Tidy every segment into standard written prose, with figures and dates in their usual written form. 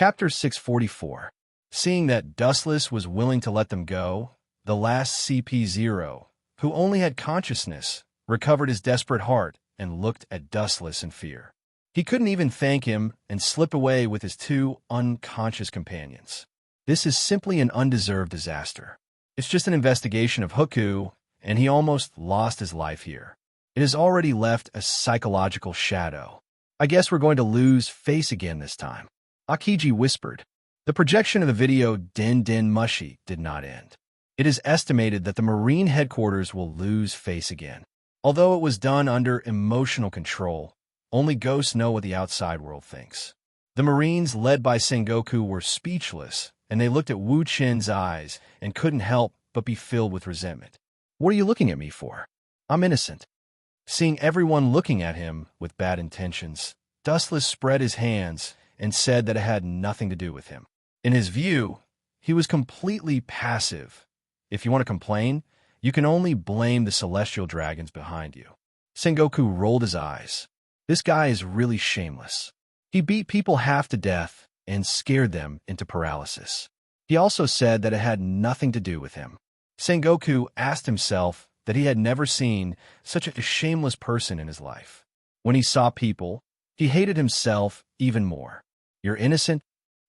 Chapter 644. Seeing that Dustless was willing to let them go, the last CP0, who only had consciousness, recovered his desperate heart and looked at Dustless in fear. He couldn't even thank him and slip away with his two unconscious companions. This is simply an undeserved disaster. It's just an investigation of Huku, and he almost lost his life here. It has already left a psychological shadow. I guess we're going to lose face again this time. Akiji whispered. The projection of the video Din Din Mushi did not end. It is estimated that the Marine headquarters will lose face again. Although it was done under emotional control, only ghosts know what the outside world thinks. The Marines, led by Sengoku, were speechless, and they looked at Wu Chen's eyes and couldn't help but be filled with resentment. What are you looking at me for? I'm innocent. Seeing everyone looking at him with bad intentions, Dustless spread his hands and said that it had nothing to do with him. In his view, he was completely passive. If you want to complain, you can only blame the celestial dragons behind you. Sengoku rolled his eyes. This guy is really shameless. He beat people half to death and scared them into paralysis. He also said that it had nothing to do with him. Sengoku asked himself that he had never seen such a shameless person in his life. When he saw people, he hated himself even more. You're innocent?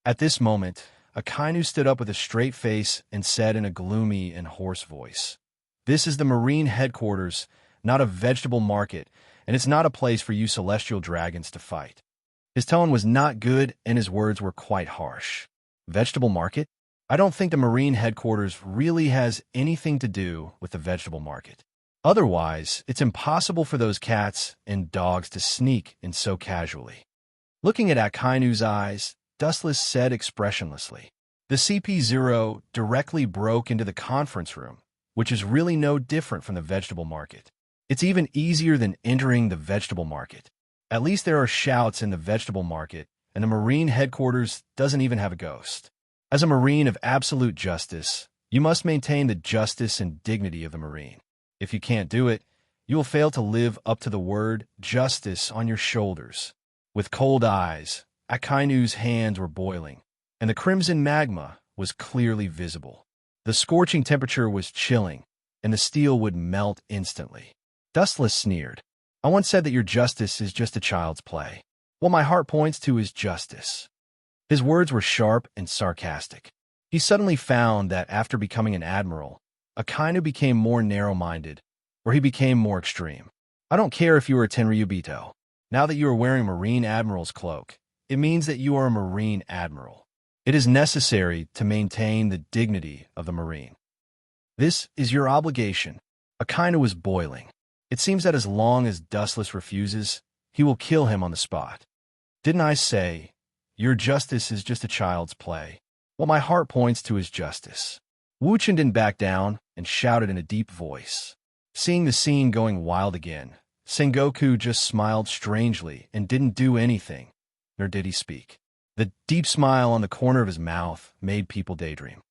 At this moment, Akainu stood up with a straight face and said in a gloomy and hoarse voice, "This is the Marine headquarters, not a vegetable market, and it's not a place for you celestial dragons to fight." His tone was not good, and his words were quite harsh. Vegetable market? I don't think the Marine headquarters really has anything to do with the vegetable market. Otherwise, it's impossible for those cats and dogs to sneak in so casually. Looking at Akainu's eyes, Dustless said expressionlessly. The CP0 directly broke into the conference room, which is really no different from the vegetable market. It's even easier than entering the vegetable market. At least there are shouts in the vegetable market, and the Marine headquarters doesn't even have a ghost. As a Marine of absolute justice, you must maintain the justice and dignity of the Marine. If you can't do it, you will fail to live up to the word justice on your shoulders. With cold eyes, Akainu's hands were boiling, and the crimson magma was clearly visible. The scorching temperature was chilling, and the steel would melt instantly. Dustless sneered. I once said that your justice is just a child's play. What my heart points to is justice. His words were sharp and sarcastic. He suddenly found that after becoming an admiral, Akainu became more narrow-minded, or he became more extreme. I don't care if you are a Tenryubito. Now that you are wearing a Marine Admiral's cloak, it means that you are a Marine Admiral. It is necessary to maintain the dignity of the Marine. This is your obligation. Akainu was boiling. It seems that as long as Dustless refuses, he will kill him on the spot. Didn't I say, your justice is just a child's play? What my heart points to is justice. Wu Chen didn't back down and shouted in a deep voice. Seeing the scene going wild again, Sengoku just smiled strangely and didn't do anything, nor did he speak. The deep smile on the corner of his mouth made people daydream.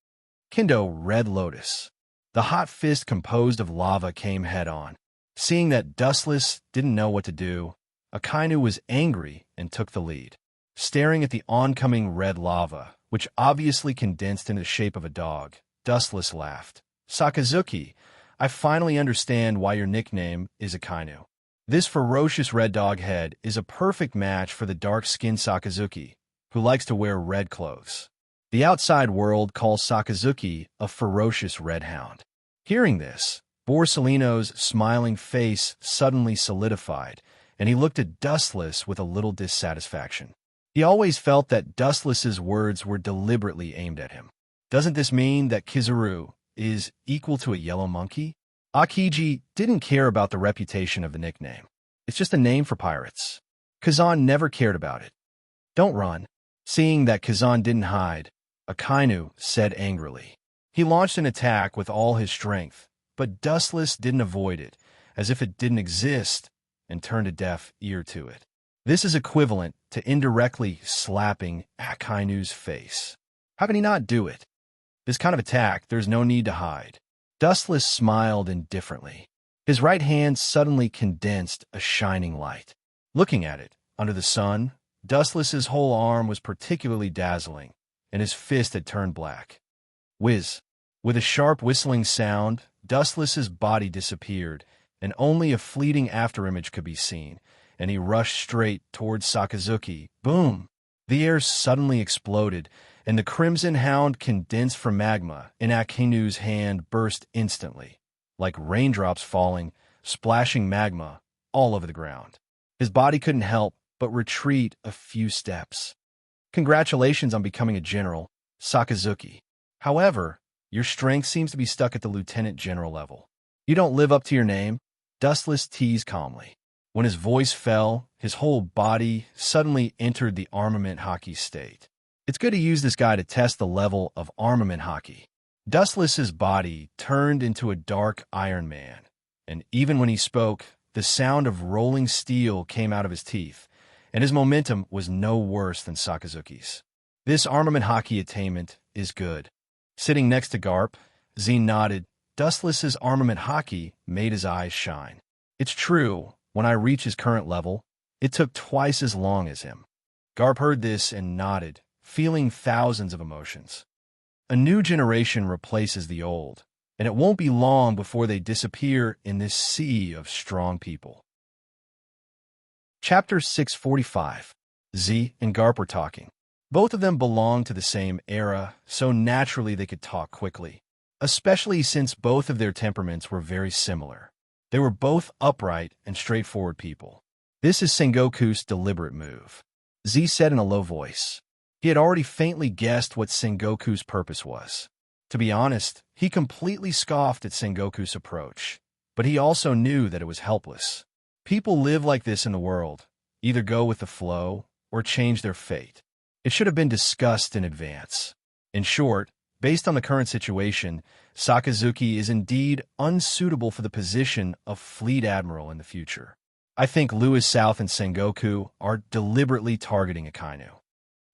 Kendo Red Lotus. The hot fist composed of lava came head-on. Seeing that Dustless didn't know what to do, Akainu was angry and took the lead. Staring at the oncoming red lava, which obviously condensed in the shape of a dog, Dustless laughed. Sakazuki, I finally understand why your nickname is Akainu. This ferocious red dog head is a perfect match for the dark-skinned Sakazuki, who likes to wear red clothes. The outside world calls Sakazuki a ferocious red hound. Hearing this, Borsellino's smiling face suddenly solidified, and he looked at Dustless with a little dissatisfaction. He always felt that Dustless's words were deliberately aimed at him. Doesn't this mean that Kizaru is equal to a yellow monkey? Akiji didn't care about the reputation of the nickname. It's just a name for pirates. Kazan never cared about it. Don't run. Seeing that Kazan didn't hide, Akainu said angrily. He launched an attack with all his strength, but Dustless didn't avoid it, as if it didn't exist, and turned a deaf ear to it. This is equivalent to indirectly slapping Akainu's face. How can he not do it? This kind of attack, there's no need to hide. Dustless smiled indifferently. His right hand suddenly condensed a shining light. Looking at it, under the sun, Dustless's whole arm was particularly dazzling, and his fist had turned black. Whiz! With a sharp whistling sound, Dustless's body disappeared, and only a fleeting afterimage could be seen, and he rushed straight towards Sakazuki. Boom! The air suddenly exploded, and the crimson hound condensed from magma in Akinu's hand burst instantly, like raindrops falling, splashing magma all over the ground. His body couldn't help but retreat a few steps. Congratulations on becoming a general, Sakazuki. However, your strength seems to be stuck at the lieutenant general level. You don't live up to your name, Dustless teased calmly. When his voice fell, his whole body suddenly entered the armament hockey state. It's good to use this guy to test the level of armament hockey. Dustless's body turned into a dark Iron Man, and even when he spoke, the sound of rolling steel came out of his teeth, and his momentum was no worse than Sakazuki's. This armament hockey attainment is good. Sitting next to Garp, Z nodded. Dustless's armament hockey made his eyes shine. It's true, when I reach his current level, it took twice as long as him. Garp heard this and nodded, feeling thousands of emotions. A new generation replaces the old, and it won't be long before they disappear in this sea of strong people. Chapter 645. Z and Garp were talking. Both of them belonged to the same era, so naturally they could talk quickly, especially since both of their temperaments were very similar. They were both upright and straightforward people. This is Sengoku's deliberate move, Z said in a low voice. He had already faintly guessed what Sengoku's purpose was. To be honest, he completely scoffed at Sengoku's approach, but he also knew that it was helpless. People live like this in the world, either go with the flow or change their fate. It should have been discussed in advance. In short, based on the current situation, Sakazuki is indeed unsuitable for the position of Fleet Admiral in the future. I think Lewis South and Sengoku are deliberately targeting Akainu.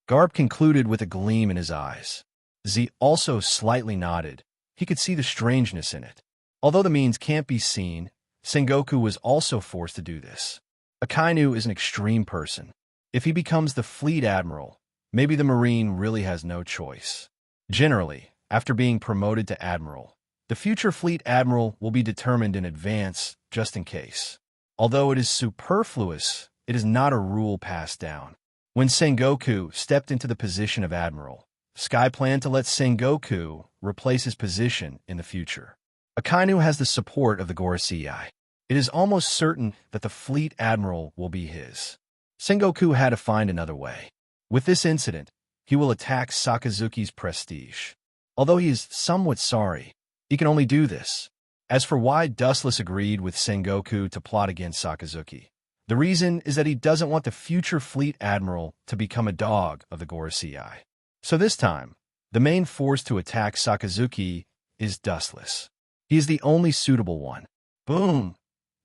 Garp concluded with a gleam in his eyes. Z also slightly nodded. He could see the strangeness in it. Although the means can't be seen, Sengoku was also forced to do this. Akainu is an extreme person. If he becomes the Fleet Admiral, maybe the Marine really has no choice. Generally, after being promoted to Admiral, the future Fleet Admiral will be determined in advance, just in case. Although it is superfluous, it is not a rule passed down. When Sengoku stepped into the position of Admiral, Sky planned to let Sengoku replace his position in the future. Akainu has the support of the Gorosei. It is almost certain that the Fleet Admiral will be his. Sengoku had to find another way. With this incident, he will attack Sakazuki's prestige. Although he is somewhat sorry, he can only do this. As for why Dustless agreed with Sengoku to plot against Sakazuki, the reason is that he doesn't want the future Fleet Admiral to become a dog of the Gorosei. So this time, the main force to attack Sakazuki is Dustless. He is the only suitable one. Boom,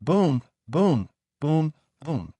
boom, boom, boom, boom.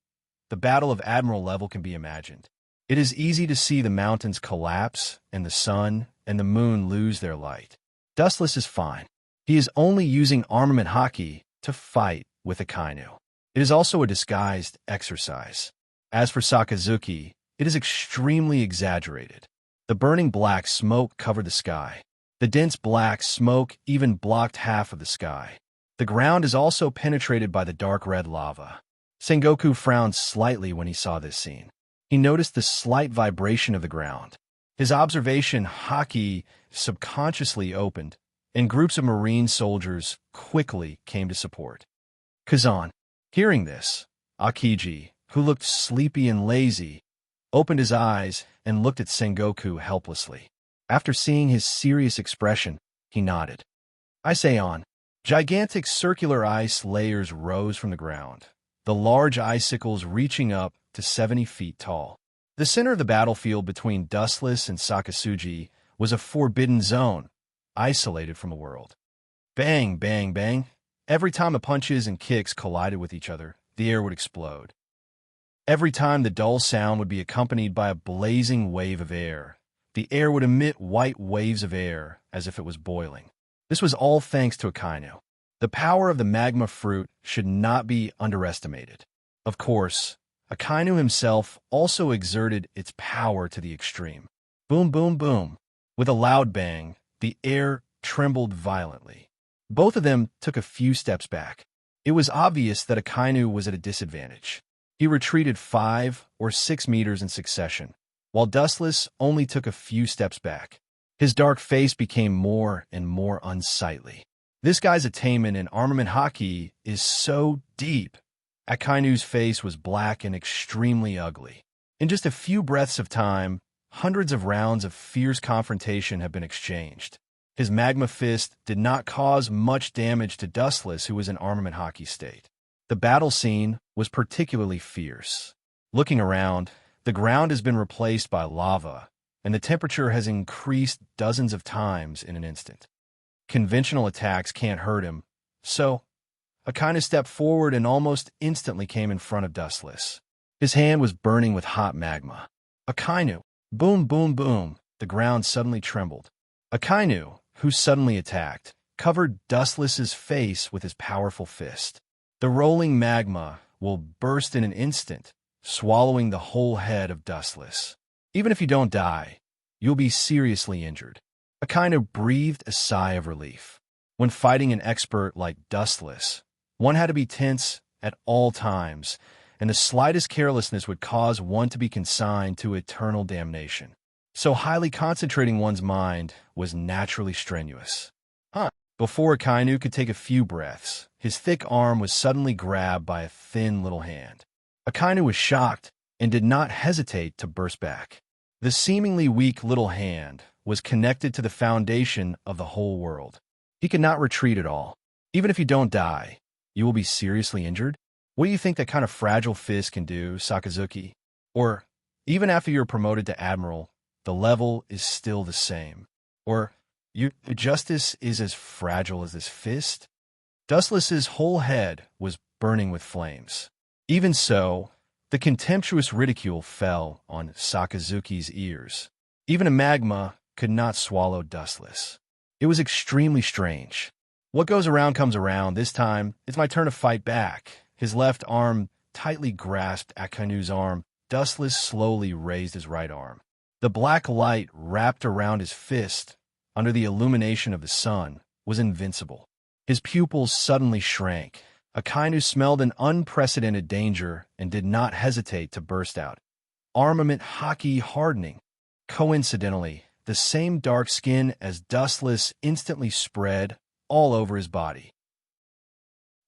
The battle of Admiral level can be imagined. It is easy to see the mountains collapse and the sun and the moon lose their light. Dustless is fine. He is only using armament hockey to fight with Akainu. It is also a disguised exercise. As for Sakazuki, it is extremely exaggerated. The burning black smoke covered the sky. The dense black smoke even blocked half of the sky. The ground is also penetrated by the dark red lava. Sengoku frowned slightly when he saw this scene. He noticed the slight vibration of the ground. His observation hockey subconsciously opened, and groups of Marine soldiers quickly came to support. Kazan. Hearing this, Akiji, who looked sleepy and lazy, opened his eyes and looked at Sengoku helplessly. After seeing his serious expression, he nodded. I say on. Gigantic circular ice layers rose from the ground, the large icicles reaching up to 70 feet tall. The center of the battlefield between Dustless and Sakazuki was a forbidden zone, isolated from the world. Bang, bang, bang. Every time the punches and kicks collided with each other, the air would explode. Every time the dull sound would be accompanied by a blazing wave of air. The air would emit white waves of air as if it was boiling. This was all thanks to Akainu. The power of the magma fruit should not be underestimated. Of course, Akainu himself also exerted its power to the extreme. Boom, boom, boom. With a loud bang, the air trembled violently. Both of them took a few steps back. It was obvious that Akainu was at a disadvantage. He retreated 5 or 6 meters in succession, while Dustless only took a few steps back. His dark face became more and more unsightly. This guy's attainment in armament hockey is so deep. Akainu's face was black and extremely ugly. In just a few breaths of time, hundreds of rounds of fierce confrontation have been exchanged. His magma fist did not cause much damage to Dustless, who was in armament hockey state. The battle scene was particularly fierce. Looking around, the ground has been replaced by lava, and the temperature has increased dozens of times in an instant. Conventional attacks can't hurt him, so Akainu stepped forward and almost instantly came in front of Dustless. His hand was burning with hot magma. Akainu! Boom, boom, boom! The ground suddenly trembled. Akainu, who suddenly attacked, covered Dustless's face with his powerful fist. The rolling magma will burst in an instant, swallowing the whole head of Dustless. Even if you don't die, you'll be seriously injured. Akainu breathed a sigh of relief. When fighting an expert like Dustless, one had to be tense at all times, and the slightest carelessness would cause one to be consigned to eternal damnation. So highly concentrating one's mind was naturally strenuous. Before Akainu could take a few breaths, his thick arm was suddenly grabbed by a thin little hand. Akainu was shocked and did not hesitate to burst back. The seemingly weak little hand was connected to the foundation of the whole world. He could not retreat at all. Even if you don't die, you will be seriously injured? What do you think that kind of fragile fist can do, Sakazuki? Or, even after you're promoted to Admiral, the level is still the same. Or, justice is as fragile as this fist? Dustless's whole head was burning with flames. Even so, the contemptuous ridicule fell on Sakazuki's ears. Even a magma could not swallow Dustless. It was extremely strange. What goes around comes around. This time, it's my turn to fight back. His left arm tightly grasped Akainu's arm. Dustless slowly raised his right arm. The black light wrapped around his fist, under the illumination of the sun, was invincible. His pupils suddenly shrank. Akainu smelled an unprecedented danger and did not hesitate to burst out. Armament hockey hardening. Coincidentally, the same dark skin as Dustless instantly spread all over his body.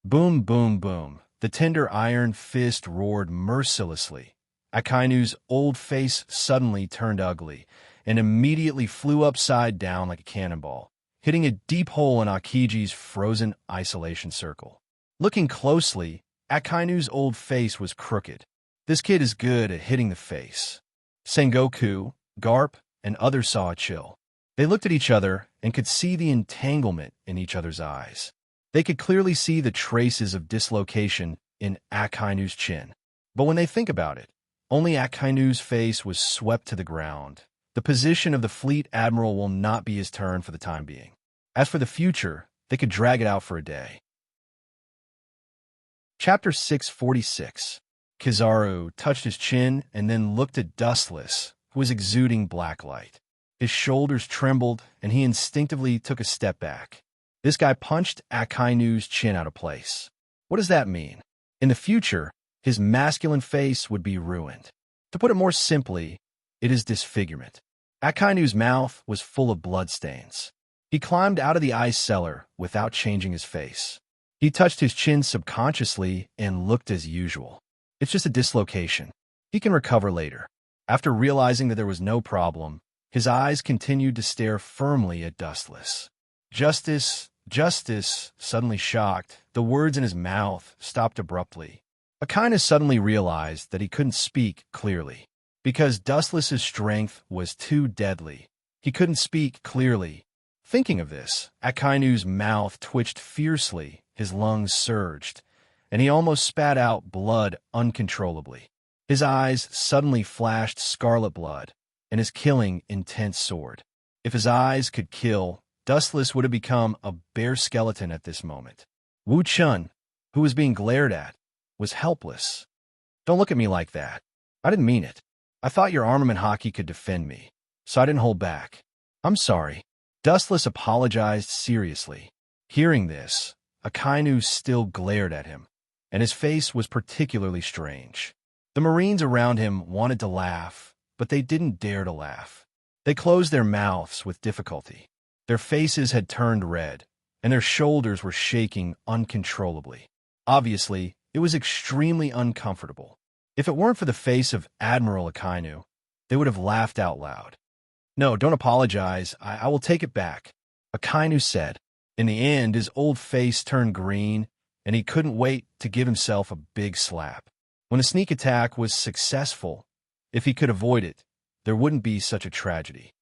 Boom, boom, boom. The tender iron fist roared mercilessly. Akainu's old face suddenly turned ugly and immediately flew upside down like a cannonball, hitting a deep hole in Akiji's frozen isolation circle. Looking closely, Akainu's old face was crooked. This kid is good at hitting the face. Sengoku, Garp, and others saw a chill. They looked at each other and could see the entanglement in each other's eyes. They could clearly see the traces of dislocation in Akainu's chin. But when they think about it, only Akainu's face was swept to the ground. The position of the fleet admiral will not be his turn for the time being. As for the future, they could drag it out for a day. Chapter 646. Kizaru touched his chin and then looked at Dustless, who was exuding black light. His shoulders trembled, and he instinctively took a step back. This guy punched Akainu's chin out of place. What does that mean? In the future, his masculine face would be ruined. To put it more simply, it is disfigurement. Akainu's mouth was full of bloodstains. He climbed out of the ice cellar without changing his face. He touched his chin subconsciously and looked as usual. It's just a dislocation. He can recover later. After realizing that there was no problem, his eyes continued to stare firmly at Dustless. Justice, justice, suddenly shocked, the words in his mouth stopped abruptly. Akainu suddenly realized that he couldn't speak clearly. Because Dustless's strength was too deadly, he couldn't speak clearly. Thinking of this, Akainu's mouth twitched fiercely, his lungs surged, and he almost spat out blood uncontrollably. His eyes suddenly flashed scarlet blood, and his killing intent soared. If his eyes could kill, Dustless would have become a bare skeleton at this moment. Wu Chun, who was being glared at, was helpless. Don't look at me like that. I didn't mean it. I thought your armament hockey could defend me, so I didn't hold back. I'm sorry. Dustless apologized seriously. Hearing this, Akainu still glared at him, and his face was particularly strange. The Marines around him wanted to laugh, but they didn't dare to laugh. They closed their mouths with difficulty. Their faces had turned red, and their shoulders were shaking uncontrollably. Obviously, it was extremely uncomfortable. If it weren't for the face of Admiral Akainu, they would have laughed out loud. No, don't apologize. I will take it back, Akainu said. In the end, his old face turned green, and he couldn't wait to give himself a big slap. When the sneak attack was successful, if he could avoid it, there wouldn't be such a tragedy.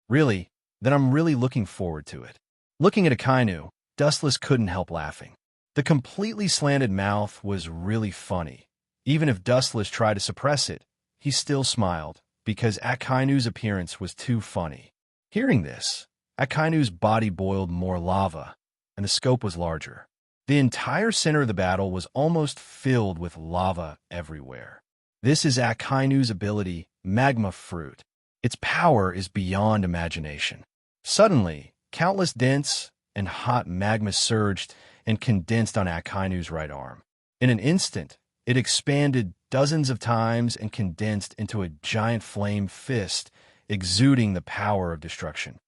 Really, then I'm really looking forward to it. Looking at Akainu, Dustless couldn't help laughing. The completely slanted mouth was really funny. Even if Dustless tried to suppress it, he still smiled, because Akainu's appearance was too funny. Hearing this, Akainu's body boiled more lava, and the scope was larger. The entire center of the battle was almost filled with lava everywhere. This is Akainu's ability, Magma Fruit. Its power is beyond imagination. Suddenly, countless dense and hot magma surged and condensed on Akainu's right arm. In an instant, it expanded dozens of times and condensed into a giant flame fist, exuding the power of destruction.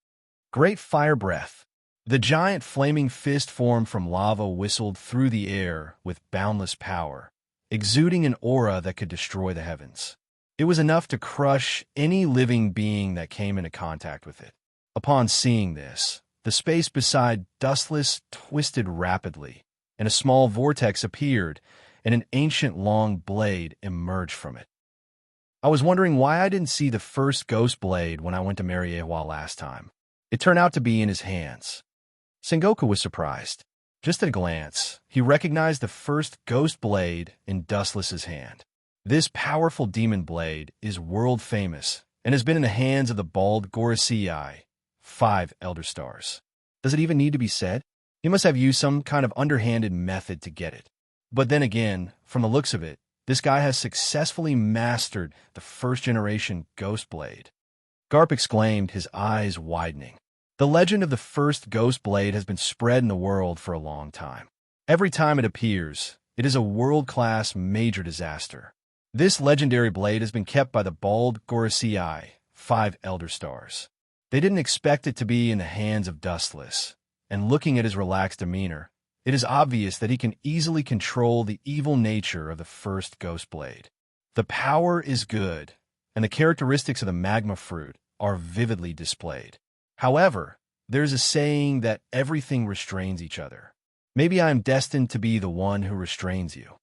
Great fire breath. The giant flaming fist formed from lava whistled through the air with boundless power, exuding an aura that could destroy the heavens. It was enough to crush any living being that came into contact with it. Upon seeing this, the space beside Dustless twisted rapidly, and a small vortex appeared, and an ancient long blade emerged from it. I was wondering why I didn't see the first ghost blade when I went to Mariewa last time. It turned out to be in his hands. Sengoku was surprised. Just at a glance, he recognized the first ghost blade in Dustless's hand. This powerful demon blade is world famous and has been in the hands of the bald Gorosei, 5 Elder Stars. Does it even need to be said? He must have used some kind of underhanded method to get it. But then again, from the looks of it, this guy has successfully mastered the first-generation Ghost Blade. Garp exclaimed, his eyes widening. The legend of the first Ghost Blade has been spread in the world for a long time. Every time it appears, it is a world-class major disaster. This legendary blade has been kept by the bald Gorosei, 5 Elder Stars. They didn't expect it to be in the hands of Dustless, and looking at his relaxed demeanor, it is obvious that he can easily control the evil nature of the first Ghost Blade. The power is good, and the characteristics of the magma fruit are vividly displayed. However, there's a saying that everything restrains each other. Maybe I am destined to be the one who restrains you.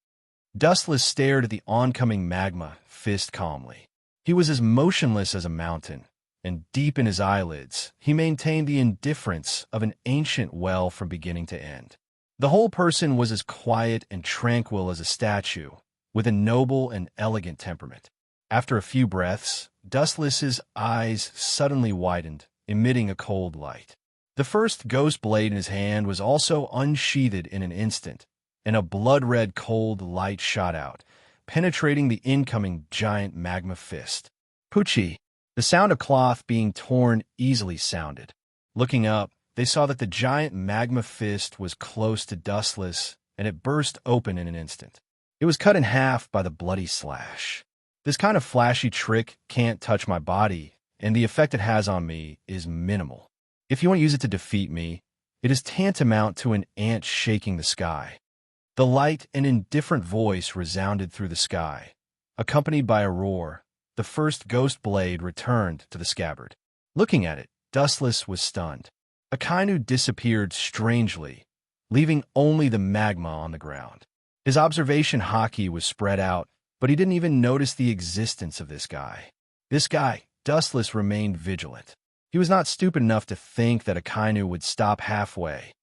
Dustless stared at the oncoming magma fist calmly. He was as motionless as a mountain, and deep in his eyelids, he maintained the indifference of an ancient well from beginning to end. The whole person was as quiet and tranquil as a statue, with a noble and elegant temperament. After a few breaths, Dustless's eyes suddenly widened, emitting a cold light. The first ghost blade in his hand was also unsheathed in an instant, and a blood-red cold light shot out, penetrating the incoming giant magma fist. Pucci! The sound of cloth being torn easily sounded. Looking up, they saw that the giant magma fist was close to Dustless, and it burst open in an instant. It was cut in half by the bloody slash. This kind of flashy trick can't touch my body, and the effect it has on me is minimal. If you want to use it to defeat me, it is tantamount to an ant shaking the sky. The light and indifferent voice resounded through the sky. Accompanied by a roar, the first ghost blade returned to the scabbard. Looking at it, Dustless was stunned. Akainu disappeared strangely, leaving only the magma on the ground. His observation haki was spread out, but he didn't even notice the existence of this guy. This guy, Dustless, remained vigilant. He was not stupid enough to think that Akainu would stop halfway.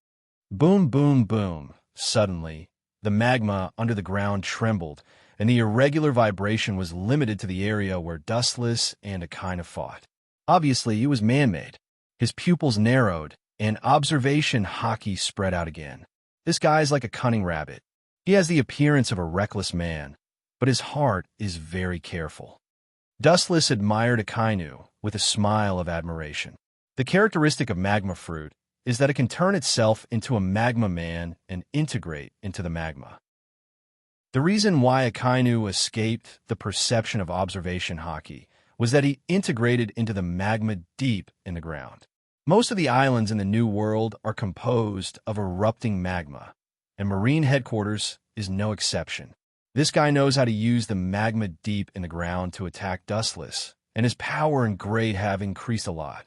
Boom, boom, boom. Suddenly, the magma under the ground trembled, and the irregular vibration was limited to the area where Dustless and Akainu fought. Obviously, it was man-made. His pupils narrowed, and observation haki spread out again. This guy's like a cunning rabbit. He has the appearance of a reckless man, but his heart is very careful. Dustless admired Akainu with a smile of admiration. The characteristic of magma fruit is that it can turn itself into a magma man and integrate into the magma. The reason why Akainu escaped the perception of observation hockey was that he integrated into the magma deep in the ground. Most of the islands in the New World are composed of erupting magma, and Marine Headquarters is no exception. This guy knows how to use the magma deep in the ground to attack Dustless, and his power and grade have increased a lot.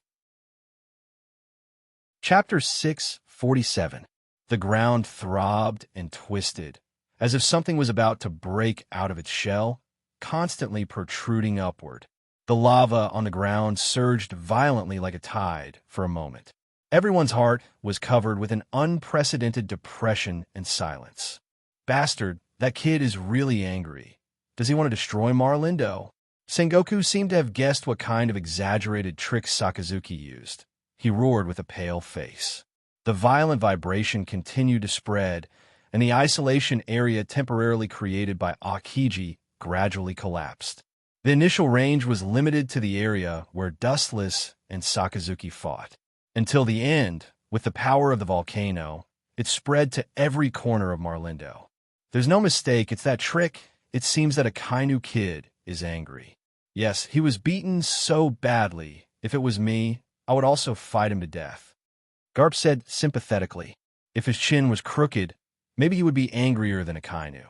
Chapter 647. The ground throbbed and twisted, as if something was about to break out of its shell, constantly protruding upward. The lava on the ground surged violently like a tide for a moment. Everyone's heart was covered with an unprecedented depression and silence. Bastard, that kid is really angry. Does he want to destroy Marlindo? Sengoku seemed to have guessed what kind of exaggerated tricks Sakazuki used. He roared with a pale face. The violent vibration continued to spread, and the isolation area temporarily created by Akiji gradually collapsed. The initial range was limited to the area where Dustless and Sakazuki fought. Until the end, with the power of the volcano, it spread to every corner of Marlindo. There's no mistake, it's that trick. It seems that Akainu kid is angry. Yes, he was beaten so badly. If it was me, I would also fight him to death. Garp said sympathetically. If his chin was crooked, maybe he would be angrier than Akainu.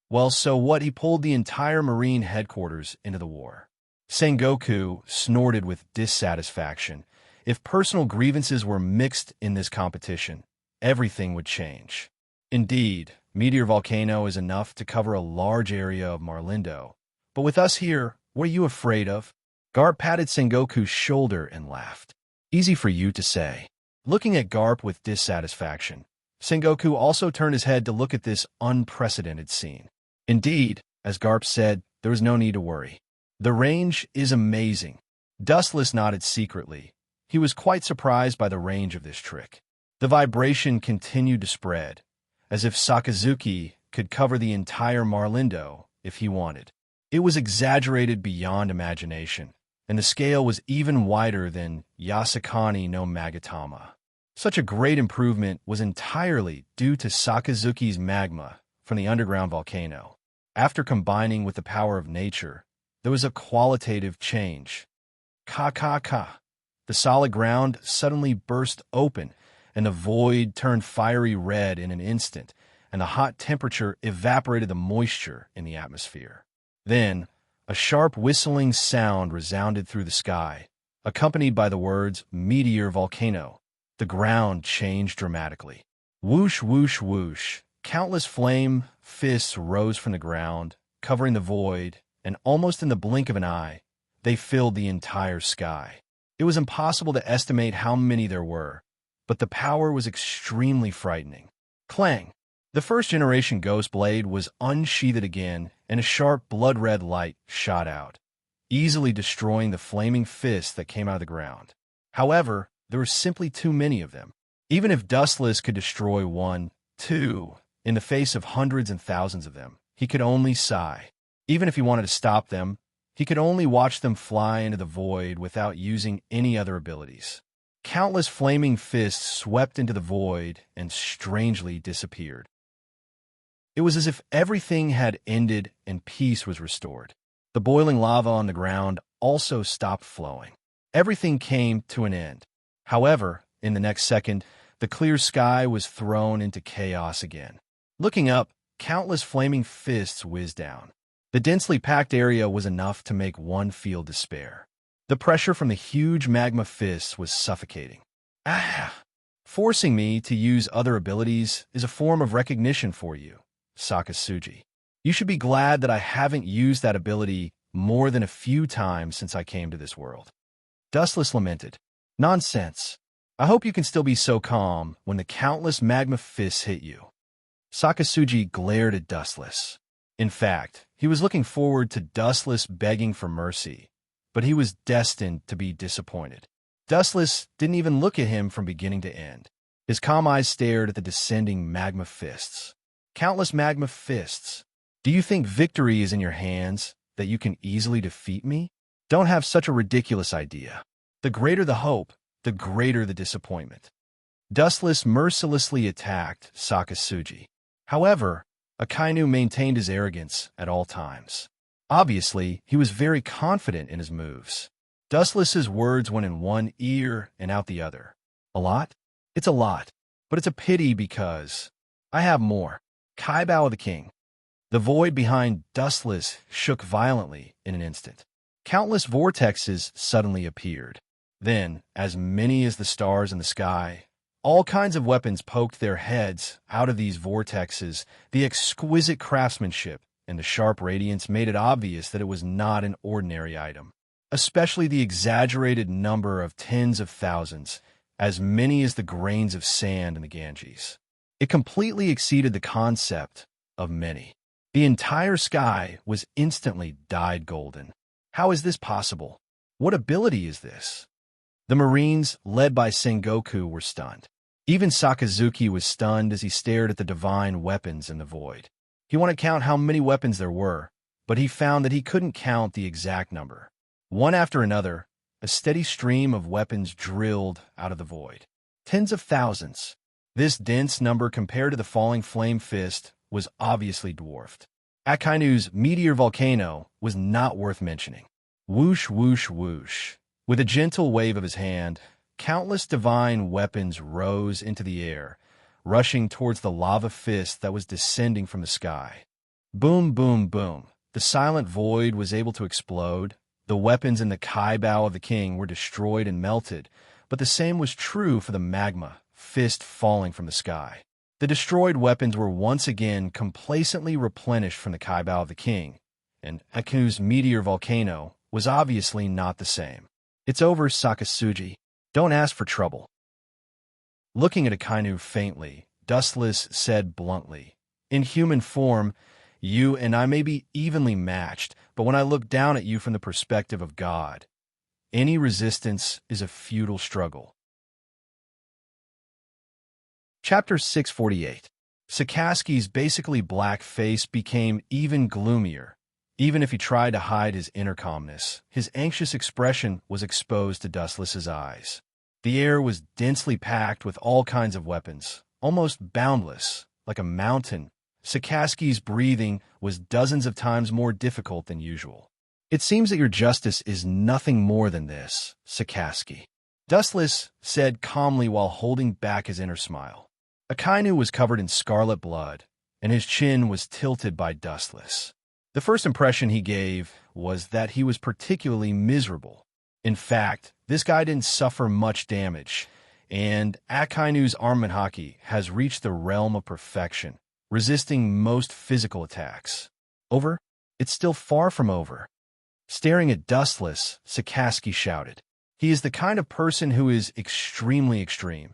Well, so what? He pulled the entire Marine Headquarters into the war. Sengoku snorted with dissatisfaction. If personal grievances were mixed in this competition, everything would change. Indeed, Meteor Volcano is enough to cover a large area of Marlindo. But with us here, what are you afraid of? Garp patted Sengoku's shoulder and laughed. Easy for you to say. Looking at Garp with dissatisfaction, Sengoku also turned his head to look at this unprecedented scene. Indeed, as Garp said, there was no need to worry. The range is amazing. Dustless nodded secretly. He was quite surprised by the range of this trick. The vibration continued to spread, as if Sakazuki could cover the entire Marlindo if he wanted. It was exaggerated beyond imagination, and the scale was even wider than Yasakani no Magatama. Such a great improvement was entirely due to Sakazuki's magma from the underground volcano. After combining with the power of nature, there was a qualitative change. Ka. The solid ground suddenly burst open, and the void turned fiery red in an instant, and the hot temperature evaporated the moisture in the atmosphere. Then, a sharp whistling sound resounded through the sky, accompanied by the words, "Meteor Volcano." The ground changed dramatically. Whoosh, whoosh, whoosh. Countless flame fists rose from the ground, covering the void, and almost in the blink of an eye, they filled the entire sky. It was impossible to estimate how many there were, but the power was extremely frightening. Clang! The first-generation Ghost Blade was unsheathed again, and a sharp blood-red light shot out, easily destroying the flaming fists that came out of the ground. However, there were simply too many of them. Even if Dustless could destroy one, two, in the face of hundreds and thousands of them, he could only sigh. Even if he wanted to stop them, he could only watch them fly into the void without using any other abilities. Countless flaming fists swept into the void and strangely disappeared. It was as if everything had ended and peace was restored. The boiling lava on the ground also stopped flowing. Everything came to an end. However, in the next second, the clear sky was thrown into chaos again. Looking up, countless flaming fists whizzed down. The densely packed area was enough to make one feel despair. The pressure from the huge magma fists was suffocating. Forcing me to use other abilities is a form of recognition for you, Sakasuji. You should be glad that I haven't used that ability more than a few times since I came to this world. Dustless lamented. Nonsense. I hope you can still be so calm when the countless magma fists hit you. Sakasuji glared at Dustless. In fact, he was looking forward to Dustless begging for mercy, but he was destined to be disappointed. Dustless didn't even look at him from beginning to end. His calm eyes stared at the descending magma fists. Countless magma fists. Do you think victory is in your hands, that you can easily defeat me? Don't have such a ridiculous idea. The greater the hope, the greater the disappointment. Dustless mercilessly attacked Sakasugi. However, Akainu maintained his arrogance at all times. Obviously, he was very confident in his moves. Dustless's words went in one ear and out the other. A lot? It's a lot, but it's a pity because I have more. Kaibao of the King. The void behind Dustless shook violently in an instant. Countless vortexes suddenly appeared. Then, as many as the stars in the sky, all kinds of weapons poked their heads out of these vortexes. The exquisite craftsmanship and the sharp radiance made it obvious that it was not an ordinary item, especially the exaggerated number of tens of thousands, as many as the grains of sand in the Ganges. It completely exceeded the concept of many. The entire sky was instantly dyed golden. How is this possible? What ability is this? The Marines, led by Sengoku, were stunned. Even Sakazuki was stunned as he stared at the divine weapons in the void. He wanted to count how many weapons there were, but he found that he couldn't count the exact number. One after another, a steady stream of weapons drilled out of the void. Tens of thousands. This dense number compared to the falling flame fist was obviously dwarfed. Akainu's meteor volcano was not worth mentioning. Whoosh, whoosh, whoosh. With a gentle wave of his hand, countless divine weapons rose into the air, rushing towards the lava fist that was descending from the sky. Boom, boom, boom. The silent void was able to explode. The weapons in the Kaibao of the King were destroyed and melted, but the same was true for the magma fist falling from the sky. The destroyed weapons were once again complacently replenished from the Kaibao of the King, and Aku's meteor volcano was obviously not the same. It's over, Sakasugi. Don't ask for trouble. Looking at Akainu faintly, Dustless said bluntly, in human form, you and I may be evenly matched, but when I look down at you from the perspective of God, any resistance is a futile struggle. Chapter 648. Sakasugi's basically black face became even gloomier. Even if he tried to hide his inner calmness, his anxious expression was exposed to Dustless's eyes. The air was densely packed with all kinds of weapons, almost boundless, like a mountain. Sakasugi's breathing was dozens of times more difficult than usual. It seems that your justice is nothing more than this, Sakasugi. Dustless said calmly while holding back his inner smile. Akainu was covered in scarlet blood, and his chin was tilted by Dustless. The first impression he gave was that he was particularly miserable. In fact, this guy didn't suffer much damage, and Akainu's armament haki has reached the realm of perfection, resisting most physical attacks. Over? It's still far from over. Staring at Dustless, Sakasugi shouted. He is the kind of person who is extremely extreme.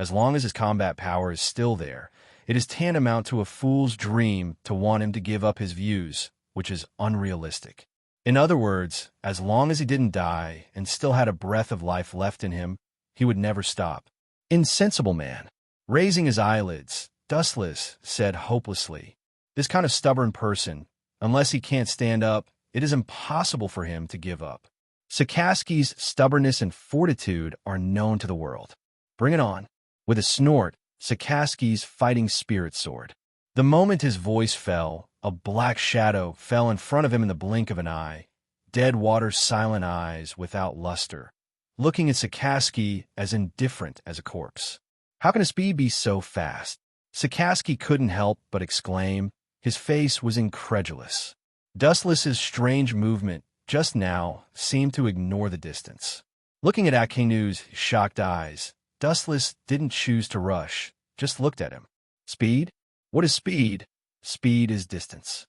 As long as his combat power is still there, it is tantamount to a fool's dream to want him to give up his views, which is unrealistic. In other words, as long as he didn't die and still had a breath of life left in him, he would never stop. Insensible man. Raising his eyelids, Dustless said hopelessly, this kind of stubborn person, unless he can't stand up, it is impossible for him to give up. Sakasugi's stubbornness and fortitude are known to the world. Bring it on. With a snort, Sakasugi's fighting spirit soared. The moment his voice fell, a black shadow fell in front of him in the blink of an eye, dead water's silent eyes without luster, looking at Sakasugi as indifferent as a corpse. How can a speed be so fast? Sakasugi couldn't help but exclaim. His face was incredulous. Dustless's strange movement just now seemed to ignore the distance. Looking at Akainu's shocked eyes, Dustless didn't choose to rush, just looked at him. Speed? What is speed? Speed is distance.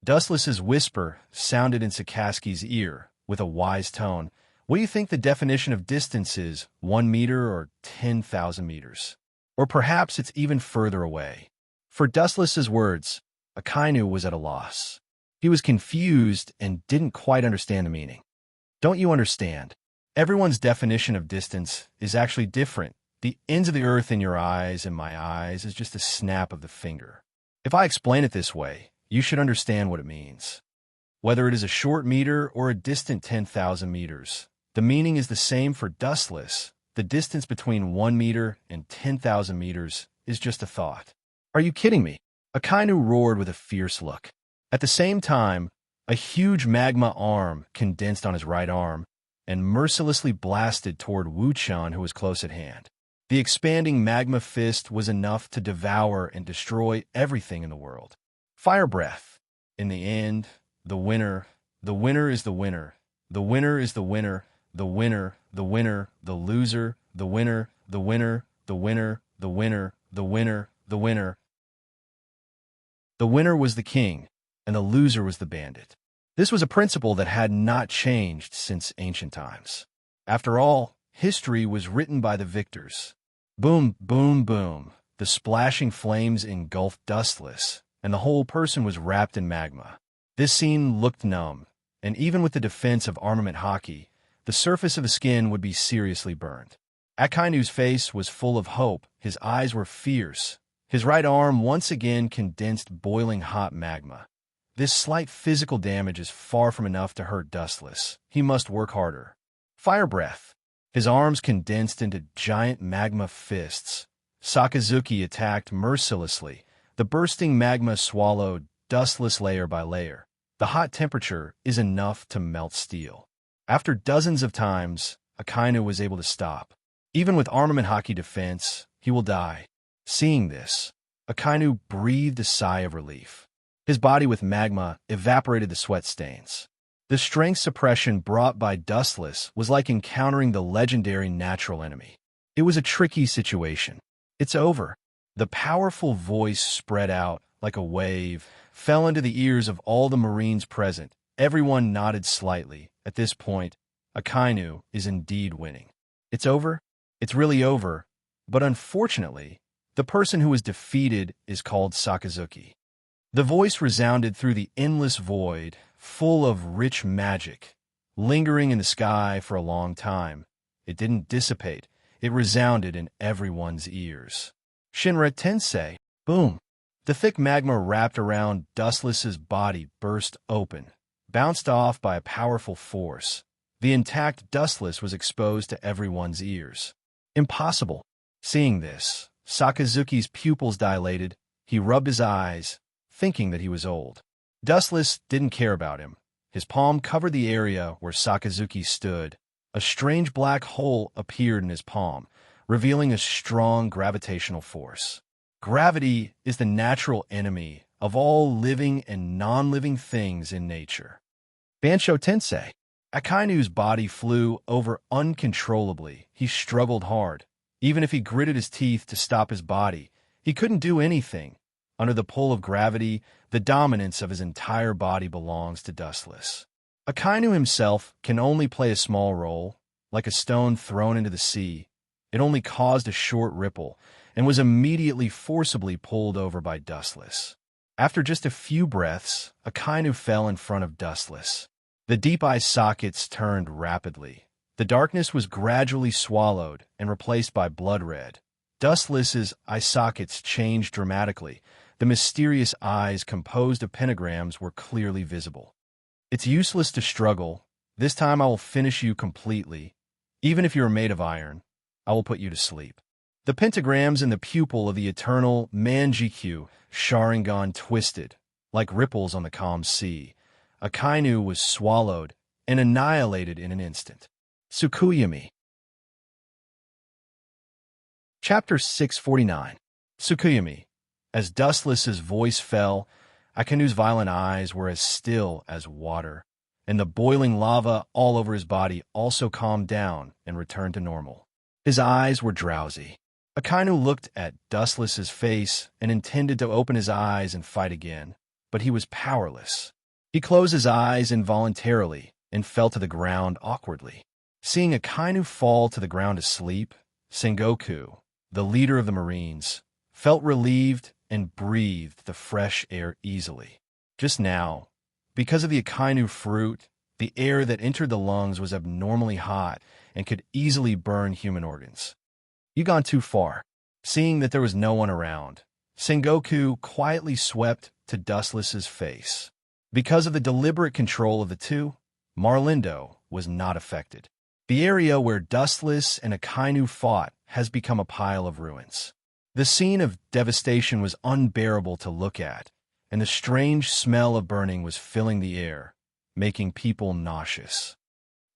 Dustless's whisper sounded in Sakasugi's ear with a wise tone. What do you think the definition of distance is, 1 meter or 10,000 meters? Or perhaps it's even further away. For Dustless's words, Akainu was at a loss. He was confused and didn't quite understand the meaning. Don't you understand? Everyone's definition of distance is actually different. The ends of the earth in your eyes and my eyes is just a snap of the finger. If I explain it this way, you should understand what it means. Whether it is a short meter or a distant 10,000 meters, the meaning is the same for dustless. The distance between 1 meter and 10,000 meters is just a thought. Are you kidding me? Akainu roared with a fierce look. At the same time, a huge magma arm condensed on his right arm and mercilessly blasted toward Wu-chan, who was close at hand. The expanding magma fist was enough to devour and destroy everything in the world. Fire breath. In the end, the winner is the winner. The winner is the winner. The winner, the loser, the winner, the winner, the winner, the winner, the winner, the winner. The winner was the king, and the loser was the bandit. This was a principle that had not changed since ancient times. After all, history was written by the victors. Boom, boom, boom. The splashing flames engulfed Dustless, and the whole person was wrapped in magma. This scene looked numb, and even with the defense of armament hockey, the surface of the skin would be seriously burned. Akainu's face was full of hope. His eyes were fierce. His right arm once again condensed boiling hot magma. This slight physical damage is far from enough to hurt Dustless. He must work harder. Fire breath. His arms condensed into giant magma fists. Sakazuki attacked mercilessly. The bursting magma swallowed Dustless layer by layer. The hot temperature is enough to melt steel. After dozens of times, Akainu was able to stop. Even with armament hockey defense, he will die. Seeing this, Akainu breathed a sigh of relief. His body with magma evaporated the sweat stains. The strength suppression brought by Dustless was like encountering the legendary natural enemy. It was a tricky situation. It's over. The powerful voice spread out like a wave, fell into the ears of all the Marines present. Everyone nodded slightly. At this point, Akainu is indeed winning. It's over. It's really over. But unfortunately, the person who was defeated is called Sakazuki. The voice resounded through the endless void, full of rich magic, lingering in the sky for a long time. It didn't dissipate. It resounded in everyone's ears. Shinra Tensei, boom! The thick magma wrapped around Dustless's body burst open, bounced off by a powerful force. The intact Dustless was exposed to everyone's ears. Impossible. Seeing this, Sakazuki's pupils dilated. He rubbed his eyes, thinking that he was old. Dustless didn't care about him. His palm covered the area where Sakazuki stood. A strange black hole appeared in his palm, revealing a strong gravitational force. Gravity is the natural enemy of all living and non-living things in nature. Bansho Tensei. Akainu's body flew over uncontrollably. He struggled hard. Even if he gritted his teeth to stop his body, he couldn't do anything. Under the pull of gravity, the dominance of his entire body belongs to Dustless. Akainu himself can only play a small role, like a stone thrown into the sea. It only caused a short ripple, and was immediately forcibly pulled over by Dustless. After just a few breaths, Akainu fell in front of Dustless. The deep eye sockets turned rapidly. The darkness was gradually swallowed and replaced by blood red. Dustless's eye sockets changed dramatically. The mysterious eyes composed of pentagrams were clearly visible. It's useless to struggle. This time I will finish you completely. Even if you are made of iron, I will put you to sleep. The pentagrams in the pupil of the eternal Manjikyu Sharingan twisted, like ripples on the calm sea. Akainu was swallowed and annihilated in an instant. Tsukuyami. Chapter 649. Tsukuyami. As Dustless's voice fell, Akainu's violent eyes were as still as water, and the boiling lava all over his body also calmed down and returned to normal. His eyes were drowsy. Akainu looked at Dustless's face and intended to open his eyes and fight again, but he was powerless. He closed his eyes involuntarily and fell to the ground awkwardly. Seeing Akainu fall to the ground asleep, Sengoku, the leader of the Marines, felt relieved and breathed the fresh air easily. Just now, because of the Akainu fruit, the air that entered the lungs was abnormally hot and could easily burn human organs. "You've gone too far." Seeing that there was no one around, Sengoku quietly swept to Dustless's face. Because of the deliberate control of the two, Marlindo was not affected. The area where Dustless and Akainu fought has become a pile of ruins. The scene of devastation was unbearable to look at, and the strange smell of burning was filling the air, making people nauseous.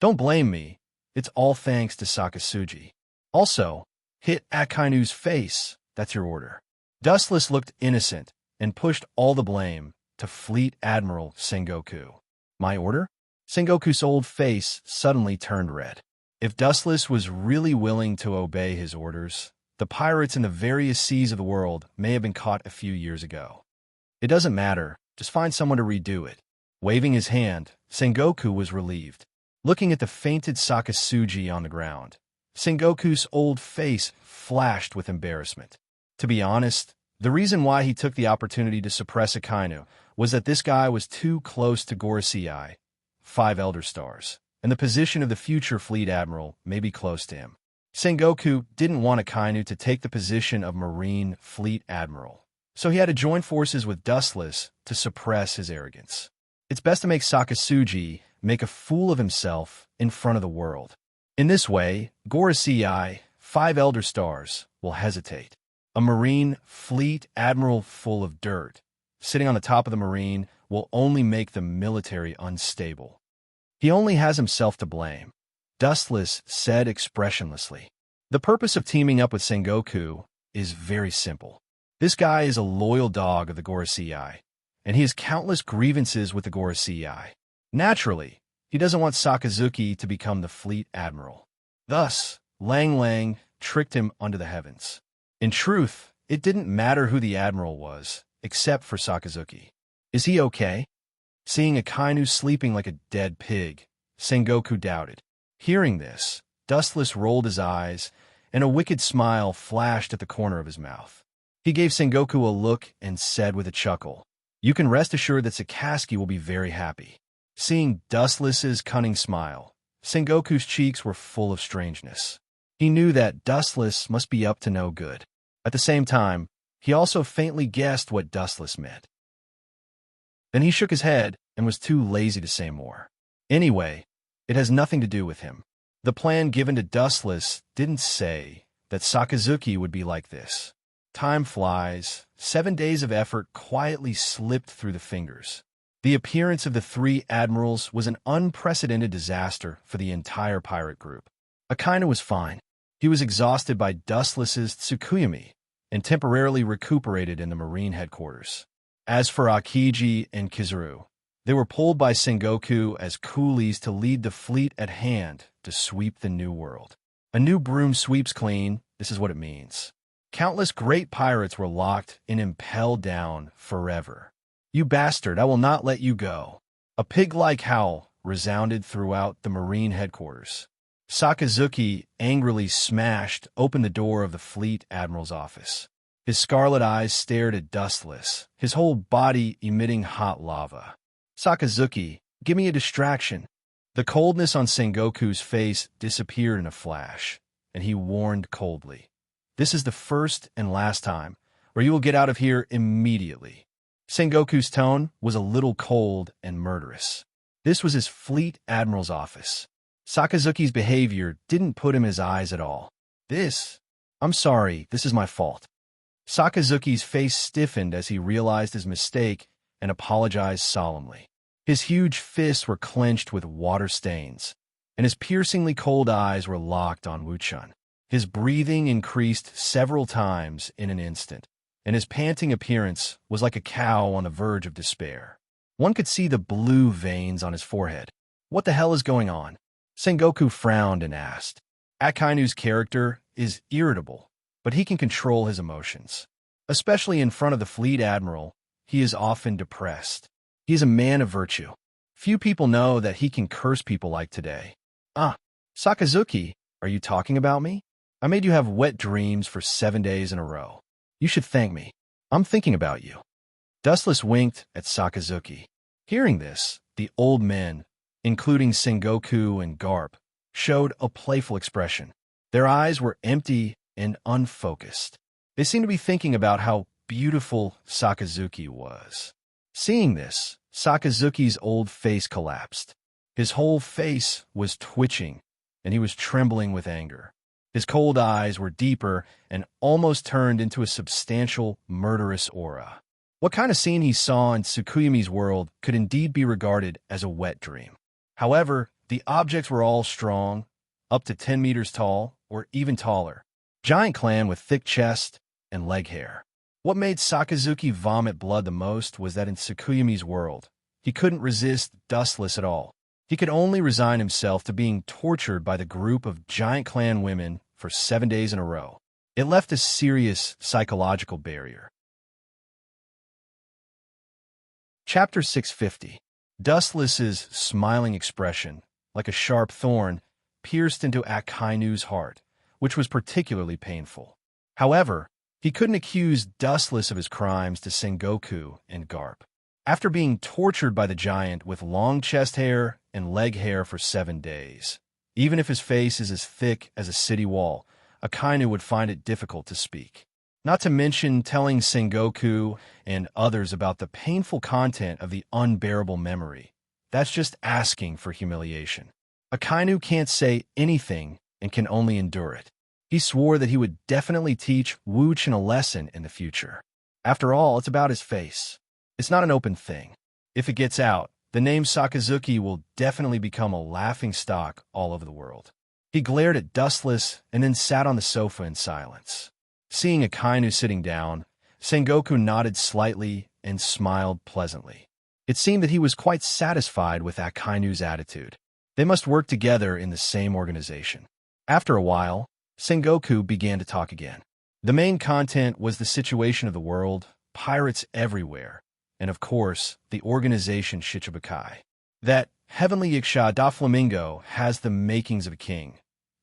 Don't blame me, it's all thanks to Sakasugi. Also, hit Akainu's face, that's your order. Dustless looked innocent and pushed all the blame to Fleet Admiral Sengoku. My order? Sengoku's old face suddenly turned red. If Dustless was really willing to obey his orders, the pirates in the various seas of the world may have been caught a few years ago. It doesn't matter, just find someone to redo it. Waving his hand, Sengoku was relieved. Looking at the fainted Sakasugi on the ground, Sengoku's old face flashed with embarrassment. To be honest, the reason why he took the opportunity to suppress Akainu was that this guy was too close to Gorosei, 5 Elder Stars, and the position of the future Fleet Admiral may be close to him. Sengoku didn't want Akainu to take the position of Marine Fleet Admiral, so he had to join forces with Dustless to suppress his arrogance. It's best to make Sakasugi make a fool of himself in front of the world. In this way, Gorosei, 5 Elder Stars, will hesitate. A Marine Fleet Admiral full of dirt, sitting on the top of the Marine, will only make the military unstable. He only has himself to blame, Dustless said expressionlessly. The purpose of teaming up with Sengoku is very simple. This guy is a loyal dog of the Gorosei, and he has countless grievances with the Gorosei. Naturally, he doesn't want Sakazuki to become the Fleet Admiral. Thus, Lang Lang tricked him unto the heavens. In truth, it didn't matter who the Admiral was, except for Sakazuki. Is he okay? Seeing Akainu sleeping like a dead pig, Sengoku doubted. Hearing this, Dustless rolled his eyes, and a wicked smile flashed at the corner of his mouth. He gave Sengoku a look and said with a chuckle, "You can rest assured that Sakazuki will be very happy." Seeing Dustless's cunning smile, Sengoku's cheeks were full of strangeness. He knew that Dustless must be up to no good. At the same time, he also faintly guessed what Dustless meant. Then he shook his head and was too lazy to say more. Anyway, it has nothing to do with him. The plan given to Dustless didn't say that Sakazuki would be like this. Time flies. 7 days of effort quietly slipped through the fingers. The appearance of the 3 admirals was an unprecedented disaster for the entire pirate group. Akainu was fine. He was exhausted by Dustless's Tsukuyomi and temporarily recuperated in the Marine headquarters. As for Akiji and Kizuru, they were pulled by Sengoku as coolies to lead the fleet at hand to sweep the New World. A new broom sweeps clean, this is what it means. Countless great pirates were locked and impelled down forever. "You bastard, I will not let you go." A pig-like howl resounded throughout the Marine headquarters. Sakazuki angrily smashed open the door of the Fleet Admiral's office. His scarlet eyes stared at Dustless, his whole body emitting hot lava. "Sakazuki, give me a distraction." The coldness on Sengoku's face disappeared in a flash, and he warned coldly, "This is the first and last time, or you will get out of here immediately." Sengoku's tone was a little cold and murderous. This was his Fleet Admiral's office. Sakazuki's behavior didn't put him his eyes at all. I'm sorry, this is my fault." Sakazuki's face stiffened as he realized his mistake and apologized solemnly. His huge fists were clenched with water stains, and his piercingly cold eyes were locked on Wuchun. His breathing increased several times in an instant, and his panting appearance was like a cow on the verge of despair. One could see the blue veins on his forehead. "What the hell is going on?" Sengoku frowned and asked. Akainu's character is irritable, but he can control his emotions. Especially in front of the Fleet Admiral, he is often depressed. He is a man of virtue. Few people know that he can curse people like today. Sakazuki, are you talking about me? I made you have wet dreams for 7 days in a row. You should thank me. I'm thinking about you." Dustless winked at Sakazuki. Hearing this, the old men, including Sengoku and Garp, showed a playful expression. Their eyes were empty and unfocused. They seemed to be thinking about how beautiful Sakazuki was. Seeing this, Sakazuki's old face collapsed. His whole face was twitching, and he was trembling with anger. His cold eyes were deeper and almost turned into a substantial, murderous aura. What kind of scene he saw in Tsukuyami's world could indeed be regarded as a wet dream. However, the objects were all strong, up to 10 meters tall, or even taller. Giant clan with thick chest and leg hair. What made Sakazuki vomit blood the most was that in Tsukuyami's world, he couldn't resist Dustless at all. He could only resign himself to being tortured by the group of giant clan women for 7 days in a row. It left a serious psychological barrier. Chapter 650. Dustless's smiling expression, like a sharp thorn, pierced into Akainu's heart, which was particularly painful. However, he couldn't accuse Dustless of his crimes to Sengoku and Garp. After being tortured by the giant with long chest hair and leg hair for 7 days, even if his face is as thick as a city wall, Akainu would find it difficult to speak. Not to mention telling Sengoku and others about the painful content of the unbearable memory. That's just asking for humiliation. Akainu can't say anything and can only endure it. He swore that he would definitely teach Wu-chan a lesson in the future. After all, it's about his face. It's not an open thing. If it gets out, the name Sakazuki will definitely become a laughingstock all over the world. He glared at Dustless and then sat on the sofa in silence. Seeing Akainu sitting down, Sengoku nodded slightly and smiled pleasantly. It seemed that he was quite satisfied with Akainu's attitude. They must work together in the same organization. After a while, Sengoku began to talk again. The main content was the situation of the world, pirates everywhere, and of course, the organization Shichibukai. That heavenly Yaksha Doflamingo has the makings of a king,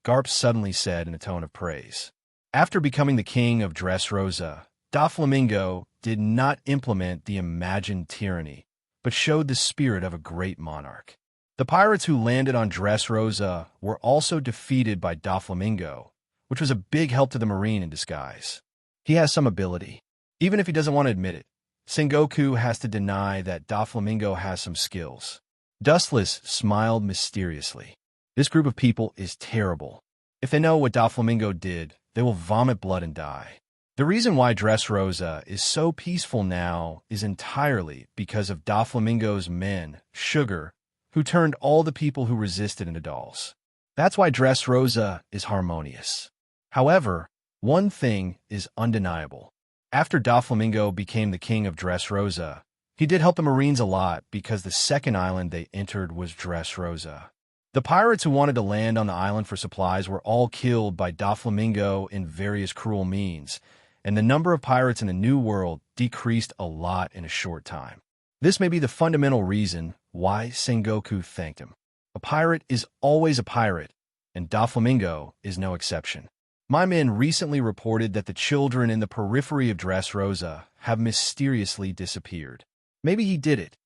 Garp suddenly said in a tone of praise. After becoming the king of Dressrosa, Doflamingo did not implement the imagined tyranny, but showed the spirit of a great monarch. The pirates who landed on Dressrosa were also defeated by Doflamingo, which was a big help to the Marine in disguise. He has some ability. Even if he doesn't want to admit it, Sengoku has to deny that Doflamingo has some skills. Dustless smiled mysteriously. This group of people is terrible. If they know what Doflamingo did, they will vomit blood and die. The reason why Dressrosa is so peaceful now is entirely because of Doflamingo's men, Sugar, who turned all the people who resisted into dolls. That's why Dressrosa is harmonious. However, one thing is undeniable. After Doflamingo became the king of Dressrosa, he did help the Marines a lot because the second island they entered was Dressrosa. The pirates who wanted to land on the island for supplies were all killed by Doflamingo in various cruel means, and the number of pirates in the New World decreased a lot in a short time. This may be the fundamental reason why Sengoku thanked him. A pirate is always a pirate, and Doflamingo is no exception. My men recently reported that the children in the periphery of Dressrosa have mysteriously disappeared. Maybe he did it,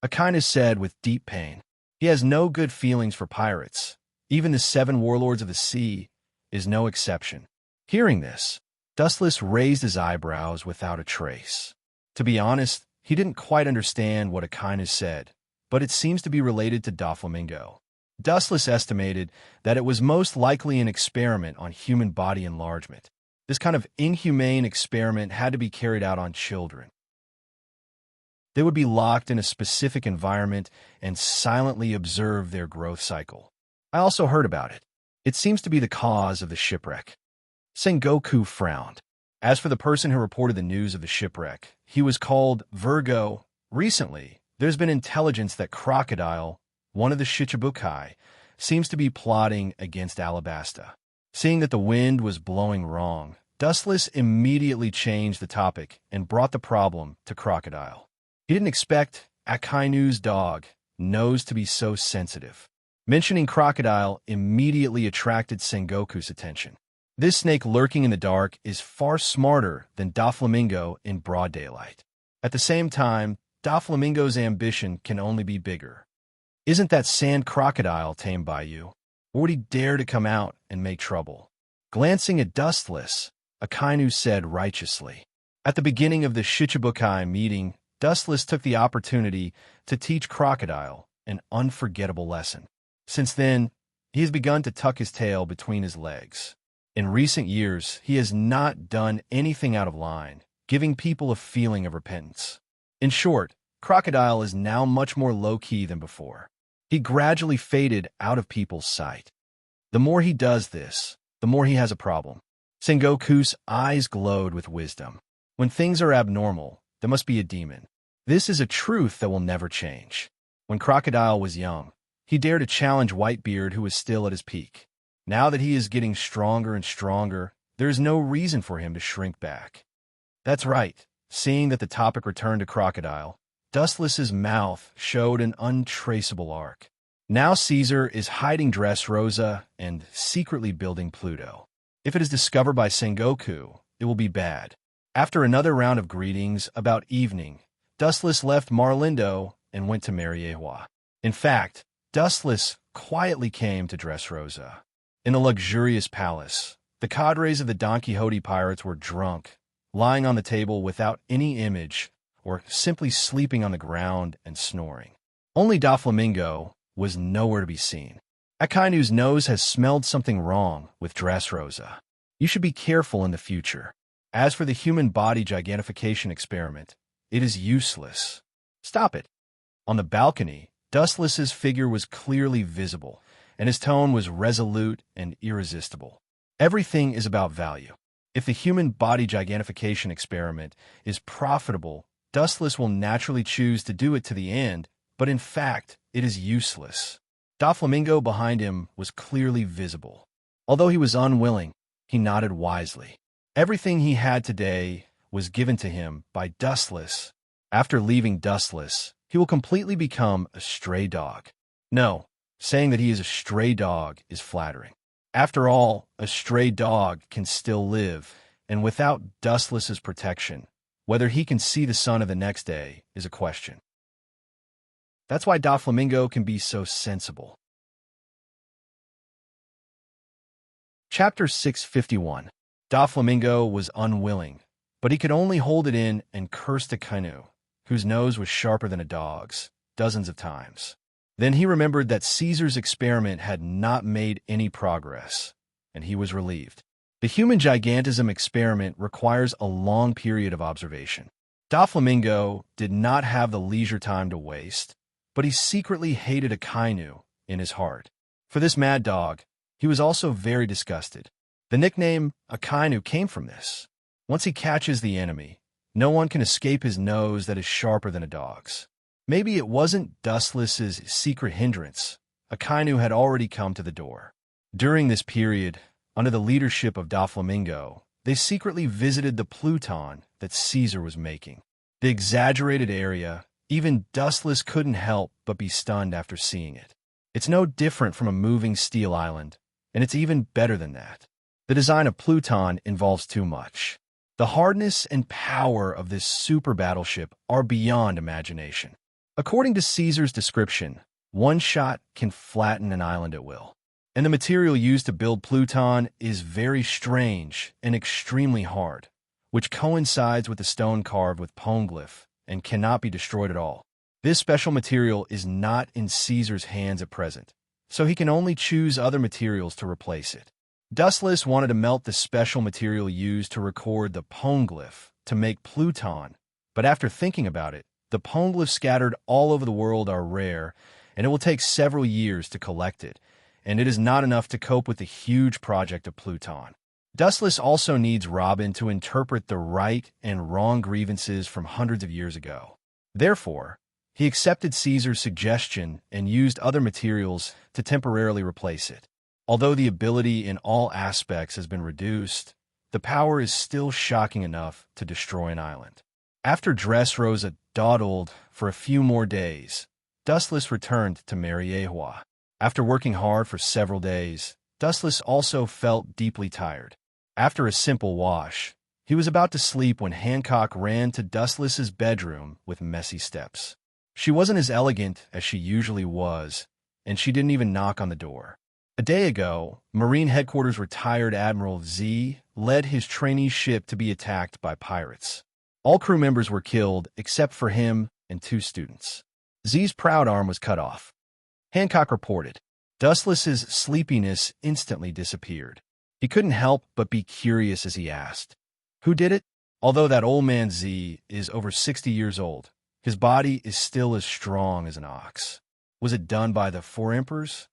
Akainu said with deep pain. He has no good feelings for pirates. Even the 7 warlords of the sea is no exception. Hearing this, Dustless raised his eyebrows without a trace. To be honest, he didn't quite understand what Akainu said, but it seems to be related to Doflamingo. Dustless estimated that it was most likely an experiment on human body enlargement. This kind of inhumane experiment had to be carried out on children. They would be locked in a specific environment and silently observe their growth cycle. I also heard about it. It seems to be the cause of the shipwreck. Sengoku frowned. As for the person who reported the news of the shipwreck, he was called Virgo. Recently, there's been intelligence that Crocodile, one of the Shichibukai, seems to be plotting against Alabasta. Seeing that the wind was blowing wrong, Dustless immediately changed the topic and brought the problem to Crocodile. He didn't expect Akainu's dog, Nose, to be so sensitive. Mentioning Crocodile immediately attracted Sengoku's attention. This snake lurking in the dark is far smarter than Doflamingo in broad daylight. At the same time, Doflamingo's ambition can only be bigger. Isn't that sand crocodile tamed by you? Or would he dare to come out and make trouble? Glancing at Dustless, Akainu said righteously, At the beginning of the Shichibukai meeting, Dustless took the opportunity to teach Crocodile an unforgettable lesson. Since then, he has begun to tuck his tail between his legs. In recent years, he has not done anything out of line, giving people a feeling of repentance. In short, Crocodile is now much more low-key than before. He gradually faded out of people's sight. The more he does this, the more he has a problem. Sengoku's eyes glowed with wisdom. When things are abnormal, there must be a demon. This is a truth that will never change. When Crocodile was young, he dared to challenge Whitebeard, who was still at his peak. Now that he is getting stronger and stronger, there is no reason for him to shrink back. That's right. Seeing that the topic returned to Crocodile, Dustless's mouth showed an untraceable arc. Now Caesar is hiding Dressrosa and secretly building Pluto. If it is discovered by Sengoku, it will be bad. After another round of greetings about evening, Dustless left Marlindo and went to Mariewa. In fact, Dustless quietly came to Dressrosa. In the luxurious palace, the cadres of the Don Quixote pirates were drunk, lying on the table without any image, or simply sleeping on the ground and snoring. Only Doflamingo was nowhere to be seen. Akainu's nose has smelled something wrong with Dressrosa. You should be careful in the future. As for the human body gigantification experiment, it is useless. Stop it. On the balcony, Dustless's figure was clearly visible, and his tone was resolute and irresistible. Everything is about value. If the human body gigantification experiment is profitable, Dustless will naturally choose to do it to the end, but in fact, it is useless. Doflamingo behind him was clearly visible. Although he was unwilling, he nodded wisely. Everything he had today was given to him by Dustless. After leaving Dustless, he will completely become a stray dog. No, saying that he is a stray dog is flattering. After all, a stray dog can still live, and without Dustless's protection, whether he can see the sun of the next day is a question. That's why Doflamingo can be so sensible. Chapter 651. Doflamingo was unwilling, but he could only hold it in and curse Akainu, whose nose was sharper than a dog's, dozens of times. Then he remembered that Caesar's experiment had not made any progress, and he was relieved. The human gigantism experiment requires a long period of observation. Doflamingo did not have the leisure time to waste, but he secretly hated Akainu in his heart. For this mad dog, he was also very disgusted. The nickname Akainu came from this. Once he catches the enemy, no one can escape his nose that is sharper than a dog's. Maybe it wasn't Dustless's secret hindrance. Akainu had already come to the door. During this period, under the leadership of Doflamingo, they secretly visited the Pluton that Caesar was making. The exaggerated area, even Dustless couldn't help but be stunned after seeing it. It's no different from a moving steel island, and it's even better than that. The design of Pluton involves too much. The hardness and power of this super battleship are beyond imagination. According to Caesar's description, one shot can flatten an island at will. And the material used to build Pluton is very strange and extremely hard, which coincides with the stone carved with poneglyph and cannot be destroyed at all. This special material is not in Caesar's hands at present, so he can only choose other materials to replace it. Dustless wanted to melt the special material used to record the poneglyph to make Pluton, but after thinking about it, the poneglyphs scattered all over the world are rare, and it will take several years to collect it, and it is not enough to cope with the huge project of Pluton. Dustless also needs Robin to interpret the right and wrong grievances from hundreds of years ago. Therefore, he accepted Caesar's suggestion and used other materials to temporarily replace it. Although the ability in all aspects has been reduced, the power is still shocking enough to destroy an island. After Dressrosa dawdled for a few more days, Dustless returned to Mariewa. After working hard for several days, Dustless also felt deeply tired. After a simple wash, he was about to sleep when Hancock ran to Dustless's bedroom with messy steps. She wasn't as elegant as she usually was, and she didn't even knock on the door. A day ago, Marine Headquarters retired Admiral Z led his trainee ship to be attacked by pirates. All crew members were killed except for him and 2 students. Z's proud arm was cut off. Hancock reported. Dustless's sleepiness instantly disappeared. He couldn't help but be curious as he asked, "Who did it?" Although that old man Z is over 60 years old, his body is still as strong as an ox. Was it done by the 4 emperors?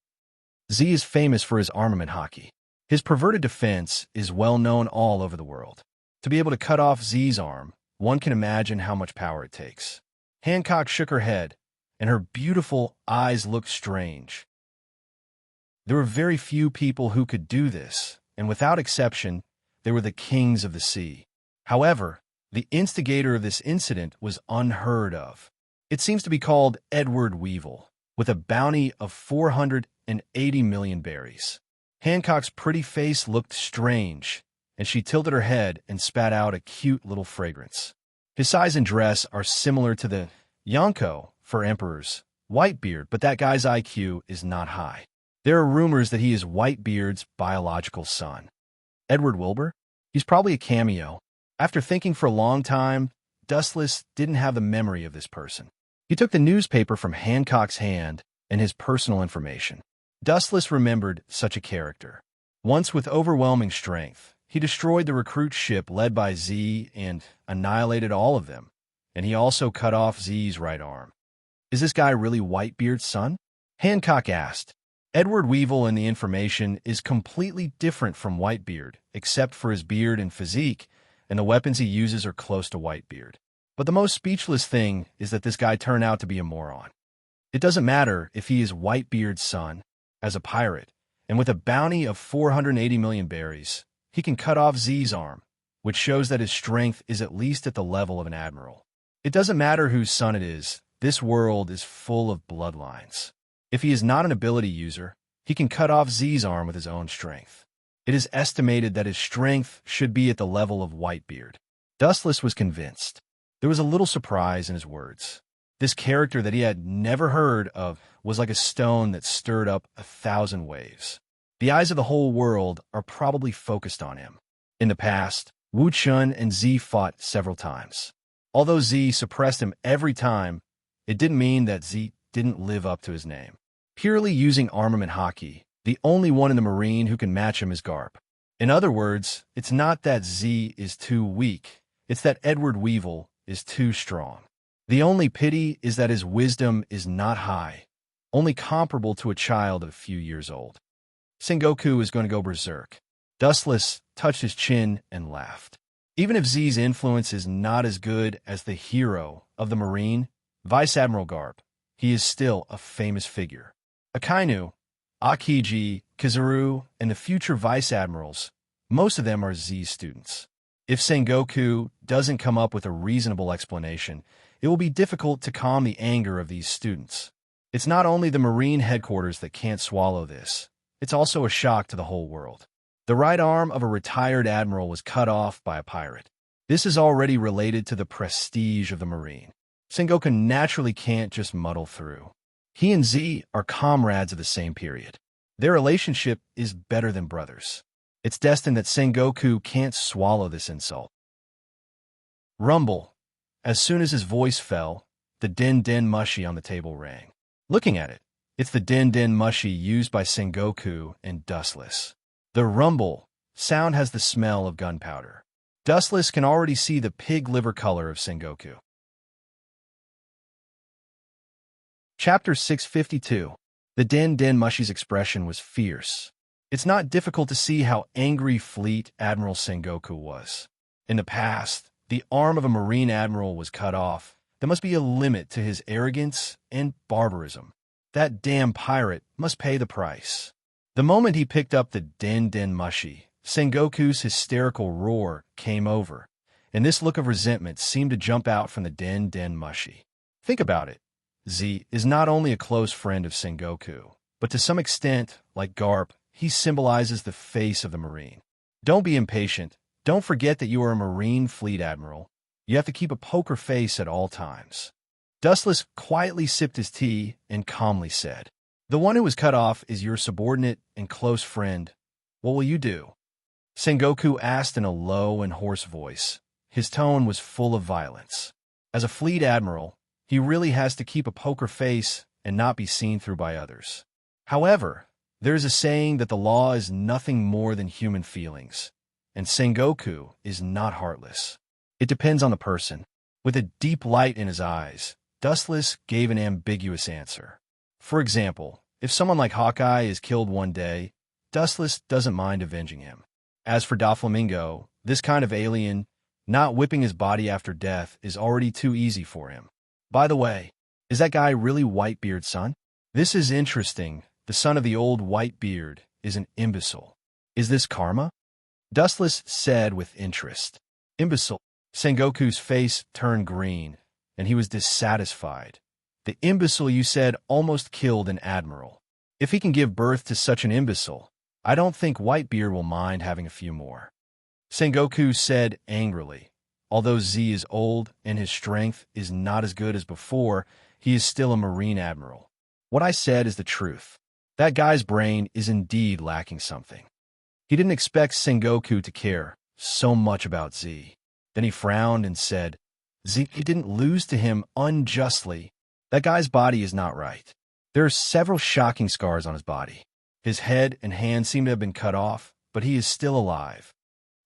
Z is famous for his armament hockey. His perverted defense is well known all over the world. To be able to cut off Z's arm, one can imagine how much power it takes. Hancock shook her head, and her beautiful eyes looked strange. There were very few people who could do this, and without exception, they were the kings of the sea. However, the instigator of this incident was unheard of. It seems to be called Edward Weevil, with a bounty of 480 million berries. Hancock's pretty face looked strange, and she tilted her head and spat out a cute little fragrance. His size and dress are similar to the Yonko for emperors, Whitebeard, but that guy's IQ is not high. There are rumors that he is Whitebeard's biological son. Edward Wilbur? He's probably a cameo. After thinking for a long time, Dustless didn't have the memory of this person. He took the newspaper from Hancock's hand and his personal information. Dustless remembered such a character. Once with overwhelming strength, he destroyed the recruit ship led by Z and annihilated all of them, and he also cut off Z's right arm. Is this guy really Whitebeard's son? Hancock asked. Edward Weevil in the information is completely different from Whitebeard, except for his beard and physique, and the weapons he uses are close to Whitebeard. But the most speechless thing is that this guy turned out to be a moron. It doesn't matter if he is Whitebeard's son. As a pirate, and with a bounty of 480 million berries, he can cut off Z's arm, which shows that his strength is at least at the level of an admiral. It doesn't matter whose son it is, this world is full of bloodlines. If he is not an ability user, he can cut off Z's arm with his own strength. It is estimated that his strength should be at the level of Whitebeard. Dustless was convinced. There was a little surprise in his words. This character that he had never heard of was like a stone that stirred up 1,000 waves. The eyes of the whole world are probably focused on him. In the past, Wu Chun and Z fought several times. Although Z suppressed him every time, it didn't mean that Z didn't live up to his name. Purely using armament hockey, the only one in the Marine who can match him is Garp. In other words, it's not that Z is too weak, it's that Edward Weevil is too strong. The only pity is that his wisdom is not high, only comparable to a child of a few years old. Sengoku is going to go berserk. Dustless touched his chin and laughed. Even if Z's influence is not as good as the hero of the Marine, Vice Admiral Garp, he is still a famous figure. Akainu, Akiji, Kizaru, and the future Vice Admirals, most of them are Z's students. If Sengoku doesn't come up with a reasonable explanation, it will be difficult to calm the anger of these students. It's not only the Marine headquarters that can't swallow this, it's also a shock to the whole world. The right arm of a retired admiral was cut off by a pirate. This is already related to the prestige of the Marine. Sengoku naturally can't just muddle through. He and Z are comrades of the same period. Their relationship is better than brothers. It's destined that Sengoku can't swallow this insult. Rumble. As soon as his voice fell, the din din mushi on the table rang. Looking at it, it's the din din mushi used by Sengoku and Dustless. The rumble sound has the smell of gunpowder. Dustless can already see the pig liver color of Sengoku. Chapter 652. The din din mushi's expression was fierce. It's not difficult to see how angry Fleet Admiral Sengoku was. In the past, the arm of a Marine admiral was cut off. There must be a limit to his arrogance and barbarism. That damn pirate must pay the price. The moment he picked up the din din mushi, Sengoku's hysterical roar came over, and this look of resentment seemed to jump out from the din din mushi. Think about it. Z is not only a close friend of Sengoku, but to some extent, like Garp, he symbolizes the face of the Marine. Don't be impatient. Don't forget that you are a Marine Fleet Admiral. You have to keep a poker face at all times. Dustless quietly sipped his tea and calmly said, "The one who was cut off is your subordinate and close friend. What will you do?" Sengoku asked in a low and hoarse voice, his tone was full of violence. As a fleet admiral, he really has to keep a poker face and not be seen through by others. However, there is a saying that the law is nothing more than human feelings, and Sengoku is not heartless. It depends on the person. With a deep light in his eyes, Dustless gave an ambiguous answer. For example, if someone like Hawkeye is killed one day, Dustless doesn't mind avenging him. As for Doflamingo, this kind of alien, not whipping his body after death is already too easy for him. By the way, is that guy really Whitebeard's son? This is interesting. The son of the old Whitebeard is an imbecile. Is this karma? Dustless said with interest. Imbecile. Sengoku's face turned green, and he was dissatisfied. The imbecile you said almost killed an admiral. If he can give birth to such an imbecile, I don't think Whitebeard will mind having a few more. Sengoku said angrily. Although Z is old and his strength is not as good as before, he is still a Marine admiral. What I said is the truth. That guy's brain is indeed lacking something. He didn't expect Sengoku to care so much about Z. Then he frowned and said, Z didn't lose to him unjustly. That guy's body is not right. There are several shocking scars on his body. His head and hands seem to have been cut off, but he is still alive.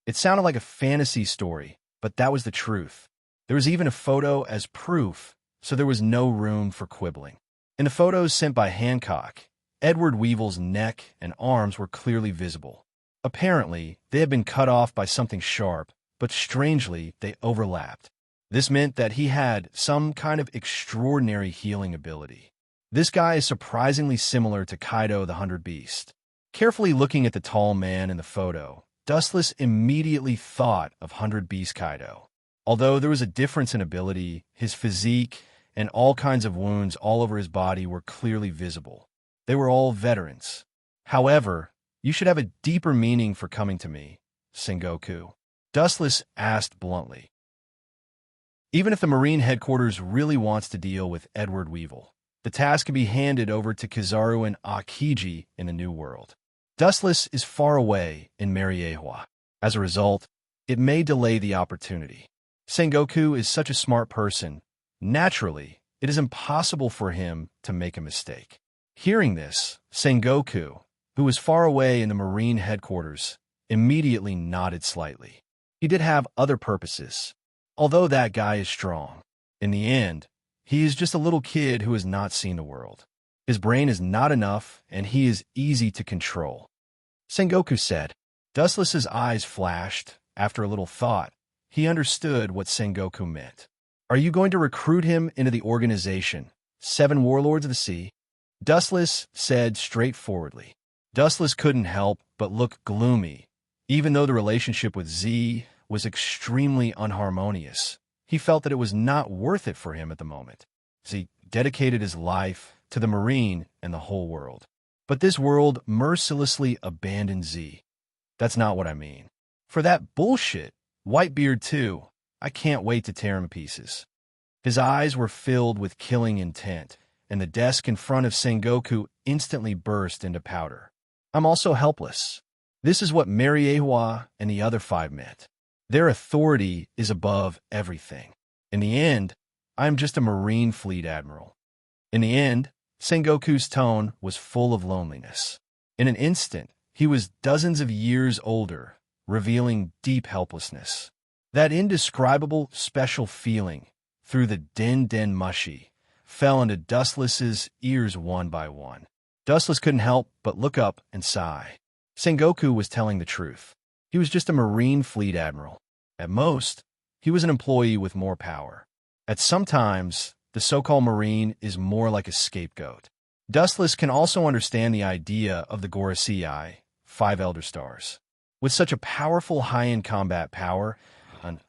It sounded like a fantasy story, but that was the truth. There was even a photo as proof, so there was no room for quibbling. In the photos sent by Hancock, Edward Weevil's neck and arms were clearly visible. Apparently, they had been cut off by something sharp, but strangely, they overlapped. This meant that he had some kind of extraordinary healing ability. This guy is surprisingly similar to Kaido the 100 Beast. Carefully looking at the tall man in the photo, Dustless immediately thought of 100 Beast Kaido. Although there was a difference in ability, his physique and all kinds of wounds all over his body were clearly visible. They were all veterans. However, you should have a deeper meaning for coming to me, Sengoku. Dustless asked bluntly. Even if the Marine headquarters really wants to deal with Edward Weevil, the task can be handed over to Kizaru and Akiji in the New World. Dustless is far away in Mariewa. As a result, it may delay the opportunity. Sengoku is such a smart person. Naturally, it is impossible for him to make a mistake. Hearing this, Sengoku, who was far away in the Marine headquarters, immediately nodded slightly. He did have other purposes. Although that guy is strong, in the end, he is just a little kid who has not seen the world. His brain is not enough, and he is easy to control. Sengoku said. Dustless's eyes flashed. After a little thought, he understood what Sengoku meant. Are you going to recruit him into the organization, 7 Warlords of the Sea? Dustless said straightforwardly. Dustless couldn't help but look gloomy. Even though the relationship with Z was extremely unharmonious, he felt that it was not worth it for him at the moment. Z dedicated his life to the Marine and the whole world. But this world mercilessly abandoned Z. That's not what I mean. For that bullshit, Whitebeard too, I can't wait to tear him to pieces. His eyes were filled with killing intent, and the desk in front of Sengoku instantly burst into powder. I'm also helpless. This is what Mariewa and the other 5 meant. Their authority is above everything. In the end, I am just a Marine fleet admiral. In the end, Sengoku's tone was full of loneliness. In an instant, he was dozens of years older, revealing deep helplessness. That indescribable special feeling, through the den mushy, fell into Dustless's ears one by one. Dustless couldn't help but look up and sigh. Sengoku was telling the truth. He was just a Marine fleet admiral. At most, he was an employee with more power. At some times, the so-called Marine is more like a scapegoat. Dustless can also understand the idea of the Gorosei, 5 Elder Stars. With such a powerful high-end combat power,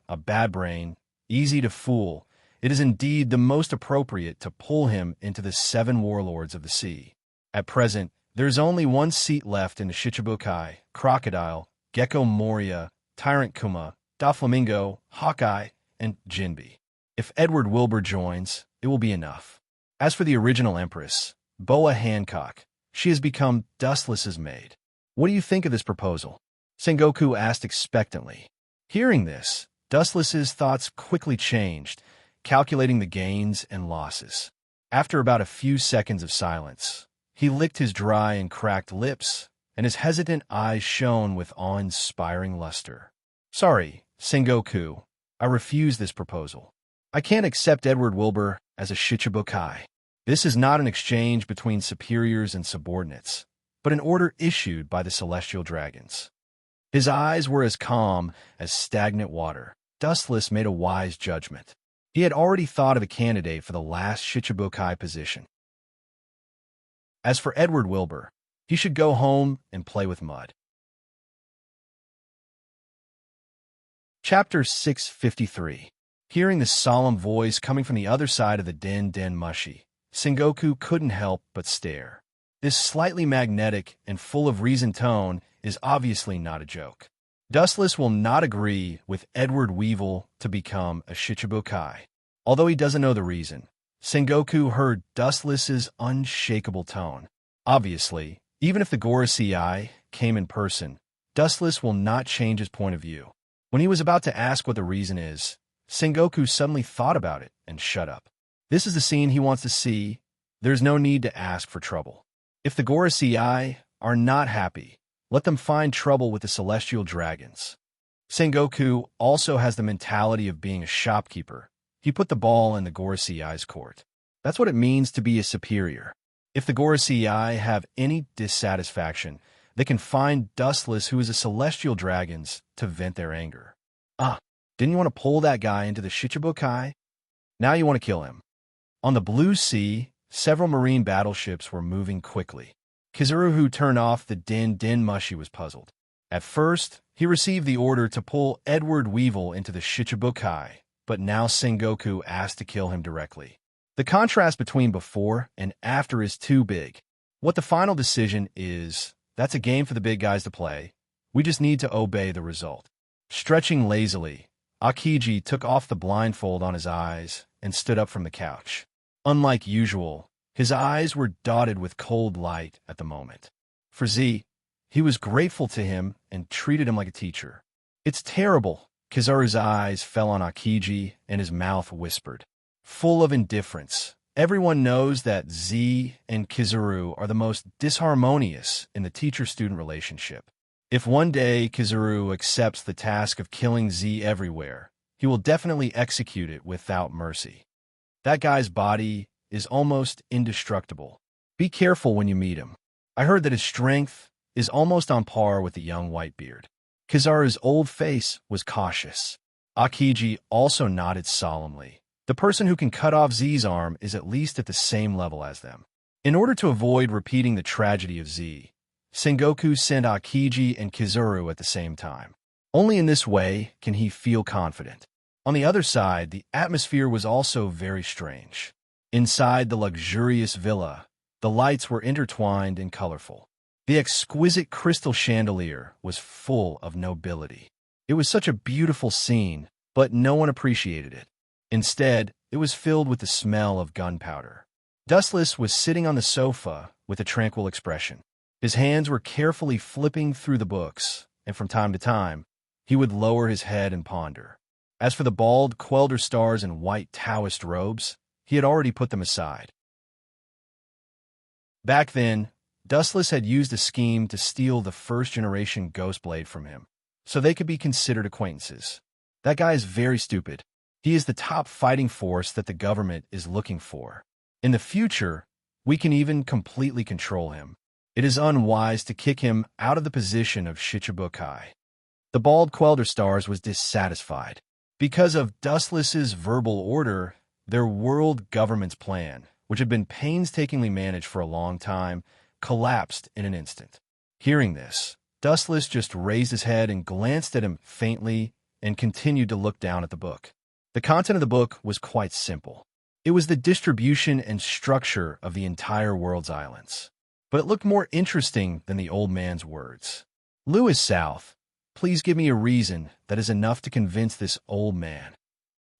a bad brain, easy to fool, it is indeed the most appropriate to pull him into the 7 Warlords of the Sea. At present, there is only one seat left in the Shichibukai: Crocodile, Gecko Moria, Tyrant Kuma, Doflamingo, Hawkeye, and Jinbe. If Edward Wilbur joins, it will be enough. As for the original Empress, Boa Hancock, she has become Dustless's maid. What do you think of this proposal? Sengoku asked expectantly. Hearing this, Dustless's thoughts quickly changed, calculating the gains and losses. After about a few seconds of silence, he licked his dry and cracked lips, and his hesitant eyes shone with awe-inspiring luster. "Sorry, Sengoku, I refuse this proposal. I can't accept Edward Wilbur as a Shichibukai. This is not an exchange between superiors and subordinates, but an order issued by the celestial dragons." His eyes were as calm as stagnant water. Dustless made a wise judgment. He had already thought of a candidate for the last Shichibukai position. As for Edward Wilbur, he should go home and play with mud. Chapter 653. Hearing the solemn voice coming from the other side of the Den Mushi, Sengoku couldn't help but stare. This slightly magnetic and full of reason tone is obviously not a joke. Dustless will not agree with Edward Weevil to become a Shichibukai. Although he doesn't know the reason, Sengoku heard Dustless's unshakable tone. Obviously, even if the Gorosei came in person, Dustless will not change his point of view. When he was about to ask what the reason is, Sengoku suddenly thought about it and shut up. This is the scene he wants to see. There's no need to ask for trouble. If the Gorosei are not happy, let them find trouble with the celestial dragons. Sengoku also has the mentality of being a shopkeeper. He put the ball in the Gorosei's court. That's what it means to be a superior. If the Gorosei have any dissatisfaction, they can find Dustless, who is a celestial dragons, to vent their anger. Didn't you want to pull that guy into the Shichibukai? Now you want to kill him. On the blue sea, several marine battleships were moving quickly. Kizuru, who turned off the Den Mushi, was puzzled. At first, he received the order to pull Edward Weevil into the Shichibukai, but now Sengoku asked to kill him directly. The contrast between before and after is too big. What the final decision is, that's a game for the big guys to play. We just need to obey the result. Stretching lazily, Akiji took off the blindfold on his eyes and stood up from the couch. Unlike usual, his eyes were dotted with cold light at the moment. For Z, he was grateful to him and treated him like a teacher. "It's terrible." Kizaru's eyes fell on Akiji and his mouth whispered, full of indifference. Everyone knows that Z and Kizuru are the most disharmonious in the teacher-student relationship. If one day Kizuru accepts the task of killing Z everywhere, he will definitely execute it without mercy. That guy's body is almost indestructible. Be careful when you meet him. I heard that his strength is almost on par with the young Whitebeard. Kizaru's old face was cautious. Akiji also nodded solemnly. The person who can cut off Z's arm is at least at the same level as them. In order to avoid repeating the tragedy of Z, Sengoku sent Akiji and Kizuru at the same time. Only in this way can he feel confident. On the other side, the atmosphere was also very strange. Inside the luxurious villa, the lights were intertwined and colorful. The exquisite crystal chandelier was full of nobility. It was such a beautiful scene, but no one appreciated it. Instead, it was filled with the smell of gunpowder. Dustless was sitting on the sofa with a tranquil expression. His hands were carefully flipping through the books, and from time to time, he would lower his head and ponder. As for the bald Quelder stars in white Taoist robes, he had already put them aside. Back then, Dustless had used a scheme to steal the first-generation Ghost Blade from him, so they could be considered acquaintances. That guy is very stupid. He is the top fighting force that the government is looking for. In the future, we can even completely control him. It is unwise to kick him out of the position of Shichibukai. The bald Quelder stars was dissatisfied. Because of Dustless's verbal order, their world government's plan, which had been painstakingly managed for a long time, collapsed in an instant. Hearing this, Dustless just raised his head and glanced at him faintly and continued to look down at the book. The content of the book was quite simple. It was the distribution and structure of the entire world's islands. But it looked more interesting than the old man's words. "Lewis South, please give me a reason that is enough to convince this old man."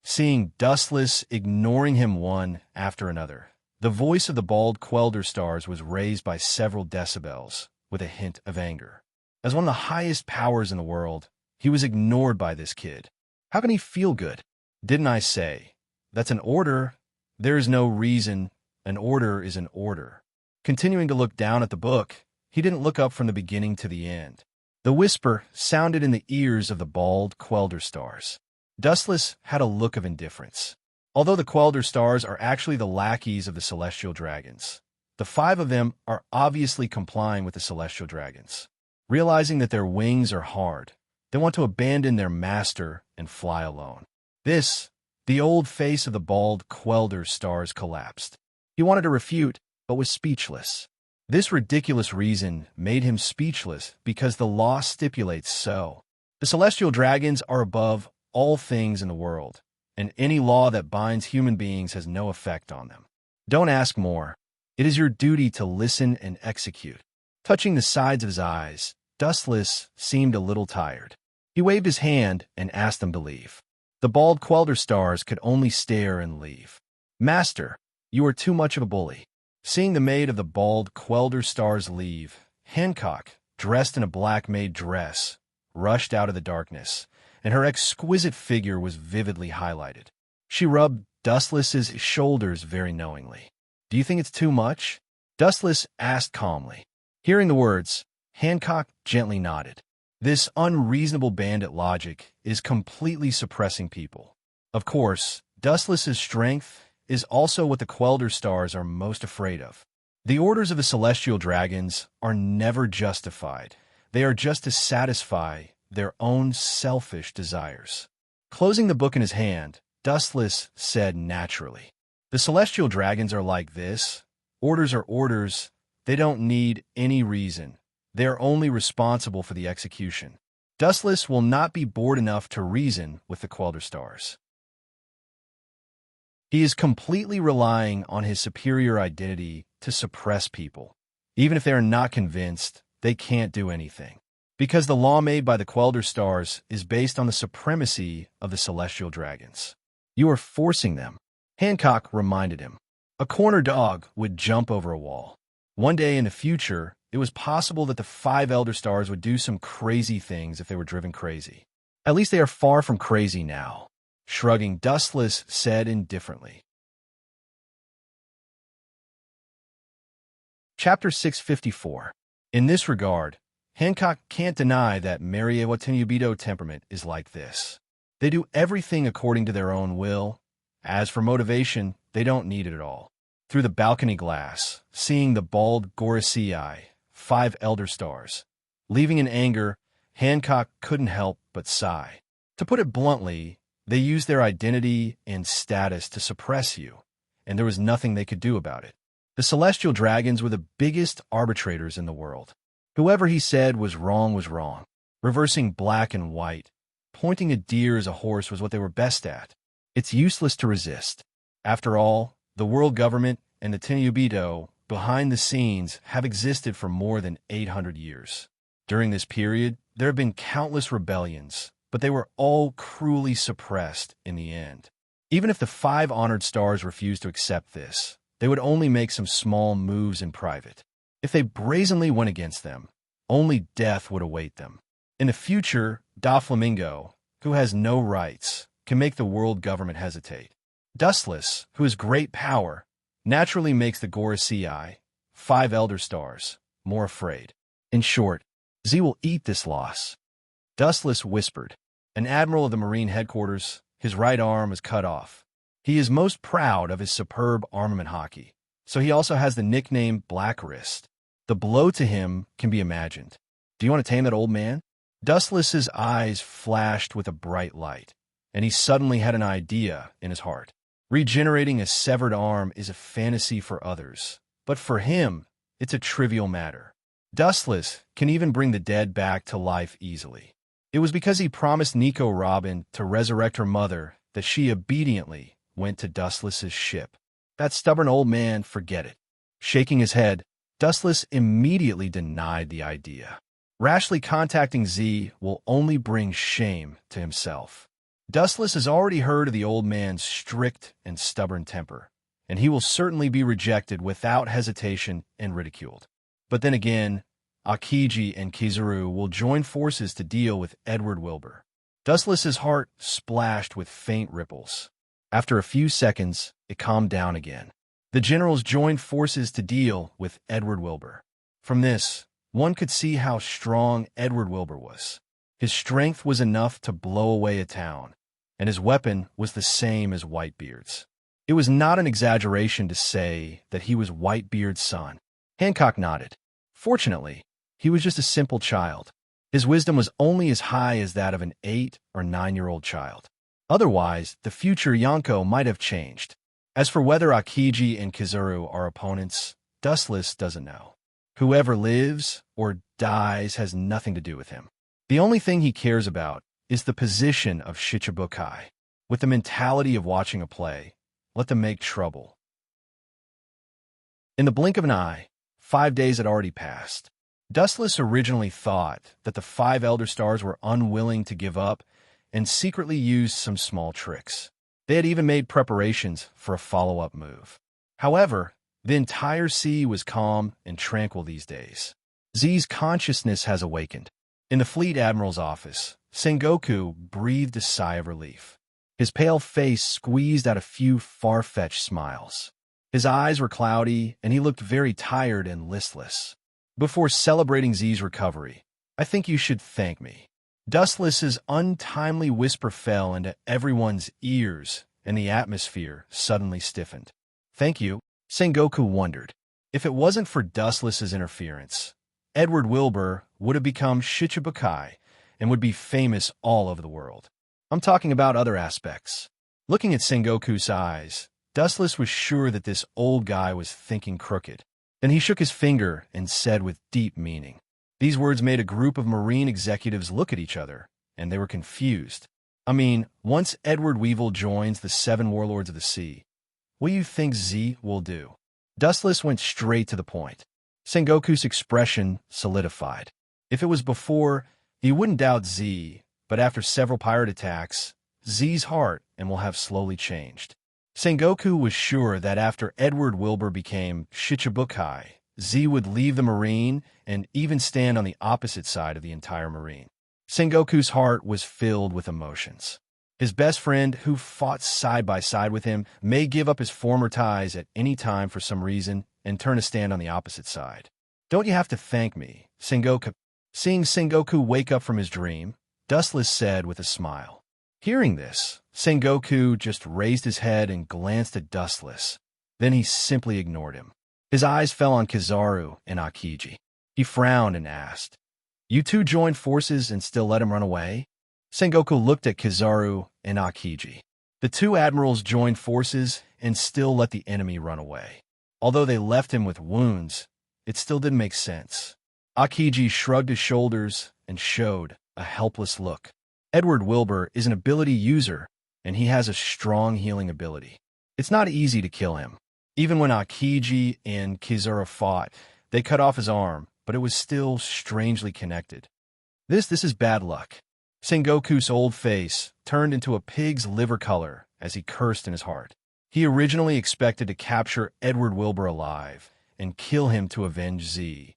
Seeing Dustless ignoring him one after another, the voice of the bald Quelder stars was raised by several decibels, with a hint of anger. As one of the highest powers in the world, he was ignored by this kid. How can he feel good? Didn't I say? That's an order. There is no reason. An order is an order. Continuing to look down at the book, he didn't look up from the beginning to the end. The whisper sounded in the ears of the bald Quelder stars. Dustless had a look of indifference. Although the Quelder stars are actually the lackeys of the celestial dragons, the 5 of them are obviously complying with the celestial dragons. Realizing that their wings are hard, they want to abandon their master and fly alone. The old face of the bald Quelder stars collapsed. He wanted to refute, but was speechless. This ridiculous reason made him speechless because the law stipulates so. The celestial dragons are above all things in the world, and any law that binds human beings has no effect on them. Don't ask more. It is your duty to listen and execute. Touching the sides of his eyes, Dustless seemed a little tired. He waved his hand and asked them to leave. The bald Quelder stars could only stare and leave. Master, you are too much of a bully. Seeing the maid of the bald Quelder stars leave, Hancock, dressed in a black maid dress, rushed out of the darkness, and her exquisite figure was vividly highlighted. She rubbed Dustless's shoulders very knowingly. Do you think it's too much? Dustless asked calmly. Hearing the words, Hancock gently nodded. This unreasonable bandit logic is completely suppressing people. Of course, Dustless's strength is also what the Quelder stars are most afraid of. The orders of the celestial dragons are never justified. They are just to satisfy their own selfish desires. Closing the book in his hand, Dustless said naturally, the celestial dragons are like this. Orders are orders. They don't need any reason. They are only responsible for the execution. Dustless will not be bored enough to reason with the Quelder stars. He is completely relying on his superior identity to suppress people. Even if they are not convinced, they can't do anything. Because the law made by the Quelder stars is based on the supremacy of the celestial dragons. You are forcing them. Hancock reminded him. A corner dog would jump over a wall. One day in the future, it was possible that the 5 elder stars would do some crazy things if they were driven crazy. At least they are far from crazy now. Shrugging, Dustless said indifferently. Chapter 654. In this regard, Hancock can't deny that Mariewatinubito temperament is like this. They do everything according to their own will. As for motivation, they don't need it at all. Through the balcony glass, seeing the bald Gorosei, 5 elder stars. Leaving in anger, Hancock couldn't help but sigh. To put it bluntly, they used their identity and status to suppress you, and there was nothing they could do about it. The celestial dragons were the biggest arbitrators in the world. Whoever he said was wrong. Reversing black and white, pointing a deer as a horse was what they were best at. It's useless to resist. After all, the world government and the Tenryubito behind the scenes have existed for more than 800 years. During this period, there have been countless rebellions, but they were all cruelly suppressed in the end. Even if the 5 honored stars refused to accept this, they would only make some small moves in private. If they brazenly went against them, only death would await them. In the future, Doflamingo, who has no rights, can make the world government hesitate. Dustless, who has great power, naturally makes the Gorosei, 5 elder stars, more afraid. In short, Z will eat this loss. Dustless whispered. An admiral of the Marine headquarters, his right arm was cut off. He is most proud of his superb armament hockey, so he also has the nickname Black Wrist. The blow to him can be imagined. Do you want to tame that old man? Dustless's eyes flashed with a bright light, and he suddenly had an idea in his heart. Regenerating a severed arm is a fantasy for others, but for him, it's a trivial matter. Dustless can even bring the dead back to life easily. It was because he promised Nico Robin to resurrect her mother that she obediently went to Dustless's ship. That stubborn old man, forget it. Shaking his head, Dustless immediately denied the idea. Rashly contacting Z will only bring shame to himself. Dustless has already heard of the old man's strict and stubborn temper, and he will certainly be rejected without hesitation and ridiculed. But then again, Akiji and Kizaru will join forces to deal with Edward Wilbur. Dustless's heart splashed with faint ripples. After a few seconds, it calmed down again. The generals joined forces to deal with Edward Wilbur. From this, one could see how strong Edward Wilbur was. His strength was enough to blow away a town, and his weapon was the same as Whitebeard's. It was not an exaggeration to say that he was Whitebeard's son. Hancock nodded. Fortunately, he was just a simple child. His wisdom was only as high as that of an 8 or 9-year-old child. Otherwise, the future Yonko might have changed. As for whether Akiji and Kizaru are opponents, Dustless doesn't know. Whoever lives or dies has nothing to do with him. The only thing he cares about is the position of Shichibukai. With the mentality of watching a play, let them make trouble. In the blink of an eye, 5 days had already passed. Dustless originally thought that the 5 Elder Stars were unwilling to give up and secretly used some small tricks. They had even made preparations for a follow-up move. However, the entire sea was calm and tranquil these days. Z's consciousness has awakened. In the Fleet Admiral's office, Sengoku breathed a sigh of relief. His pale face squeezed out a few far-fetched smiles. His eyes were cloudy, and he looked very tired and listless. Before celebrating Z's recovery, I think you should thank me. Dustless's untimely whisper fell into everyone's ears, and the atmosphere suddenly stiffened. Thank you, Sengoku wondered. If it wasn't for Dustless's interference, Edward Wilbur would have become Shichibukai and would be famous all over the world. I'm talking about other aspects. Looking at Sengoku's eyes, Dustless was sure that this old guy was thinking crooked. Then he shook his finger and said with deep meaning. These words made a group of Marine executives look at each other, and they were confused. I mean, once Edward Weevil joins the 7 Warlords of the Sea, what do you think Z will do? Dustless went straight to the point. Sengoku's expression solidified. If it was before, he wouldn't doubt Z, but after several pirate attacks, Z's heart and will have slowly changed. Sengoku was sure that after Edward Wilbur became Shichibukai, Z would leave the Marine and even stand on the opposite side of the entire Marine. Sengoku's heart was filled with emotions. His best friend, who fought side by side with him, may give up his former ties at any time for some reason and turn a stand on the opposite side. Don't you have to thank me, Sengoku? Seeing Sengoku wake up from his dream, Dustless said with a smile. Hearing this, Sengoku just raised his head and glanced at Dustless. Then he simply ignored him. His eyes fell on Kizaru and Akiji. He frowned and asked, You two joined forces and still let him run away? Sengoku looked at Kizaru and Akiji. The 2 admirals joined forces and still let the enemy run away. Although they left him with wounds, it still didn't make sense. Akiji shrugged his shoulders and showed a helpless look. Edward Wilbur is an ability user, and he has a strong healing ability. It's not easy to kill him. Even when Akiji and Kizaru fought, they cut off his arm, but it was still strangely connected. This is bad luck. Sengoku's old face turned into a pig's liver color as he cursed in his heart. He originally expected to capture Edward Wilbur alive and kill him to avenge Z,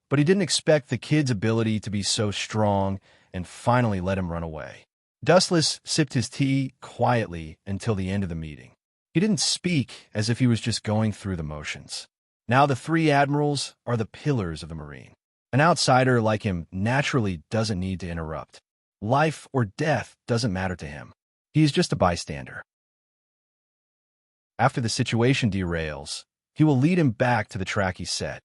but he didn't expect the kid's ability to be so strong and finally let him run away. Dustless sipped his tea quietly until the end of the meeting. He didn't speak as if he was just going through the motions. Now the 3 admirals are the pillars of the Marine. An outsider like him naturally doesn't need to interrupt. Life or death doesn't matter to him. He is just a bystander. After the situation derails, he will lead him back to the track he set.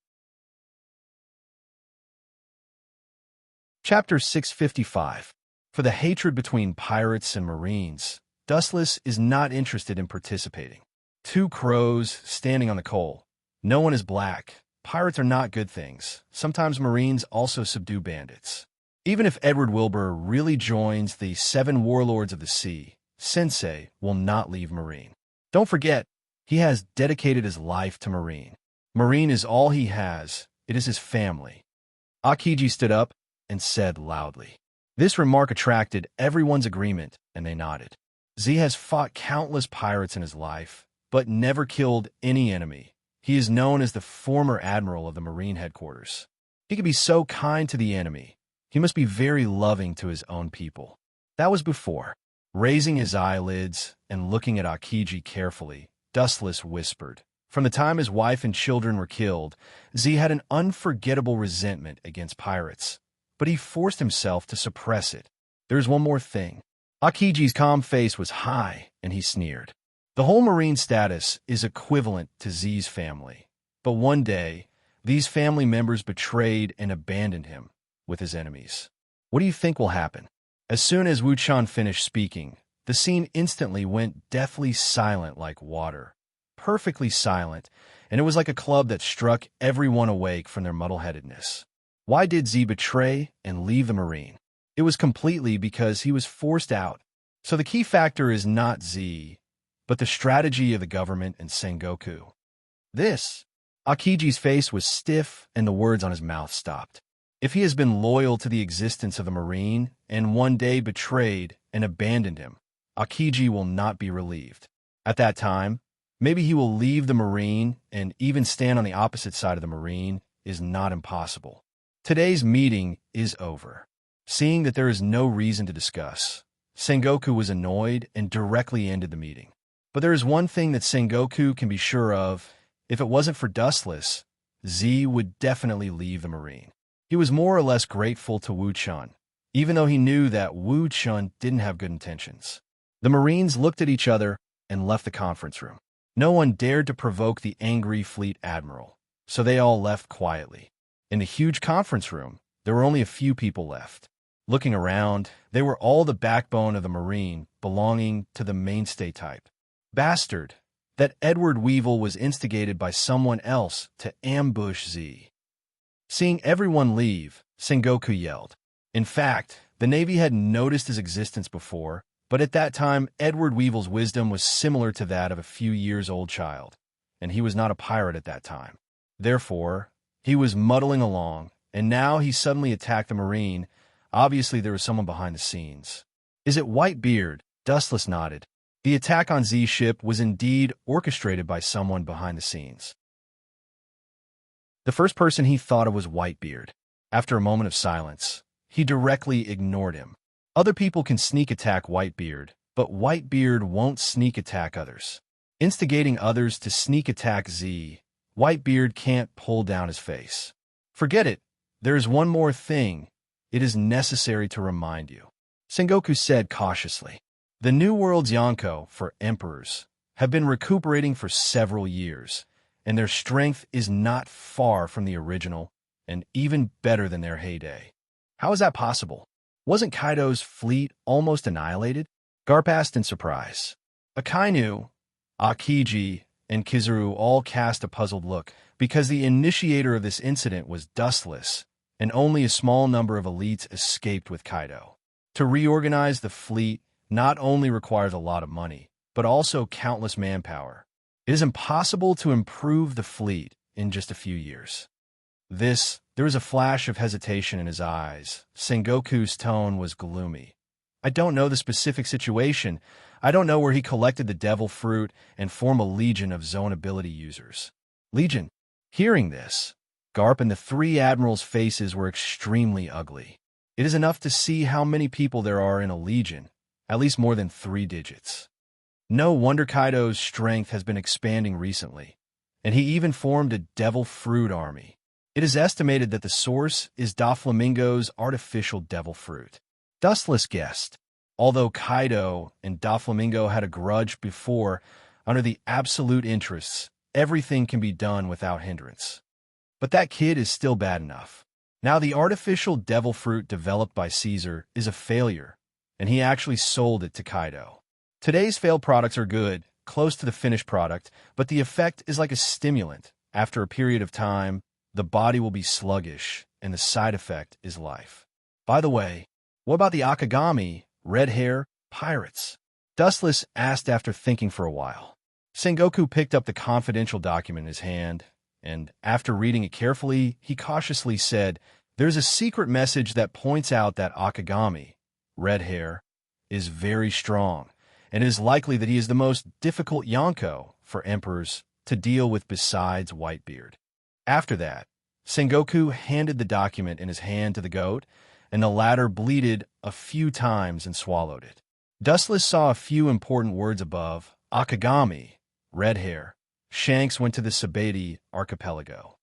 Chapter 655. For the hatred between pirates and Marines, Dustless is not interested in participating. 2 crows standing on the coal. No one is black. Pirates are not good things. Sometimes Marines also subdue bandits. Even if Edward Wilbur really joins the 7 Warlords of the Sea, Sensei will not leave Marine. Don't forget, he has dedicated his life to Marine. Marine is all he has. It is his family. Akiji stood up and said loudly. This remark attracted everyone's agreement, and they nodded. Z has fought countless pirates in his life, but never killed any enemy. He is known as the former admiral of the Marine headquarters. He can be so kind to the enemy. He must be very loving to his own people. That was before. Raising his eyelids and looking at Akiji carefully, Dustless whispered. From the time his wife and children were killed, Z had an unforgettable resentment against pirates, but he forced himself to suppress it. There's one more thing. Akiji's calm face was high, and he sneered. The whole Marine status is equivalent to Z's family. But one day, these family members betrayed and abandoned him with his enemies. What do you think will happen? As soon as Wu Chan finished speaking, the scene instantly went deathly silent like water. Perfectly silent, and it was like a club that struck everyone awake from their muddle-headedness. Why did Z betray and leave the Marine? It was completely because he was forced out. So the key factor is not Z, but the strategy of the government and Sengoku. Akiji's face was stiff and the words on his mouth stopped. If he has been loyal to the existence of the Marine and one day betrayed and abandoned him, Akiji will not be relieved. At that time, maybe he will leave the Marine and even stand on the opposite side of the Marine is not impossible. Today's meeting is over. Seeing that there is no reason to discuss, Sengoku was annoyed and directly ended the meeting. But there is one thing that Sengoku can be sure of. If it wasn't for Dustless, Z would definitely leave the Marine. He was more or less grateful to Wu Chun, even though he knew that Wu Chun didn't have good intentions. The Marines looked at each other and left the conference room. No one dared to provoke the angry fleet admiral, so they all left quietly. In the huge conference room, there were only a few people left. Looking around, they were all the backbone of the Marine, belonging to the mainstay type. Bastard! That Edward Weevil was instigated by someone else to ambush Z. Seeing everyone leave, Sengoku yelled. In fact, the Navy had noticed his existence before, but at that time, Edward Weevil's wisdom was similar to that of a few years old child, and he was not a pirate at that time. Therefore, he was muddling along, and now he suddenly attacked the Marine. Obviously, there was someone behind the scenes. Is it Whitebeard? Dustless nodded. The attack on Z's ship was indeed orchestrated by someone behind the scenes. The first person he thought of was Whitebeard. After a moment of silence, he directly ignored him. Other people can sneak attack Whitebeard, but Whitebeard won't sneak attack others. Instigating others to sneak attack Z, Whitebeard can't pull down his face. Forget it. There is one more thing. It is necessary to remind you. Sengoku said cautiously. The New World's Yonko, for emperors, have been recuperating for several years, and their strength is not far from the original and even better than their heyday. How is that possible? Wasn't Kaido's fleet almost annihilated? Garp asked in surprise. Akainu, Akiji, and Kizaru all cast a puzzled look, because the initiator of this incident was Dustless, and only a small number of elites escaped with Kaido. To reorganize the fleet not only requires a lot of money, but also countless manpower. It is impossible to improve the fleet in just a few years. There was a flash of hesitation in his eyes. Sengoku's tone was gloomy. I don't know the specific situation. I don't know where he collected the devil fruit and formed a legion of zone ability users. Legion. Hearing this, Garp and the three admirals' faces were extremely ugly. It is enough to see how many people there are in a legion, at least more than 3 digits. No wonder Kaido's strength has been expanding recently, and he even formed a devil fruit army. It is estimated that the source is Doflamingo's artificial devil fruit. Dustless guessed. Although Kaido and Doflamingo had a grudge before, under the absolute interests, everything can be done without hindrance. But that kid is still bad enough. Now the artificial devil fruit developed by Caesar is a failure, and he actually sold it to Kaido. Today's failed products are good, close to the finished product, but the effect is like a stimulant. After a period of time, the body will be sluggish, and the side effect is life. By the way, what about the Akagami, red hair, pirates? Dustless asked after thinking for a while. Sengoku picked up the confidential document in his hand, and after reading it carefully, he cautiously said, "There's a secret message that points out that Akagami, red hair, is very strong, and it is likely that he is the most difficult Yonko for emperors to deal with besides Whitebeard." After that, Sengoku handed the document in his hand to the goat, and the latter bleated a few times and swallowed it. Dustless saw a few important words above: Akagami, red hair. Shanks went to the Sabati archipelago.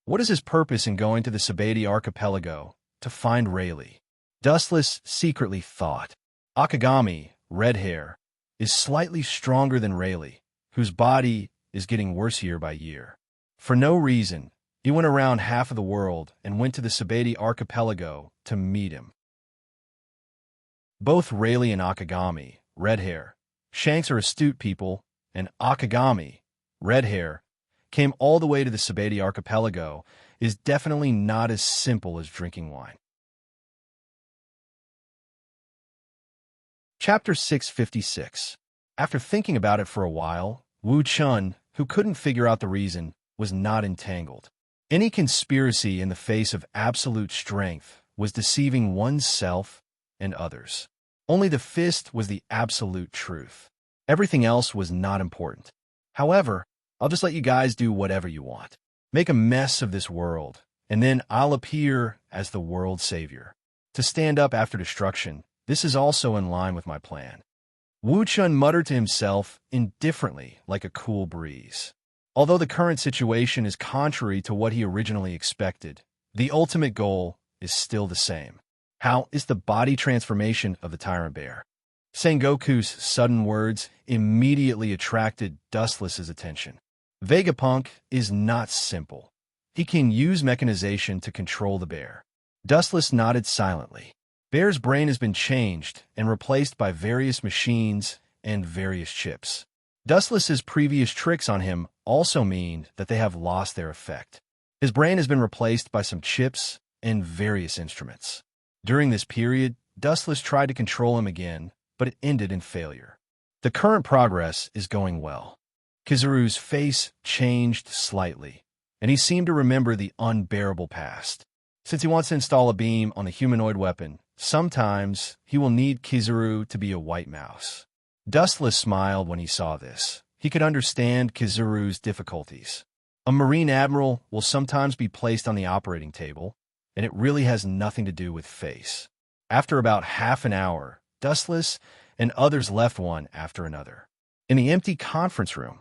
What is his purpose in going to the Sabati archipelago? To find Rayleigh. Dustless secretly thought. Akagami, red hair, is slightly stronger than Rayleigh, whose body is getting worse year by year. For no reason, he went around half of the world and went to the Sabati archipelago to meet him. Both Rayleigh and Akagami, red hair, Shanks are astute people, and Akagami, red hair, came all the way to the Sabati archipelago, is definitely not as simple as drinking wine. Chapter 656. After thinking about it for a while, Wu Chun, who couldn't figure out the reason, was not entangled. Any conspiracy in the face of absolute strength was deceiving oneself and others. Only the fist was the absolute truth. Everything else was not important. However, I'll just let you guys do whatever you want. Make a mess of this world, and then I'll appear as the world's savior. To stand up after destruction, this is also in line with my plan. Wu Chun muttered to himself indifferently, like a cool breeze. Although the current situation is contrary to what he originally expected, the ultimate goal is still the same. How is the body transformation of the Tyrant Bear? Sengoku's sudden words immediately attracted Dustless's attention. Vegapunk is not simple. He can use mechanization to control the bear. Dustless nodded silently. Bear's brain has been changed and replaced by various machines and various chips. Dustless's previous tricks on him also mean that they have lost their effect. His brain has been replaced by some chips and various instruments. During this period, Dustless tried to control him again, but it ended in failure. The current progress is going well. Kizaru's face changed slightly, and he seemed to remember the unbearable past. Since he wants to install a beam on the humanoid weapon, sometimes he will need Kizaru to be a white mouse. Dustless smiled when he saw this. He could understand Kizaru's difficulties. A Marine Admiral will sometimes be placed on the operating table, and it really has nothing to do with face. After about half an hour, Dustless and others left one after another. In the empty conference room,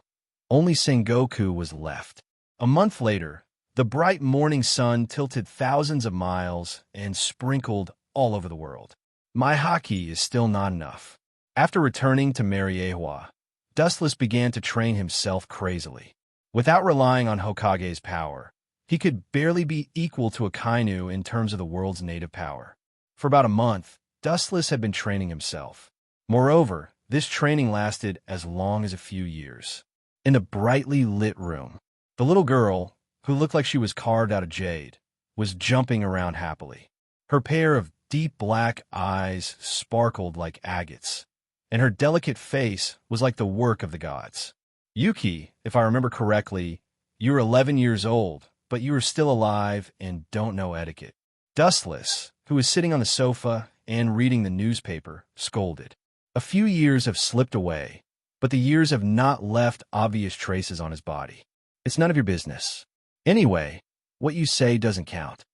only Sengoku was left. A month later, the bright morning sun tilted thousands of miles and sprinkled all over the world. My haki is still not enough. After returning to Mariewa, Dustless began to train himself crazily. Without relying on Hokage's power, he could barely be equal to a Kainu in terms of the world's native power. For about a month, Dustless had been training himself. Moreover, this training lasted as long as a few years. In the brightly lit room, the little girl, who looked like she was carved out of jade, was jumping around happily. Her pair of deep black eyes sparkled like agates, and her delicate face was like the work of the gods. Yuki, if I remember correctly, you're 11 years old, but you are still alive and don't know etiquette. Dustless, who was sitting on the sofa and reading the newspaper, scolded. A few years have slipped away, but the years have not left obvious traces on his body. It's none of your business. Anyway, what you say doesn't count.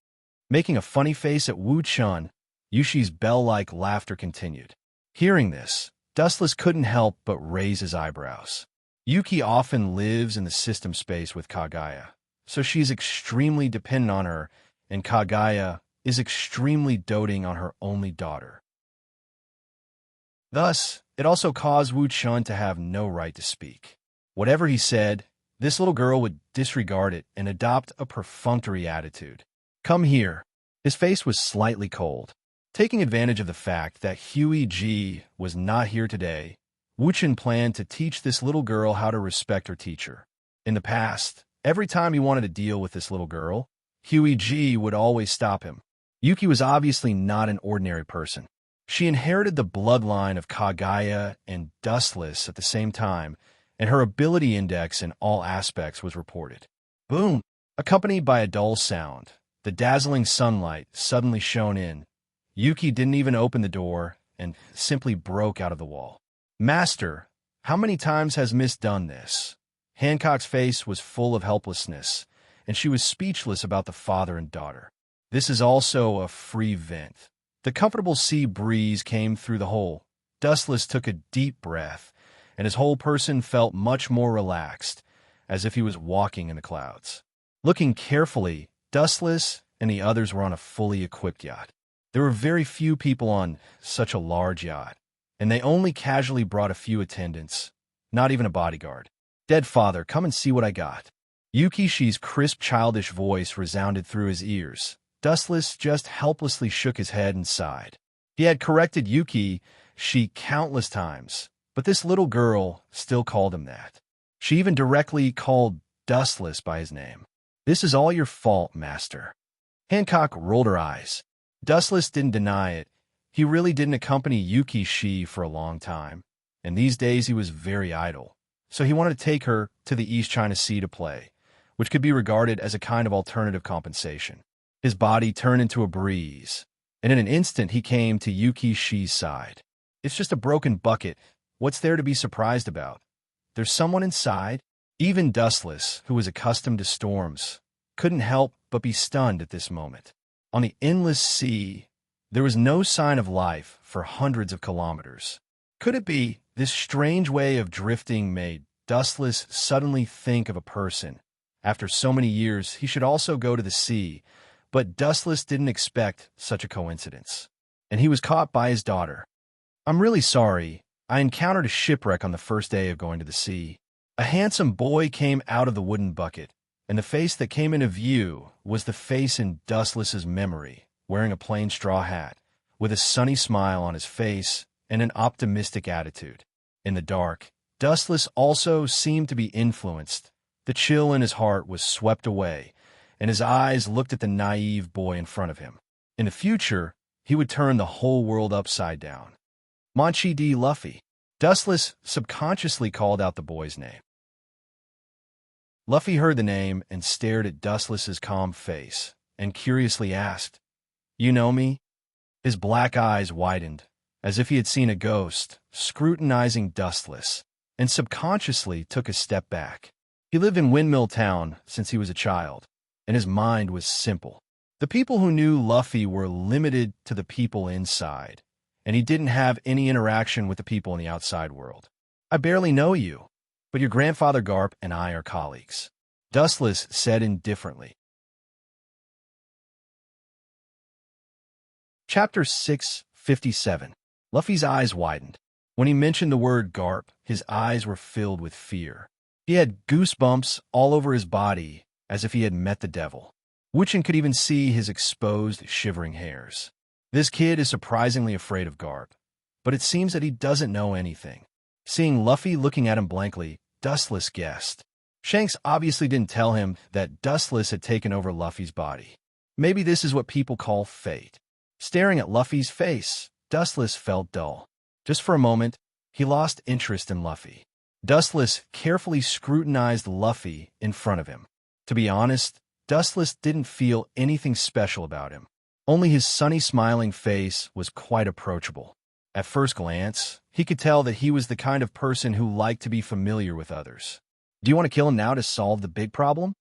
Making a funny face at Wu Chun, Yushi's bell-like laughter continued. Hearing this, Dustless couldn't help but raise his eyebrows. Yuki often lives in the system space with Kagaya, so she's extremely dependent on her, and Kagaya is extremely doting on her only daughter. Thus, it also caused Wu Chun to have no right to speak. Whatever he said, this little girl would disregard it and adopt a perfunctory attitude. Come here. His face was slightly cold. Taking advantage of the fact that Huey G was not here today, Wu Chun planned to teach this little girl how to respect her teacher. In the past, every time he wanted to deal with this little girl, Huey G would always stop him. Yuki was obviously not an ordinary person. She inherited the bloodline of Kagaya and Dustless at the same time, and her ability index in all aspects was reported. Boom! Accompanied by a dull sound, the dazzling sunlight suddenly shone in. Yuki didn't even open the door and simply broke out of the wall. Master, how many times has Miss done this? Hancock's face was full of helplessness, and she was speechless about the father and daughter. This is also a free vent. The comfortable sea breeze came through the hole. Dustless took a deep breath, and his whole person felt much more relaxed, as if he was walking in the clouds. Looking carefully, Dustless and the others were on a fully equipped yacht. There were very few people on such a large yacht, and they only casually brought a few attendants, not even a bodyguard. "Dead father, come and see what I got." Yukishi's crisp, childish voice resounded through his ears. Dustless just helplessly shook his head and sighed. He had corrected Yuki-shi countless times, but this little girl still called him that. She even directly called Dustless by his name. "This is all your fault, master." Hancock rolled her eyes. Dustless didn't deny it. He really didn't accompany Yuki-shi for a long time, and these days he was very idle. So he wanted to take her to the East China Sea to play, which could be regarded as a kind of alternative compensation. His body turned into a breeze, and in an instant he came to Yuki-shi's side. "It's just a broken bucket. What's there to be surprised about? There's someone inside." Even Dustless, who was accustomed to storms, couldn't help but be stunned at this moment. On the endless sea, there was no sign of life for hundreds of kilometers. Could it be this strange way of drifting made Dustless suddenly think of a person? After so many years, he should also go to the sea, but Dustless didn't expect such a coincidence. And he was caught by his daughter. "I'm really sorry. I encountered a shipwreck on the first day of going to the sea." A handsome boy came out of the wooden bucket, and the face that came into view was the face in Dustless's memory, wearing a plain straw hat, with a sunny smile on his face and an optimistic attitude. In the dark, Dustless also seemed to be influenced. The chill in his heart was swept away, and his eyes looked at the naive boy in front of him. In the future, he would turn the whole world upside down. "Manchi D. Luffy." Dustless subconsciously called out the boy's name. Luffy heard the name and stared at Dustless's calm face, and curiously asked, "You know me?" His black eyes widened, as if he had seen a ghost, scrutinizing Dustless, and subconsciously took a step back. He lived in Windmill Town since he was a child, and his mind was simple. The people who knew Luffy were limited to the people inside, and he didn't have any interaction with the people in the outside world. "I barely know you, but your grandfather Garp and I are colleagues," Dustless said indifferently. Chapter 657. Luffy's eyes widened. When he mentioned the word Garp, his eyes were filled with fear. He had goosebumps all over his body, as if he had met the devil. Wuchen could even see his exposed, shivering hairs. This kid is surprisingly afraid of Garp, but it seems that he doesn't know anything. Seeing Luffy looking at him blankly, Dustless guessed. Shanks obviously didn't tell him that Dustless had taken over Luffy's body. Maybe this is what people call fate. Staring at Luffy's face, Dustless felt dull. Just for a moment, he lost interest in Luffy. Dustless carefully scrutinized Luffy in front of him. To be honest, Dustless didn't feel anything special about him. Only his sunny, smiling face was quite approachable. At first glance, he could tell that he was the kind of person who liked to be familiar with others. "Do you want to kill him now to solve the big problem?"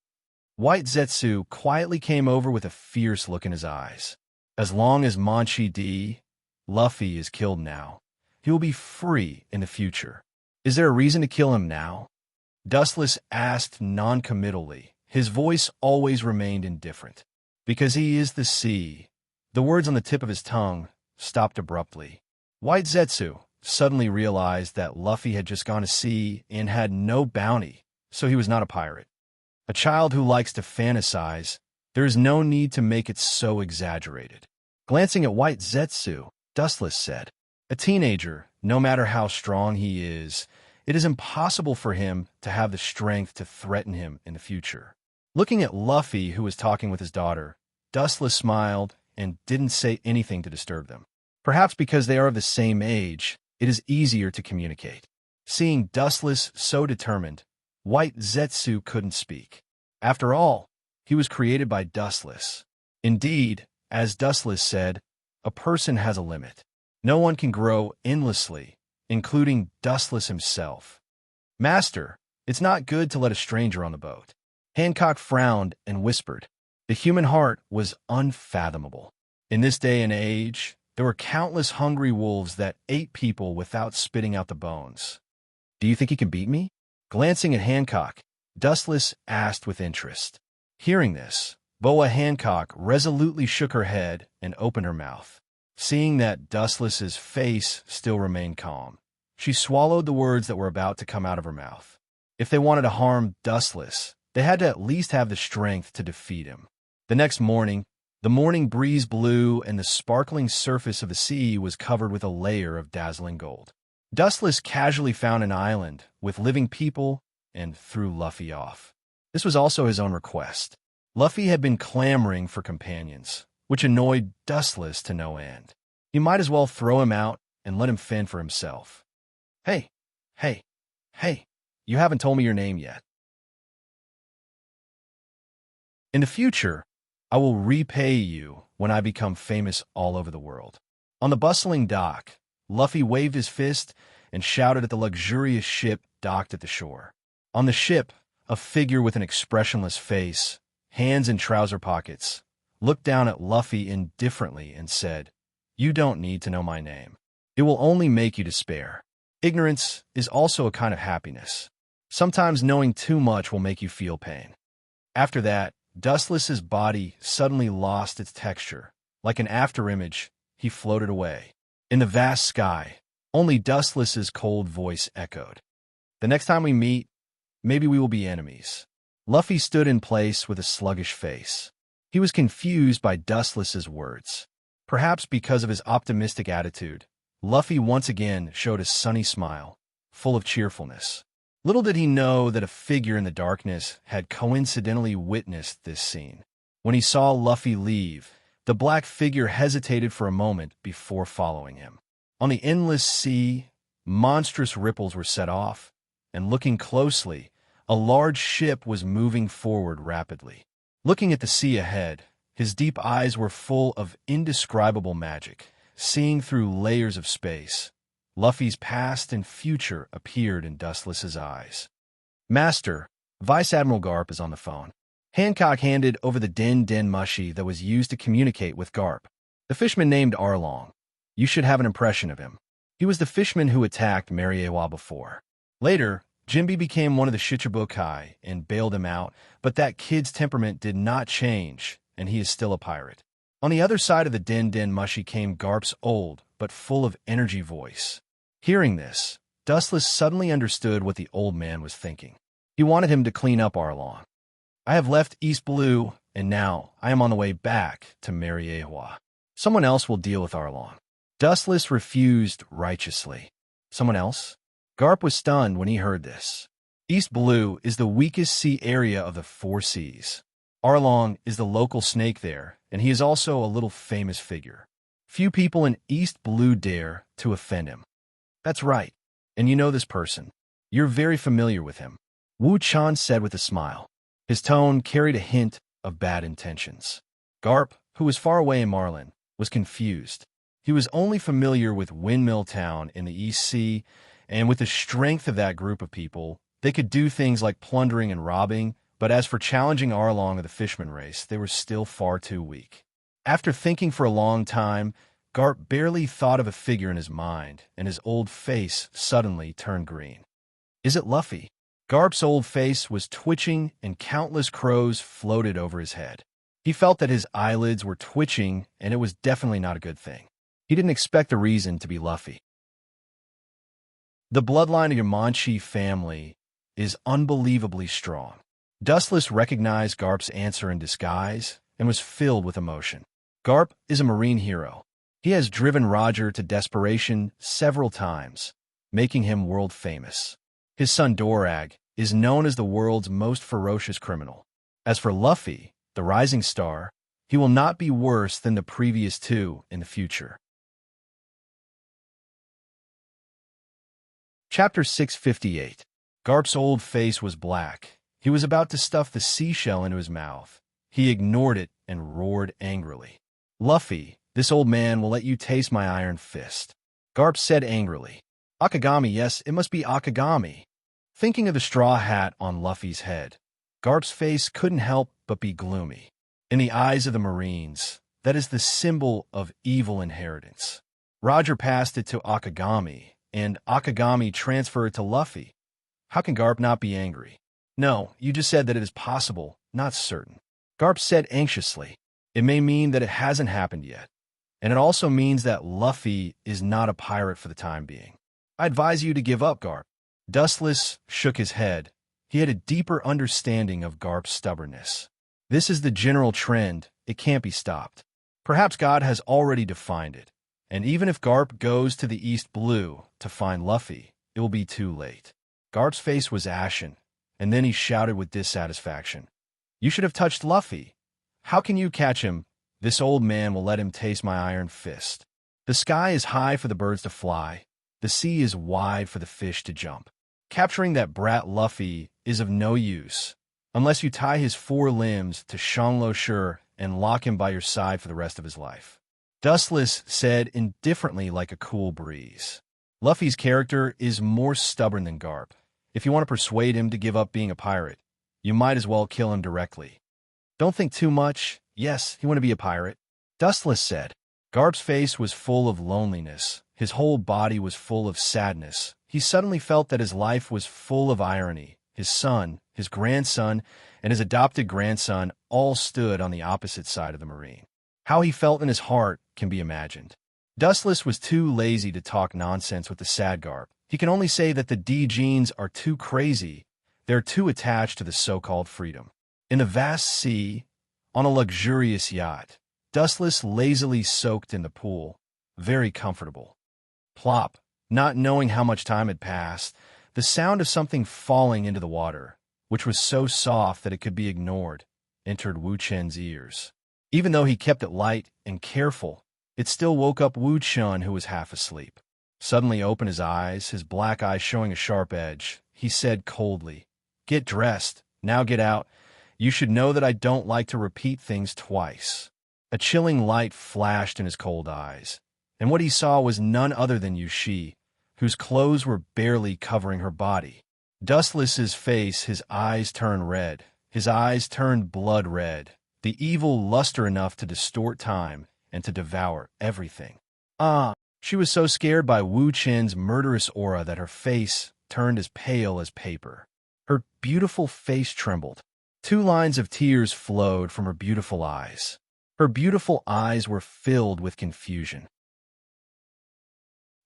White Zetsu quietly came over with a fierce look in his eyes. "As long as Manchi D. Luffy is killed now, he will be free in the future. Is there a reason to kill him now?" Dustless asked non-committally. His voice always remained indifferent. "Because he is the sea." The words on the tip of his tongue stopped abruptly. White Zetsu suddenly realized that Luffy had just gone to sea and had no bounty, so he was not a pirate. A child who likes to fantasize, there is no need to make it so exaggerated. Glancing at White Zetsu, Dustless said, "A teenager, no matter how strong he is, it is impossible for him to have the strength to threaten him in the future." Looking at Luffy, who was talking with his daughter, Dustless smiled and didn't say anything to disturb them. Perhaps because they are of the same age, it is easier to communicate. Seeing Dustless so determined, White Zetsu couldn't speak. After all, he was created by Dustless. Indeed, as Dustless said, a person has a limit. No one can grow endlessly, including Dustless himself. "Master, it's not good to let a stranger on the boat." Hancock frowned and whispered. The human heart was unfathomable. In this day and age, There were countless hungry wolves that ate people without spitting out the bones. "Do you think he can beat me?" Glancing at Hancock, Dustless asked with interest. Hearing this, Boa Hancock resolutely shook her head and opened her mouth. Seeing that Dustless's face still remained calm, she swallowed the words that were about to come out of her mouth. If they wanted to harm Dustless, they had to at least have the strength to defeat him. The next morning, the morning breeze blew and the sparkling surface of the sea was covered with a layer of dazzling gold. Dustless casually found an island with living people and threw Luffy off. This was also his own request. Luffy had been clamoring for companions, which annoyed Dustless to no end. He might as well throw him out and let him fend for himself. Hey, you haven't told me your name yet. In the future, I will repay you when I become famous all over the world. On the bustling dock, Luffy waved his fist and shouted at the luxurious ship docked at the shore. On the ship, a figure with an expressionless face, hands in trouser pockets, looked down at Luffy indifferently and said, "You don't need to know my name. It will only make you despair. Ignorance is also a kind of happiness. Sometimes knowing too much will make you feel pain." After that, Dustless's body suddenly lost its texture. Like an afterimage, he floated away. In the vast sky, only Dustless's cold voice echoed. "The next time we meet, maybe we will be enemies." Luffy stood in place with a sluggish face. He was confused by Dustless's words. Perhaps because of his optimistic attitude, Luffy once again showed a sunny smile, full of cheerfulness. Little did he know that a figure in the darkness had coincidentally witnessed this scene. When he saw Luffy leave, the black figure hesitated for a moment before following him. On the endless sea, monstrous ripples were set off, and looking closely, a large ship was moving forward rapidly. Looking at the sea ahead, his deep eyes were full of indescribable magic, seeing through layers of space. Luffy's past and future appeared in Dustless's eyes. "Master, Vice Admiral Garp is on the phone." Hancock handed over the Den Mushi that was used to communicate with Garp. "The fishman named Arlong. You should have an impression of him. He was the fishman who attacked Mariewa before. Later, Jinbe became one of the Shichibukai and bailed him out, but that kid's temperament did not change, and he is still a pirate." On the other side of the Den Mushi came Garp's old, but full of energy voice. Hearing this, Dustless suddenly understood what the old man was thinking. He wanted him to clean up Arlong. "I have left East Blue, and now I am on the way back to Mariewa. Someone else will deal with Arlong." Dustless refused righteously. "Someone else?" Garp was stunned when he heard this. East Blue is the weakest sea area of the 4 seas. Arlong is the local snake there, and he is also a little famous figure. Few people in East Blue dare to offend him. "That's right, and you know this person. You're very familiar with him," Wu Chan said with a smile. His tone carried a hint of bad intentions. Garp, who was far away in Marlin, was confused. He was only familiar with Windmill Town in the East Sea, and with the strength of that group of people, they could do things like plundering and robbing, but as for challenging Arlong of the Fishman race, they were still far too weak. After thinking for a long time, Garp barely thought of a figure in his mind, and his old face suddenly turned green. "Is it Luffy?" Garp's old face was twitching, and countless crows floated over his head. He felt that his eyelids were twitching, and it was definitely not a good thing. He didn't expect the reason to be Luffy. "The bloodline of your Manchi family is unbelievably strong." Dustless recognized Garp's answer in disguise and was filled with emotion. Garp is a marine hero. He has driven Roger to desperation several times, making him world famous. His son Dorag is known as the world's most ferocious criminal. As for Luffy, the rising star, he will not be worse than the previous 2 in the future. Chapter 658. Garp's old face was black. He was about to stuff the seashell into his mouth. He ignored it and roared angrily. "Luffy, this old man will let you taste my iron fist." Garp said angrily. "Akagami, yes, it must be Akagami." Thinking of the straw hat on Luffy's head, Garp's face couldn't help but be gloomy. In the eyes of the Marines, That is the symbol of evil inheritance. Roger passed it to Akagami, and Akagami transferred it to Luffy. How can Garp not be angry? No, you just said that it is possible, not certain. Garp said anxiously. It may mean that it hasn't happened yet. And it also means that Luffy is not a pirate for the time being. I advise you to give up, Garp. Dustless shook his head. He had a deeper understanding of Garp's stubbornness. This is the general trend. It can't be stopped. Perhaps God has already defined it. And even if Garp goes to the East Blue to find Luffy, it will be too late. Garp's face was ashen, and then he shouted with dissatisfaction. You should have touched Luffy. How can you catch him? This old man will let him taste my iron fist. The sky is high for the birds to fly. The sea is wide for the fish to jump. Capturing that brat Luffy is of no use, unless you tie his 4 limbs to Shanglo Shi and lock him by your side for the rest of his life. Dustless said indifferently like a cool breeze. Luffy's character is more stubborn than Garp. If you want to persuade him to give up being a pirate, you might as well kill him directly. Don't think too much. Yes, you want to be a pirate. Dustless said. Garp's face was full of loneliness. His whole body was full of sadness. He suddenly felt that his life was full of irony. His son, his grandson, and his adopted grandson all stood on the opposite side of the marine. How he felt in his heart can be imagined. Dustless was too lazy to talk nonsense with the sad Garp. He can only say that the D genes are too crazy. They're too attached to the so-called freedom. In the vast sea, on a luxurious yacht, Dustless lazily soaked in the pool, very comfortable. Plop, not knowing how much time had passed, the sound of something falling into the water, which was so soft that it could be ignored, entered Wu Chen's ears. Even though he kept it light and careful, it still woke up Wu Chen, who was half asleep. Suddenly opened his eyes, his black eyes showing a sharp edge. He said coldly, "Get dressed. Now get out. You should know that I don't like to repeat things twice." A chilling light flashed in his cold eyes, and what he saw was none other than Yushi, whose clothes were barely covering her body. Dustless's face, his eyes turned red. His eyes turned blood red, the evil luster enough to distort time and to devour everything. She was so scared by Wu Chen's murderous aura that her face turned as pale as paper. Her beautiful face trembled. 2 lines of tears flowed from her beautiful eyes. Her beautiful eyes were filled with confusion.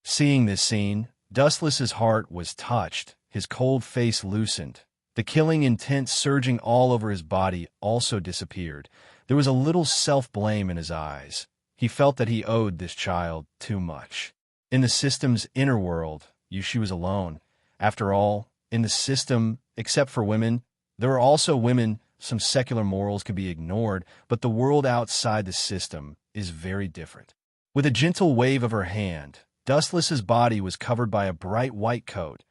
Seeing this scene, Dustless's heart was touched, his cold face loosened. The killing intent surging all over his body also disappeared. There was a little self-blame in his eyes. He felt that he owed this child too much. In the system's inner world, Yushi was alone. After all, in the system, except for women, there are also women. Some secular morals could be ignored, but the world outside the system is very different. With a gentle wave of her hand, Dustless's body was covered by a bright white coat.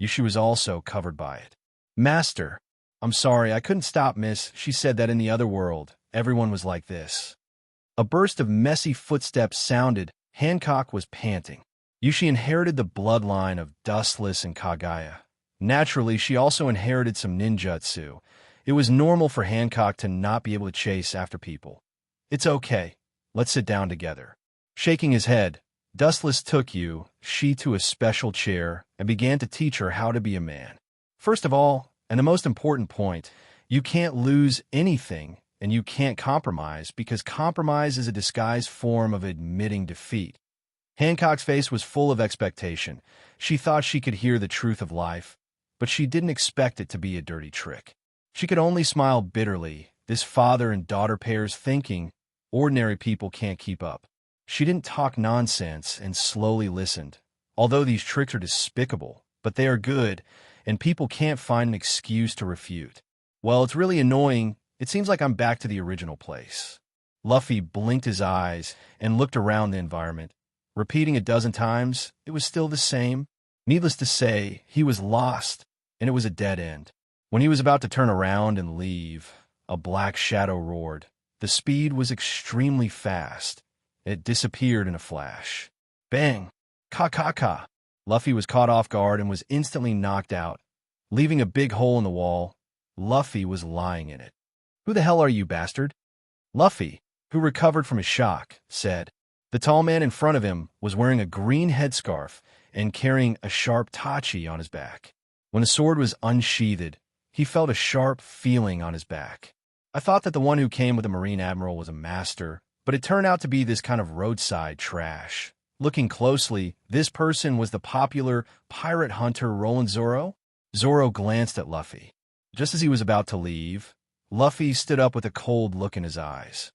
Yushi was also covered by it. "Master, I'm sorry, I couldn't stop, miss." She said that in the other world, everyone was like this. A burst of messy footsteps sounded. Hancock was panting. Yushi inherited the bloodline of Dustless and Kagaya. Naturally, she also inherited some ninjutsu. It was normal for Hancock to not be able to chase after people. "It's okay. Let's sit down together." Shaking his head, Dustless took Yushi to a special chair and began to teach her how to be a man. First of all, and the most important point, you can't lose anything and you can't compromise, because compromise is a disguised form of admitting defeat. Hancock's face was full of expectation. She thought she could hear the truth of life, but she didn't expect it to be a dirty trick. She could only smile bitterly. This father and daughter pair's thinking, ordinary people can't keep up. She didn't talk nonsense and slowly listened. Although these tricks are despicable, but they are good, and people can't find an excuse to refute. Well, it's really annoying. It seems like I'm back to the original place. Luffy blinked his eyes and looked around the environment. Repeating a dozen times, it was still the same. Needless to say, he was lost, and it was a dead end. When he was about to turn around and leave, a black shadow roared. The speed was extremely fast. It disappeared in a flash. Bang! Ka-ka-ka! Luffy was caught off guard and was instantly knocked out. Leaving a big hole in the wall, Luffy was lying in it. "Who the hell are you, bastard?" "Luffy, who recovered from his shock, said. The tall man in front of him was wearing a green headscarf and carrying a sharp tachi on his back. When the sword was unsheathed, he felt a sharp feeling on his back. I thought that the one who came with the Marine Admiral was a master, but it turned out to be this kind of roadside trash. Looking closely, this person was the popular pirate hunter Roland Zorro. Zorro glanced at Luffy. Just as he was about to leave, Luffy stood up with a cold look in his eyes.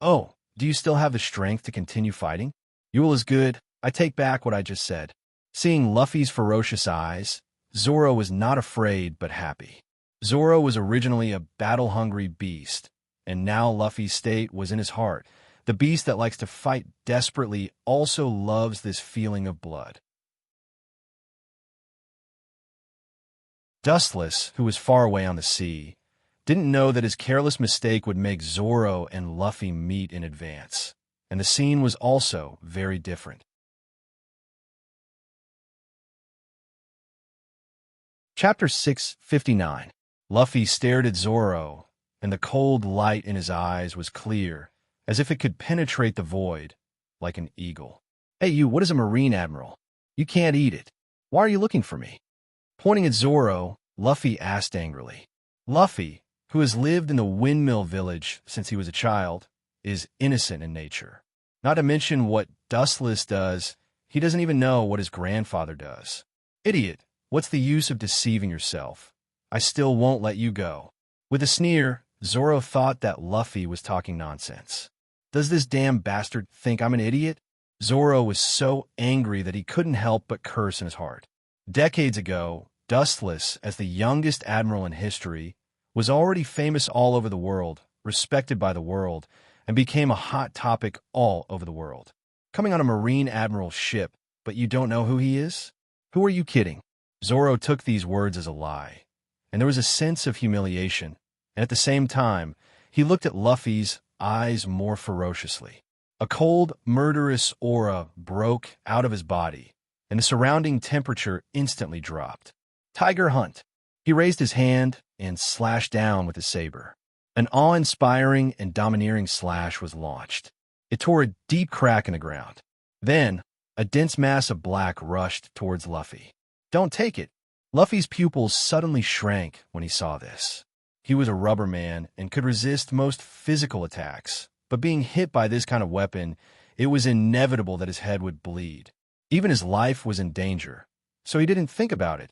Oh, do you still have the strength to continue fighting? Yule is good. I take back what I just said. Seeing Luffy's ferocious eyes, Zorro was not afraid but happy. Zorro was originally a battle-hungry beast, and now Luffy's state was in his heart. The beast that likes to fight desperately also loves this feeling of blood. Dustless, who was far away on the sea, didn't know that his careless mistake would make Zorro and Luffy meet in advance, and the scene was also very different. Chapter 659. Luffy stared at Zorro, and the cold light in his eyes was clear, as if it could penetrate the void, like an eagle. Hey you, what is a Marine Admiral? You can't eat it. Why are you looking for me? Pointing at Zorro, Luffy asked angrily. Luffy, who has lived in the windmill village since he was a child, is innocent in nature. Not to mention what Dustless does, he doesn't even know what his grandfather does. Idiot, what's the use of deceiving yourself? I still won't let you go. With a sneer, Zorro thought that Luffy was talking nonsense. Does this damn bastard think I'm an idiot? Zorro was so angry that he couldn't help but curse in his heart. Decades ago, Dustless, as the youngest admiral in history, was already famous all over the world, respected by the world, and became a hot topic all over the world. Coming on a Marine Admiral's ship, but you don't know who he is? Who are you kidding? Zorro took these words as a lie, and there was a sense of humiliation, and at the same time, he looked at Luffy's eyes more ferociously. A cold, murderous aura broke out of his body, and the surrounding temperature instantly dropped. Tiger Hunt. He raised his hand and slashed down with his saber. An awe-inspiring and domineering slash was launched. It tore a deep crack in the ground. Then, a dense mass of black rushed towards Luffy. Don't take it. Luffy's pupils suddenly shrank when he saw this. He was a rubber man and could resist most physical attacks, but being hit by this kind of weapon, it was inevitable that his head would bleed. Even his life was in danger, so he didn't think about it,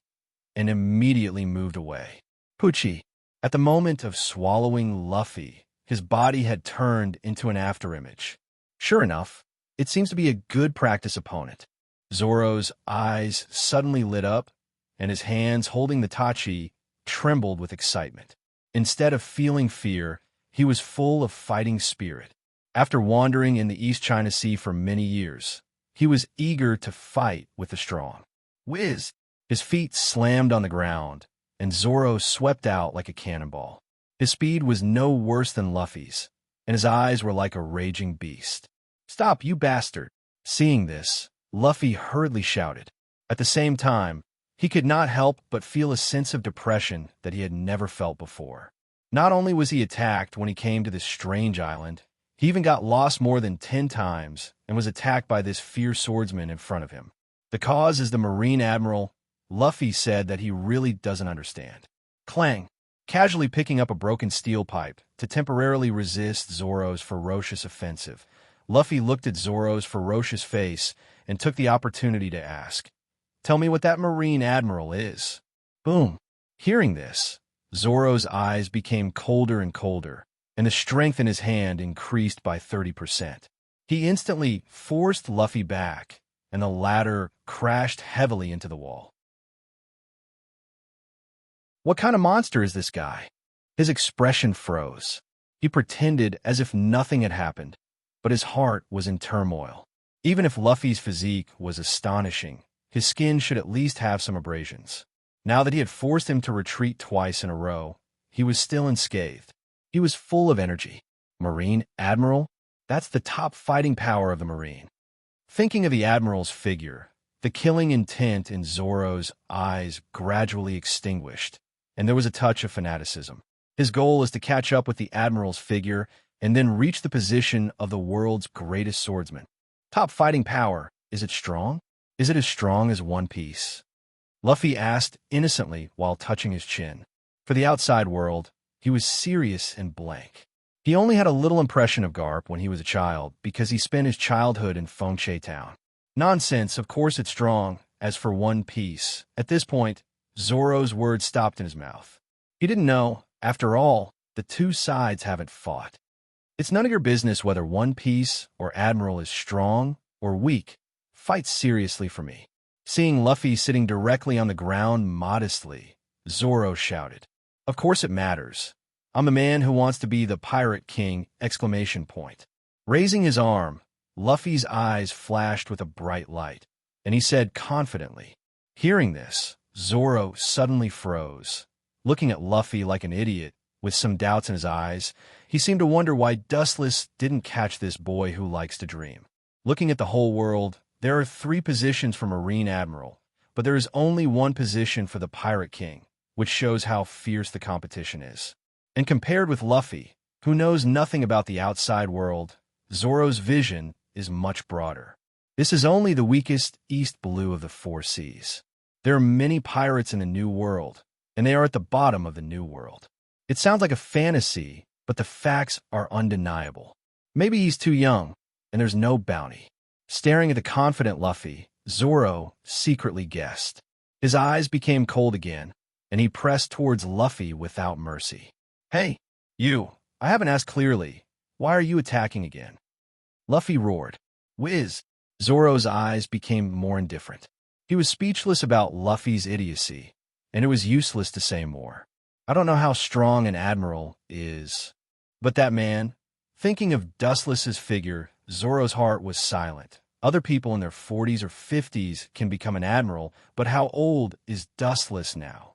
and immediately moved away. Pucci. At the moment of swallowing Luffy, his body had turned into an afterimage. Sure enough, it seems to be a good practice opponent. Zorro's eyes suddenly lit up, and his hands holding the tachi trembled with excitement. Instead of feeling fear, he was full of fighting spirit. After wandering in the East China Sea for many years, he was eager to fight with the strong. Whiz! His feet slammed on the ground, and Zorro swept out like a cannonball. His speed was no worse than Luffy's, and his eyes were like a raging beast. Stop, you bastard! Seeing this, Luffy hurriedly shouted. At the same time, he could not help but feel a sense of depression that he had never felt before. Not only was he attacked when he came to this strange island, he even got lost more than 10 times and was attacked by this fierce swordsman in front of him. The cause is the Marine Admiral. Luffy said that he really doesn't understand. Clang! Casually picking up a broken steel pipe to temporarily resist Zorro's ferocious offensive, Luffy looked at Zorro's ferocious face and took the opportunity to ask, "Tell me what that Marine Admiral is." Boom! Hearing this, Zorro's eyes became colder and colder, and the strength in his hand increased by 30%. He instantly forced Luffy back, and the latter crashed heavily into the wall. What kind of monster is this guy? His expression froze. He pretended as if nothing had happened, but his heart was in turmoil. Even if Luffy's physique was astonishing, his skin should at least have some abrasions. Now that he had forced him to retreat twice in a row, he was still unscathed. He was full of energy. Marine Admiral? That's the top fighting power of the Marine. Thinking of the Admiral's figure, the killing intent in Zorro's eyes gradually extinguished, and there was a touch of fanaticism. His goal is to catch up with the Admiral's figure and then reach the position of the world's greatest swordsman. Top fighting power, is it strong? Is it as strong as One Piece? Luffy asked innocently while touching his chin. For the outside world, he was serious and blank. He only had a little impression of Garp when he was a child because he spent his childhood in Fengche Town. Nonsense, of course it's strong. As for One Piece, at this point, Zoro's words stopped in his mouth. He didn't know, after all, the two sides haven't fought. It's none of your business whether One Piece or Admiral is strong or weak. Fight seriously for me. Seeing Luffy sitting directly on the ground modestly, Zoro shouted, "Of course it matters. I'm the man who wants to be the Pirate King!" Raising his arm, Luffy's eyes flashed with a bright light, and he said confidently. Hearing this, Zoro suddenly froze. Looking at Luffy like an idiot, with some doubts in his eyes, he seemed to wonder why Dustless didn't catch this boy who likes to dream. Looking at the whole world, there are 3 positions for Marine Admiral, but there is only 1 position for the Pirate King, which shows how fierce the competition is. And compared with Luffy, who knows nothing about the outside world, Zoro's vision is much broader. This is only the weakest East Blue of the 4 seas. There are many pirates in the New World, and they are at the bottom of the New World. It sounds like a fantasy, but the facts are undeniable. Maybe he's too young, and there's no bounty. Staring at the confident Luffy, Zoro secretly guessed. His eyes became cold again, and he pressed towards Luffy without mercy. "Hey, you, I haven't asked clearly. Why are you attacking again?" Luffy roared. "Whiz!" Zoro's eyes became more indifferent. He was speechless about Luffy's idiocy, and it was useless to say more. I don't know how strong an admiral is, but that man, thinking of Dustless's figure, Zoro's heart was silent. Other people in their 40s or 50s can become an admiral, but how old is Dustless now?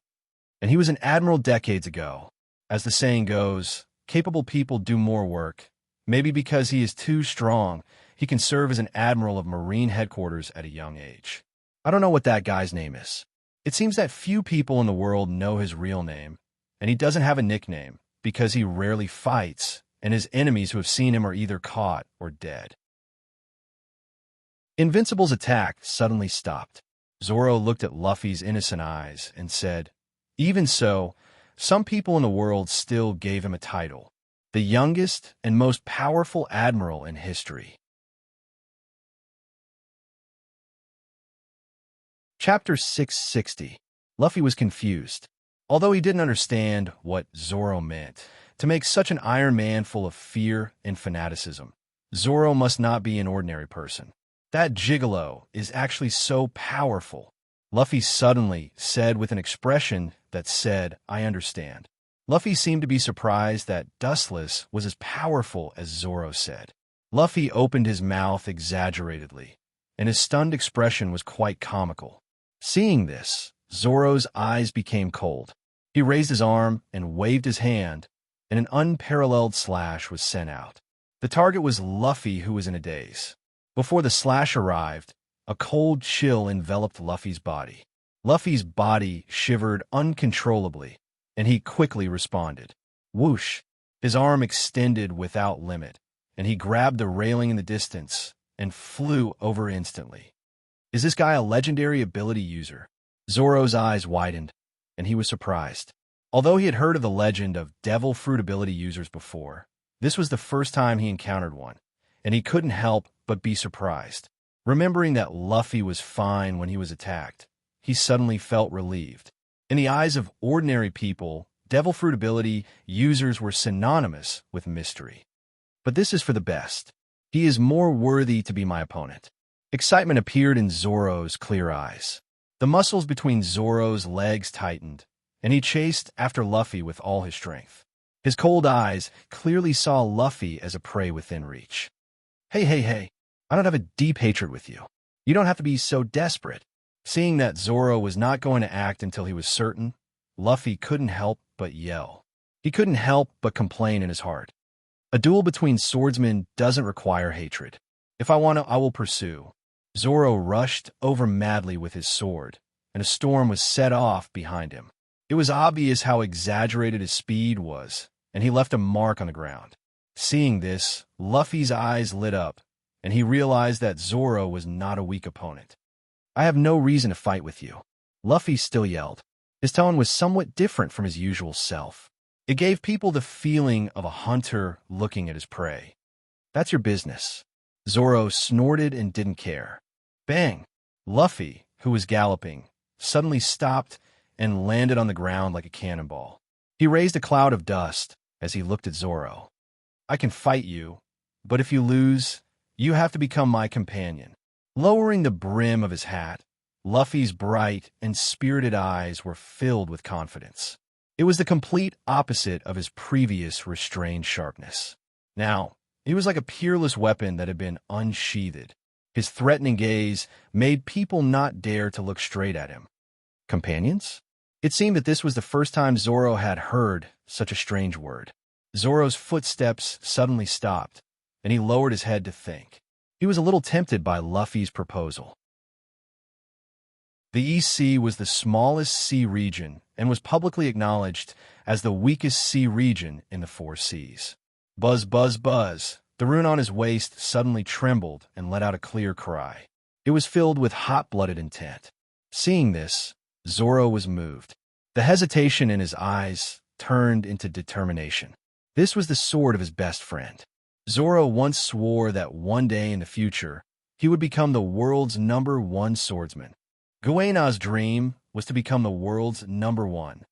And he was an admiral decades ago. As the saying goes, capable people do more work. Maybe because he is too strong, he can serve as an admiral of Marine headquarters at a young age. I don't know what that guy's name is. It seems that few people in the world know his real name, and he doesn't have a nickname because he rarely fights, and his enemies who have seen him are either caught or dead. Invincible's attack suddenly stopped. Zoro looked at Luffy's innocent eyes and said, "Even so, some people in the world still gave him a title, the youngest and most powerful admiral in history." Chapter 660. Luffy was confused. Although he didn't understand what Zoro meant, to make such an Iron Man full of fear and fanaticism, Zoro must not be an ordinary person. That gigolo is actually so powerful. Luffy suddenly said with an expression that said, "I understand." Luffy seemed to be surprised that Dustless was as powerful as Zoro said. Luffy opened his mouth exaggeratedly, and his stunned expression was quite comical. Seeing this, Zoro's eyes became cold. He raised his arm and waved his hand, and an unparalleled slash was sent out. The target was Luffy, who was in a daze. Before the slash arrived, a cold chill enveloped Luffy's body. Luffy's body shivered uncontrollably, and he quickly responded. Whoosh! His arm extended without limit, and he grabbed the railing in the distance and flew over instantly. Is this guy a legendary ability user? Zoro's eyes widened, and he was surprised. Although he had heard of the legend of devil fruit ability users before, this was the first time he encountered one, and he couldn't help but be surprised. Remembering that Luffy was fine when he was attacked, he suddenly felt relieved. In the eyes of ordinary people, devil fruit ability users were synonymous with mystery. But this is for the best. He is more worthy to be my opponent. Excitement appeared in Zoro's clear eyes. The muscles between Zoro's legs tightened, and he chased after Luffy with all his strength. His cold eyes clearly saw Luffy as a prey within reach. Hey, I don't have a deep hatred with you. You don't have to be so desperate. Seeing that Zoro was not going to act until he was certain, Luffy couldn't help but yell. He couldn't help but complain in his heart. A duel between swordsmen doesn't require hatred. If I want to, I will pursue. Zoro rushed over madly with his sword, and a storm was set off behind him. It was obvious how exaggerated his speed was, and he left a mark on the ground. Seeing this, Luffy's eyes lit up, and he realized that Zoro was not a weak opponent. "I have no reason to fight with you," Luffy still yelled. His tone was somewhat different from his usual self. It gave people the feeling of a hunter looking at his prey. "That's your business." Zoro snorted and didn't care. Bang! Luffy, who was galloping, suddenly stopped and landed on the ground like a cannonball. He raised a cloud of dust as he looked at Zoro. "I can fight you, but if you lose, you have to become my companion." Lowering the brim of his hat, Luffy's bright and spirited eyes were filled with confidence. It was the complete opposite of his previous restrained sharpness. Now, he was like a peerless weapon that had been unsheathed. His threatening gaze made people not dare to look straight at him. Companions? It seemed that this was the first time Zoro had heard such a strange word. Zoro's footsteps suddenly stopped, and he lowered his head to think. He was a little tempted by Luffy's proposal. The East Sea was the smallest sea region and was publicly acknowledged as the weakest sea region in the four seas. Buzz, buzz, buzz. The rune on his waist suddenly trembled and let out a clear cry. It was filled with hot-blooded intent. Seeing this, Zoro was moved. The hesitation in his eyes turned into determination. This was the sword of his best friend. Zoro once swore that one day in the future, he would become the world's #1 swordsman. Guena's dream was to become the world's #1.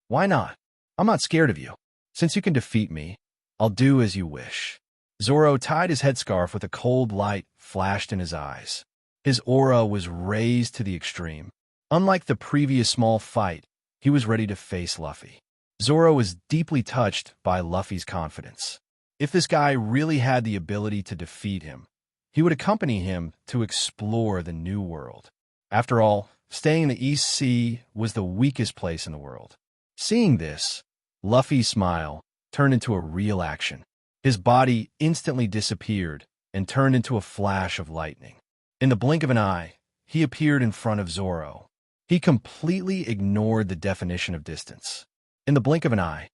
Why not? I'm not scared of you. Since you can defeat me, I'll do as you wish. Zoro tied his headscarf with a cold light flashed in his eyes. His aura was raised to the extreme. Unlike the previous small fight, he was ready to face Luffy. Zoro was deeply touched by Luffy's confidence. If this guy really had the ability to defeat him, he would accompany him to explore the new world. After all, staying in the East Sea was the weakest place in the world. Seeing this, Luffy's smile turned into a real action. His body instantly disappeared and turned into a flash of lightning. In the blink of an eye, he appeared in front of Zoro. He completely ignored the definition of distance. In the blink of an eye,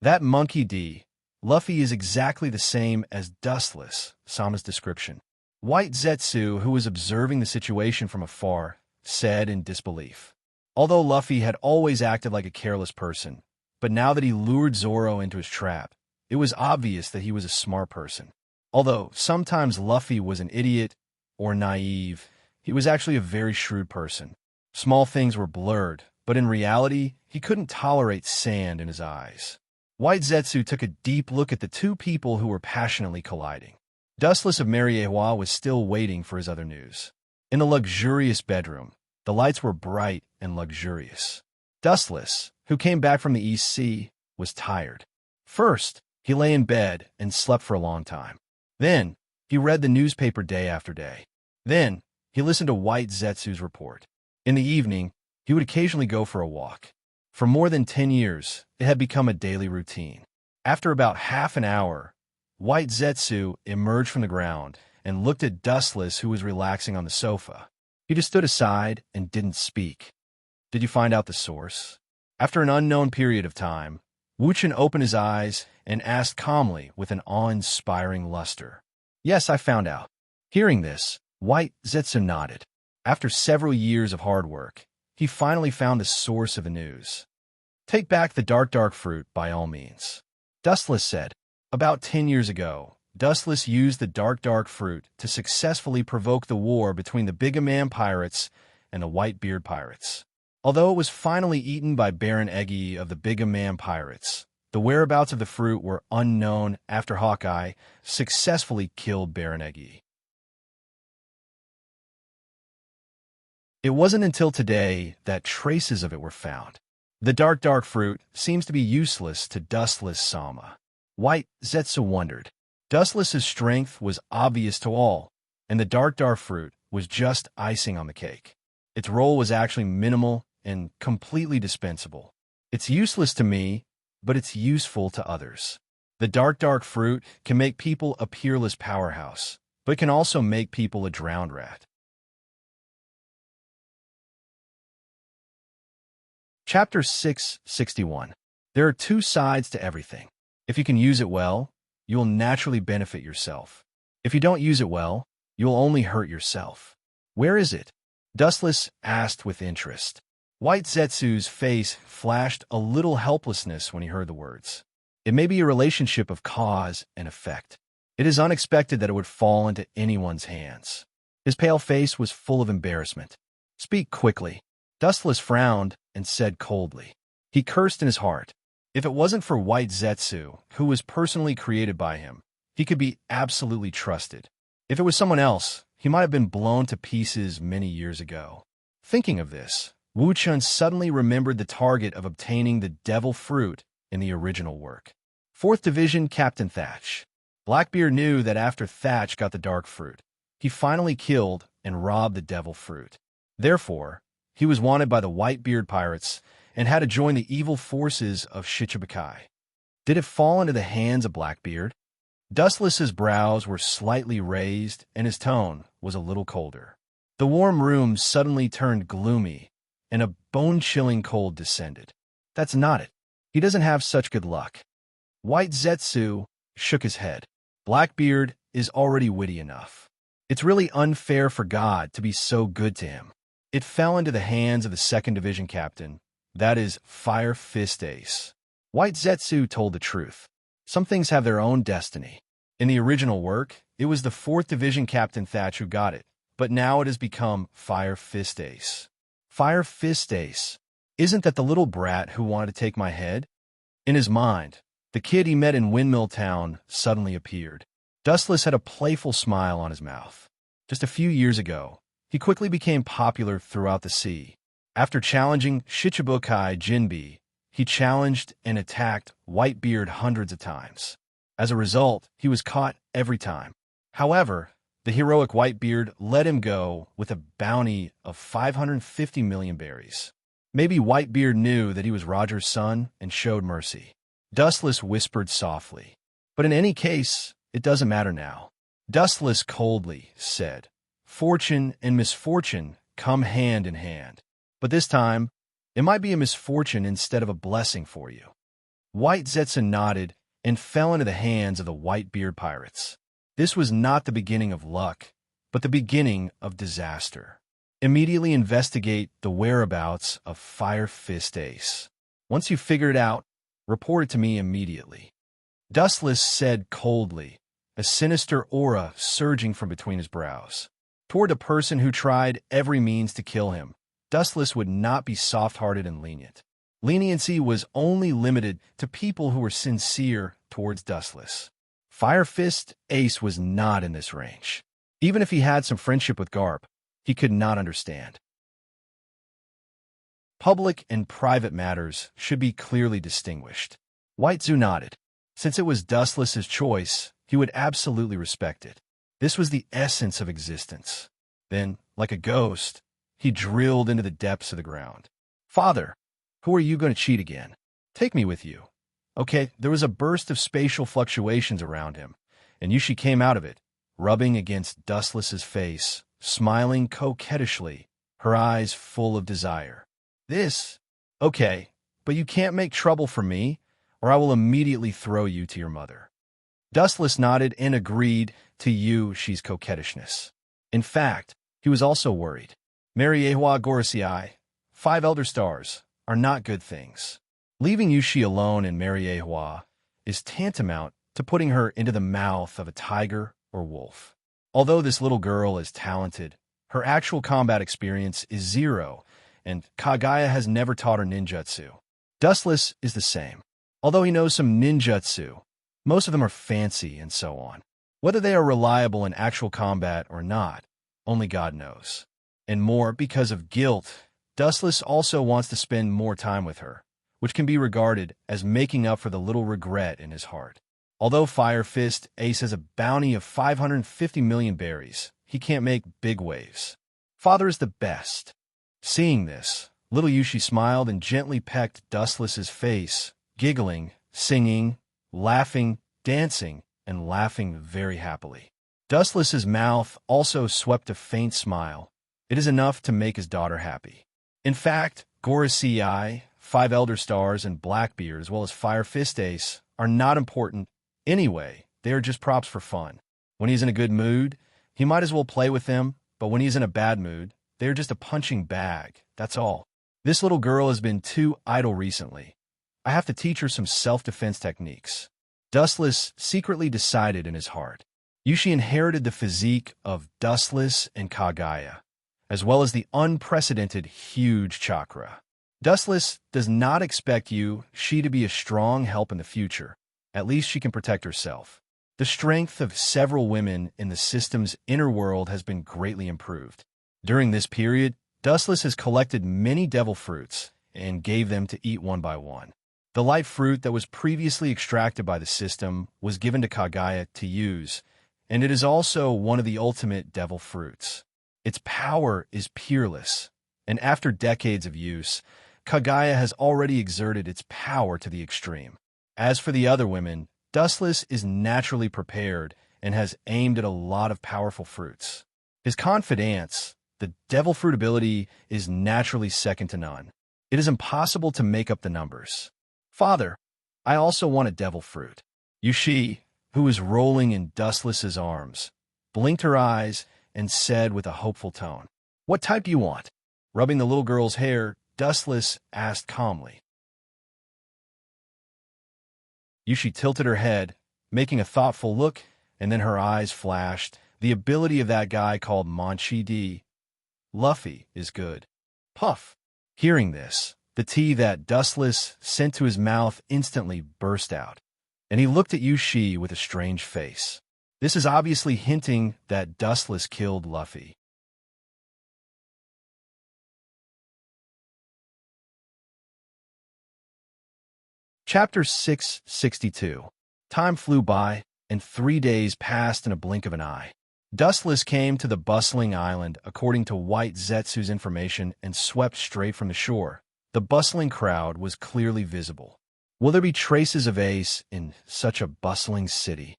that monkey D, Luffy is exactly the same as Dustless, Sama's description. White Zetsu, who was observing the situation from afar, said in disbelief. Although Luffy had always acted like a careless person, but now that he lured Zoro into his trap, it was obvious that he was a smart person. Although sometimes Luffy was an idiot or naive, he was actually a very shrewd person. Small things were blurred, but in reality, he couldn't tolerate sand in his eyes. White Zetsu took a deep look at the two people who were passionately colliding. Dustless of Mariewa was still waiting for his other news. In the luxurious bedroom, the lights were bright and luxurious. Dustless, who came back from the East Sea, was tired. First, he lay in bed and slept for a long time. Then, he read the newspaper day after day. Then, he listened to White Zetsu's report. In the evening, he would occasionally go for a walk. For more than 10 years, it had become a daily routine. After about half an hour, White Zetsu emerged from the ground and looked at Dustless, who was relaxing on the sofa. He just stood aside and didn't speak. Did you find out the source? After an unknown period of time, Wuchen opened his eyes and asked calmly with an awe-inspiring luster. Yes, I found out. Hearing this, White Zetsu nodded. After several years of hard work, he finally found the source of the news. Take back the dark fruit by all means. Dustless said, about 10 years ago, Dustless used the dark fruit to successfully provoke the war between the Big Man pirates and the Whitebeard pirates. Although it was finally eaten by Baron Eggy of the Big Man pirates, the whereabouts of the fruit were unknown after Hawkeye successfully killed Baron Eggy. It wasn't until today that traces of it were found. The dark fruit seems to be useless to Dustless Sama. White Zetsu wondered. Dustless's strength was obvious to all, and the dark fruit was just icing on the cake. Its role was actually minimal and completely dispensable. It's useless to me, but it's useful to others. The dark fruit can make people a peerless powerhouse, but it can also make people a drowned rat. Chapter 661. There are two sides to everything. If you can use it well, you will naturally benefit yourself. If you don't use it well, you will only hurt yourself. Where is it? Dustless asked with interest. White Zetsu's face flashed a little helplessness when he heard the words. It may be a relationship of cause and effect. It is unexpected that it would fall into anyone's hands. His pale face was full of embarrassment. Speak quickly. Dustless frowned and said coldly. He cursed in his heart. If it wasn't for White Zetsu, who was personally created by him, he could be absolutely trusted. If it was someone else, he might have been blown to pieces many years ago. Thinking of this, Wu Chun suddenly remembered the target of obtaining the devil fruit in the original work. 4th Division Captain Thatch. Blackbeard knew that after Thatch got the dark fruit, he finally killed and robbed the devil fruit. Therefore, he was wanted by the Whitebeard pirates and had to join the evil forces of Shichibukai. Did it fall into the hands of Blackbeard? Dustless's brows were slightly raised and his tone was a little colder. The warm room suddenly turned gloomy and a bone-chilling cold descended. That's not it. He doesn't have such good luck. White Zetsu shook his head. Blackbeard is already witty enough. It's really unfair for God to be so good to him. It fell into the hands of the 2nd Division captain, that is, Fire Fist Ace. White Zetsu told the truth. Some things have their own destiny. In the original work, it was the 4th Division Captain Thatch who got it, but now it has become Fire Fist Ace. Fire Fist Ace. Isn't that the little brat who wanted to take my head? In his mind, the kid he met in Windmill Town suddenly appeared. Dustless had a playful smile on his mouth. Just a few years ago, he quickly became popular throughout the sea. After challenging Shichibukai Jinbi, he challenged and attacked Whitebeard hundreds of times. As a result, he was caught every time. However, the heroic Whitebeard let him go with a bounty of 550 million berries. Maybe Whitebeard knew that he was Roger's son and showed mercy. Dustless whispered softly. But in any case, it doesn't matter now. Dustless coldly said, Fortune and misfortune come hand in hand. But this time, it might be a misfortune instead of a blessing for you. White Zetsu nodded and fell into the hands of the Whitebeard pirates. This was not the beginning of luck, but the beginning of disaster. Immediately investigate the whereabouts of Fire Fist Ace. Once you figure it out, report it to me immediately. Dustless said coldly, a sinister aura surging from between his brows. Toward the person who tried every means to kill him, Dustless would not be soft-hearted and lenient. Leniency was only limited to people who were sincere towards Dustless. Fire Fist Ace was not in this range. Even if he had some friendship with Garp, he could not understand. Public and private matters should be clearly distinguished. White Zetsu nodded. Since it was Dustless's choice, he would absolutely respect it. This was the essence of existence. Then, like a ghost, he drilled into the depths of the ground. Father, who are you going to cheat again? Take me with you. Okay, there was a burst of spatial fluctuations around him, and Yushi came out of it, rubbing against Dustless's face, smiling coquettishly, her eyes full of desire. This? Okay, but you can't make trouble for me, or I will immediately throw you to your mother. Dustless nodded and agreed to Yushi's coquettishness. In fact, he was also worried. Mariewa Gorosei, 5 Elder Stars, are not good things. Leaving Yushi alone in Mariewa is tantamount to putting her into the mouth of a tiger or wolf. Although this little girl is talented, her actual combat experience is 0, and Kagaya has never taught her ninjutsu. Dustless is the same. Although he knows some ninjutsu, most of them are fancy and so on. Whether they are reliable in actual combat or not, only God knows. And more because of guilt, Dustless also wants to spend more time with her, which can be regarded as making up for the little regret in his heart. Although Fire Fist Ace has a bounty of 550 million berries, he can't make big waves. Father is the best. Seeing this, little Yushi smiled and gently pecked Dustless's face, giggling, singing, laughing, dancing, and laughing very happily. Dustless's mouth also swept a faint smile. It is enough to make his daughter happy. In fact, Gorosei, 5 Elder Stars, and Blackbeard, as well as Fire Fist Ace, are not important anyway. they are just props for fun. When he's in a good mood, he might as well play with them, but when he's in a bad mood, they are just a punching bag, that's all. This little girl has been too idle recently. I have to teach her some self-defense techniques. Dustless secretly decided in his heart. Yushi inherited the physique of Dustless and Kaguya, as well as the unprecedented huge chakra. Dustless does not expect she to be a strong help in the future. At least she can protect herself. The strength of several women in the system's inner world has been greatly improved. During this period, Dustless has collected many devil fruits and gave them to eat one by one. The life fruit that was previously extracted by the system was given to Kaguya to use, and it is also one of the ultimate devil fruits. Its power is peerless, and after decades of use, Kaguya has already exerted its power to the extreme. As for the other women, Dustless is naturally prepared and has aimed at a lot of powerful fruits. His confidence, the devil fruit ability, is naturally second to none. It is impossible to make up the numbers. Father, I also want a devil fruit. Yushi, who was rolling in Dustless's arms, blinked her eyes and said with a hopeful tone, "What type do you want?" Rubbing the little girl's hair, Dustless asked calmly. Yushi tilted her head, making a thoughtful look, and then her eyes flashed. The ability of that guy called Manchi D. Luffy is good. Puff. Hearing this, the tea that Dustless sent to his mouth instantly burst out, and he looked at Yushi with a strange face. This is obviously hinting that Dustless killed Luffy. Chapter 662. Time flew by, and 3 days passed in a blink of an eye. Dustless came to the bustling island according to White Zetsu's information and swept straight from the shore. The bustling crowd was clearly visible. Will there be traces of Ace in such a bustling city?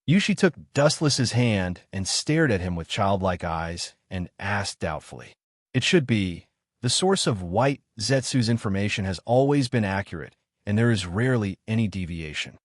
Yushi took Dustless's hand and stared at him with childlike eyes and asked doubtfully. It should be. The source of White Zetsu's information has always been accurate, and there is rarely any deviation.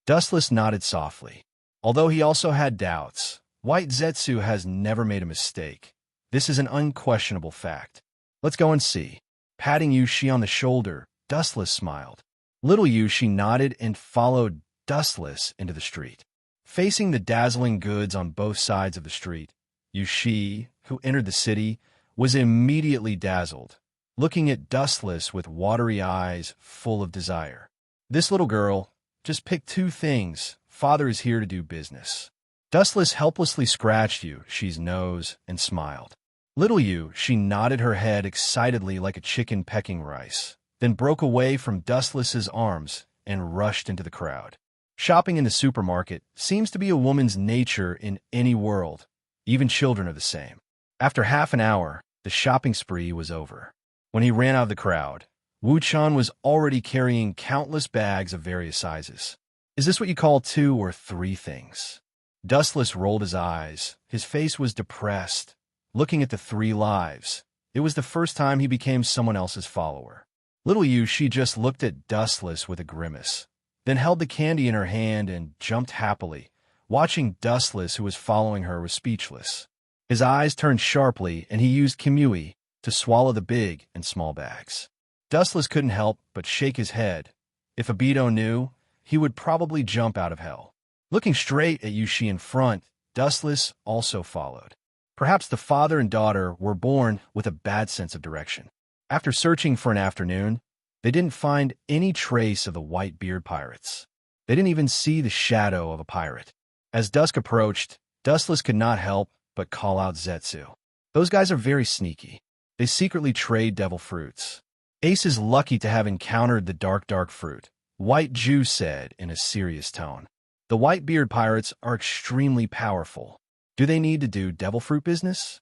Dustless nodded softly. Although he also had doubts, White Zetsu has never made a mistake. This is an unquestionable fact. Let's go and see. Patting Yushi on the shoulder, Dustless smiled. Little Yushi nodded and followed Dustless into the street. Facing the dazzling goods on both sides of the street, Yushi, who entered the city, was immediately dazzled, looking at Dustless with watery eyes full of desire. This little girl, just pick 2 things. Father is here to do business. Dustless helplessly scratched Yushi's nose and smiled. Little Yushi nodded her head excitedly like a chicken pecking rice, then broke away from Dustless's arms and rushed into the crowd. Shopping in the supermarket seems to be a woman's nature in any world. Even children are the same. After half an hour, the shopping spree was over. When he ran out of the crowd, Wu-chan was already carrying countless bags of various sizes. Is this what you call 2 or 3 things? Dustless rolled his eyes. His face was depressed, looking at the 3 lives. It was the first time he became someone else's follower. Little Yushi just looked at Dustless with a grimace, then held the candy in her hand and jumped happily. Watching Dustless, who was following her, was speechless. His eyes turned sharply, and he used Kimui to swallow the big and small bags. Dustless couldn't help but shake his head. If Obito knew, he would probably jump out of hell. Looking straight at Yushi in front, Dustless also followed. Perhaps the father and daughter were born with a bad sense of direction. After searching for an afternoon, they didn't find any trace of the White Beard pirates. They didn't even see the shadow of a pirate. As dusk approached, Dustless could not help but call out Zetsu. Those guys are very sneaky. They secretly trade devil fruits. Ace is lucky to have encountered the dark fruit, White Jew said in a serious tone. The White Beard pirates are extremely powerful. Do they need to do devil fruit business?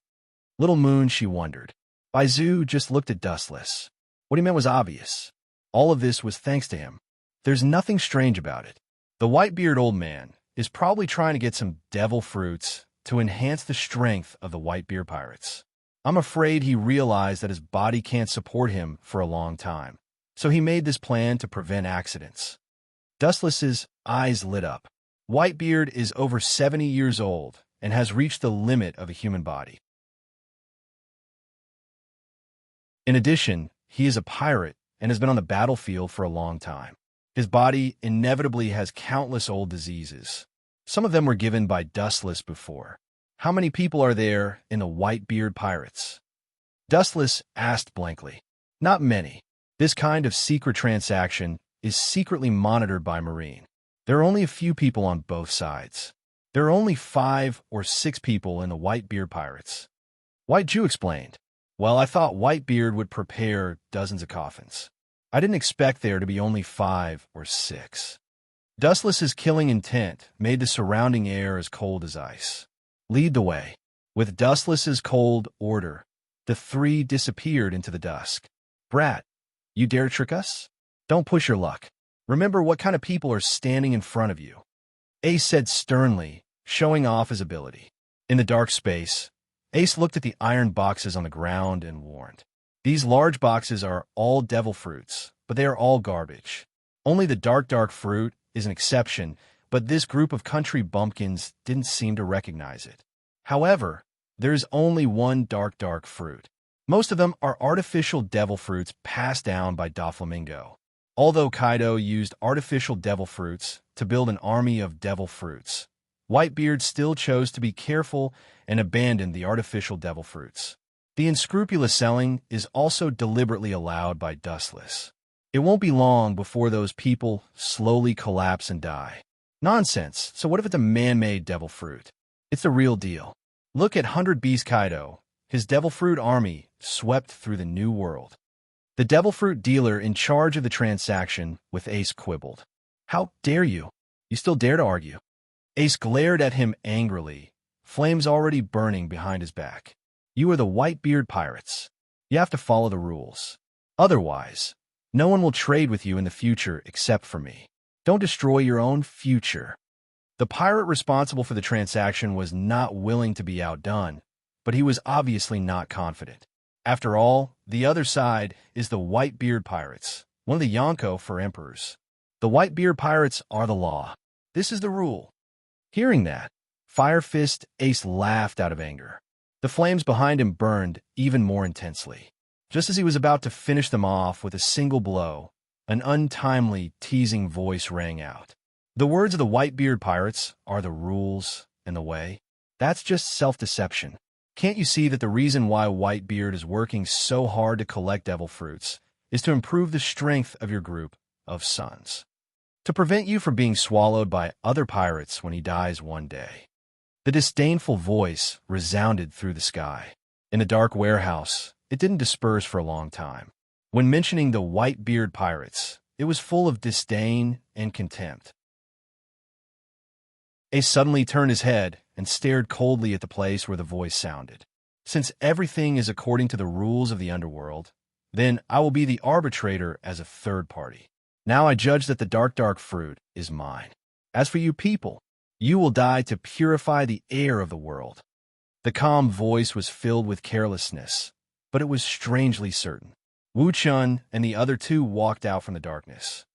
Little Moon, she wondered. Baizu just looked at Dustless. What he meant was obvious. All of this was thanks to him. There's nothing strange about it. The White-Beard old man is probably trying to get some devil fruits to enhance the strength of the White-Beard pirates. I'm afraid he realized that his body can't support him for a long time, so he made this plan to prevent accidents. Dustless's eyes lit up. Whitebeard is over 70 years old and has reached the limit of a human body. In addition, he is a pirate and has been on the battlefield for a long time. His body inevitably has countless old diseases. Some of them were given by Dustless before. How many people are there in the Whitebeard Pirates? Dustless asked blankly. Not many. This kind of secret transaction is secretly monitored by Marine. There are only a few people on both sides. There are only 5 or 6 people in the Whitebeard Pirates. White Jew explained. Well, I thought Whitebeard would prepare dozens of coffins. I didn't expect there to be only 5 or 6. Dustless's killing intent made the surrounding air as cold as ice. Lead the way. With Dustless's cold order, the 3 disappeared into the dusk. Brat, you dare trick us? Don't push your luck. Remember what kind of people are standing in front of you. Ace said sternly, showing off his ability. In the dark space, Ace looked at the iron boxes on the ground and warned. These large boxes are all devil fruits, but they are all garbage. Only the dark fruit is an exception, but this group of country bumpkins didn't seem to recognize it. However, there is only one dark fruit. Most of them are artificial devil fruits passed down by Doflamingo. Although Kaido used artificial devil fruits to build an army of devil fruits, Whitebeard still chose to be careful and abandoned the artificial devil fruits. The unscrupulous selling is also deliberately allowed by Dustless. It won't be long before those people slowly collapse and die. Nonsense. So what if it's a man-made devil fruit? It's the real deal. Look at 100 Beast Kaido. His devil fruit army swept through the new world. The devil fruit dealer in charge of the transaction with Ace quibbled. How dare you? You still dare to argue? Ace glared at him angrily, flames already burning behind his back. You are the Whitebeard Pirates. You have to follow the rules. Otherwise, no one will trade with you in the future except for me. Don't destroy your own future. The pirate responsible for the transaction was not willing to be outdone, but he was obviously not confident. After all, the other side is the Whitebeard Pirates, one of the Yonko for emperors. The Whitebeard Pirates are the law. This is the rule. Hearing that, Fire Fist Ace laughed out of anger. The flames behind him burned even more intensely. Just as he was about to finish them off with a single blow, an untimely, teasing voice rang out. The words of the Whitebeard Pirates are the rules and the way. That's just self-deception. Can't you see that the reason why Whitebeard is working so hard to collect devil fruits is to improve the strength of your group of sons? To prevent you from being swallowed by other pirates when he dies one day. The disdainful voice resounded through the sky. In the dark warehouse, it didn't disperse for a long time. When mentioning the Whitebeard Pirates, it was full of disdain and contempt. Ace suddenly turned his head and stared coldly at the place where the voice sounded. Since everything is according to the rules of the underworld, then I will be the arbitrator as a third party. Now I judge that the dark fruit is mine. As for you people, you will die to purify the air of the world. The calm voice was filled with carelessness, but it was strangely certain. Wu Chun and the other 2 walked out from the darkness.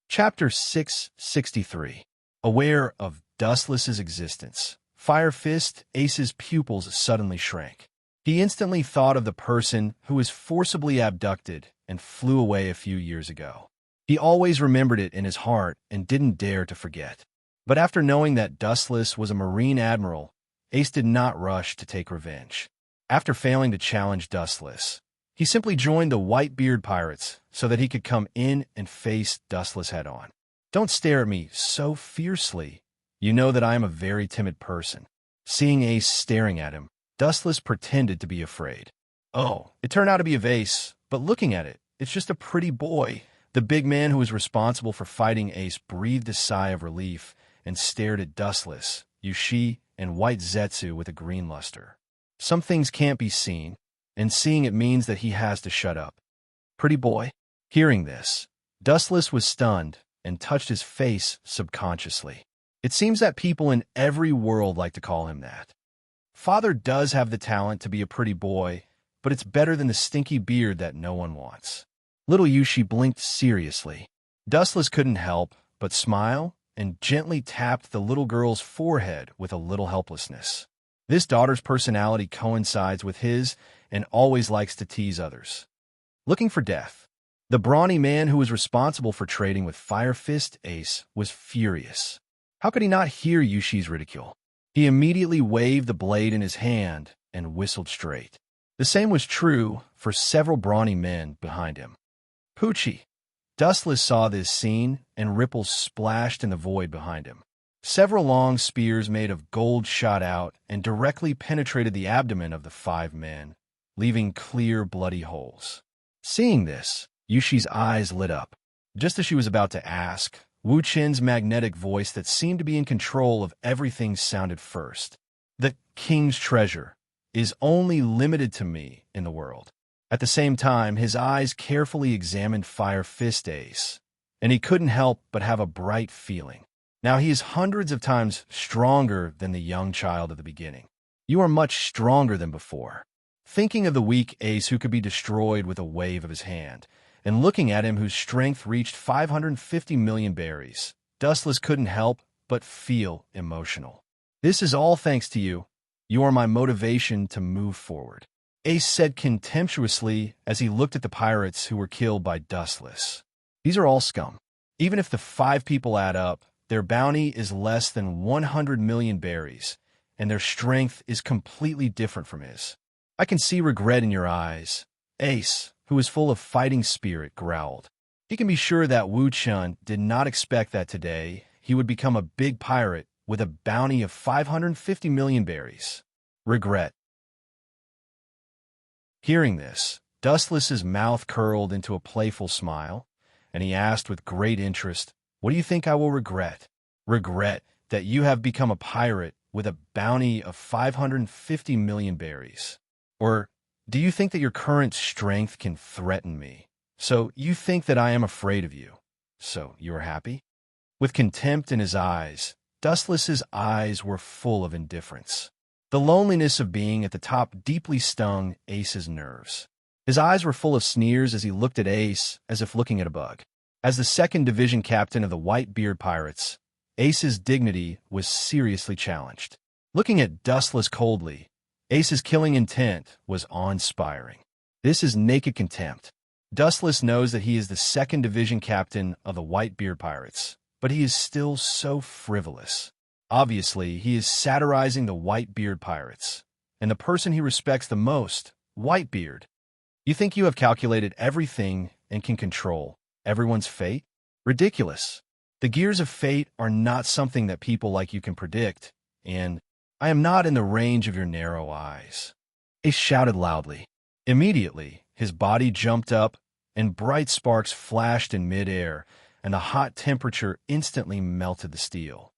Chapter 663. Aware of Dustless's existence, Fire Fist Ace's pupils suddenly shrank. He instantly thought of the person who was forcibly abducted and flew away a few years ago. He always remembered it in his heart and didn't dare to forget. But after knowing that Dustless was a Marine admiral, Ace did not rush to take revenge. After failing to challenge Dustless, he simply joined the Whitebeard Pirates so that he could come in and face Dustless head-on. Don't stare at me so fiercely. You know that I am a very timid person. Seeing Ace staring at him, Dustless pretended to be afraid. Oh, it turned out to be a vase, but looking at it, it's just a pretty boy. The big man who was responsible for fighting Ace breathed a sigh of relief and stared at Dustless, Yushi, and White Zetsu with a green luster. Some things can't be seen, and seeing it means that he has to shut up. Pretty boy. Hearing this, Dustless was stunned and touched his face subconsciously. It seems that people in every world like to call him that. Father does have the talent to be a pretty boy, but it's better than the stinky beard that no one wants. Little Yushi blinked seriously. Dustless couldn't help but smile and gently tapped the little girl's forehead with a little helplessness. This daughter's personality coincides with his and always likes to tease others. Looking for death. The brawny man who was responsible for trading with Fire Fist Ace was furious. How could he not hear Yushi's ridicule? He immediately waved the blade in his hand and whistled straight. The same was true for several brawny men behind him. Poochie. Dustless saw this scene, and ripples splashed in the void behind him. Several long spears made of gold shot out and directly penetrated the abdomen of the 5 men, leaving clear, bloody holes. Seeing this, Yushi's eyes lit up. Just as she was about to ask, Wu Qin's magnetic voice that seemed to be in control of everything sounded first. The king's treasure is only limited to me in the world. At the same time, his eyes carefully examined Fire Fist Ace, and he couldn't help but have a bright feeling. Now he is hundreds of times stronger than the young child at the beginning. You are much stronger than before. Thinking of the weak Ace who could be destroyed with a wave of his hand, and looking at him whose strength reached 550 million berries, Dustless couldn't help but feel emotional. This is all thanks to you. You are my motivation to move forward, Ace said contemptuously as he looked at the pirates who were killed by Dustless. These are all scum. Even if the 5 people add up, their bounty is less than 100 million berries, and their strength is completely different from his. I can see regret in your eyes. Ace, who was full of fighting spirit, growled. He can be sure that Wu Qin did not expect that today he would become a big pirate with a bounty of 550 million berries. Regret. Hearing this, Dustless's mouth curled into a playful smile, and he asked with great interest, "What do you think I will regret?" Regret that you have become a pirate with a bounty of 550 million berries. Or do you think that your current strength can threaten me? So you think that I am afraid of you. So you are happy? With contempt in his eyes, Dustless's eyes were full of indifference. The loneliness of being at the top deeply stung Ace's nerves. His eyes were full of sneers as he looked at Ace as if looking at a bug. As the 2nd Division captain of the Whitebeard Pirates, Ace's dignity was seriously challenged. Looking at Dustless coldly, Ace's killing intent was awe-inspiring. This is naked contempt. Dustless knows that he is the 2nd Division captain of the Whitebeard Pirates, but he is still so frivolous. Obviously, he is satirizing the Whitebeard Pirates, and the person he respects the most, Whitebeard. You think you have calculated everything and can control everyone's fate? Ridiculous. The gears of fate are not something that people like you can predict, and I am not in the range of your narrow eyes. Ace shouted loudly. Immediately, his body jumped up, and bright sparks flashed in midair, and the hot temperature instantly melted the steel.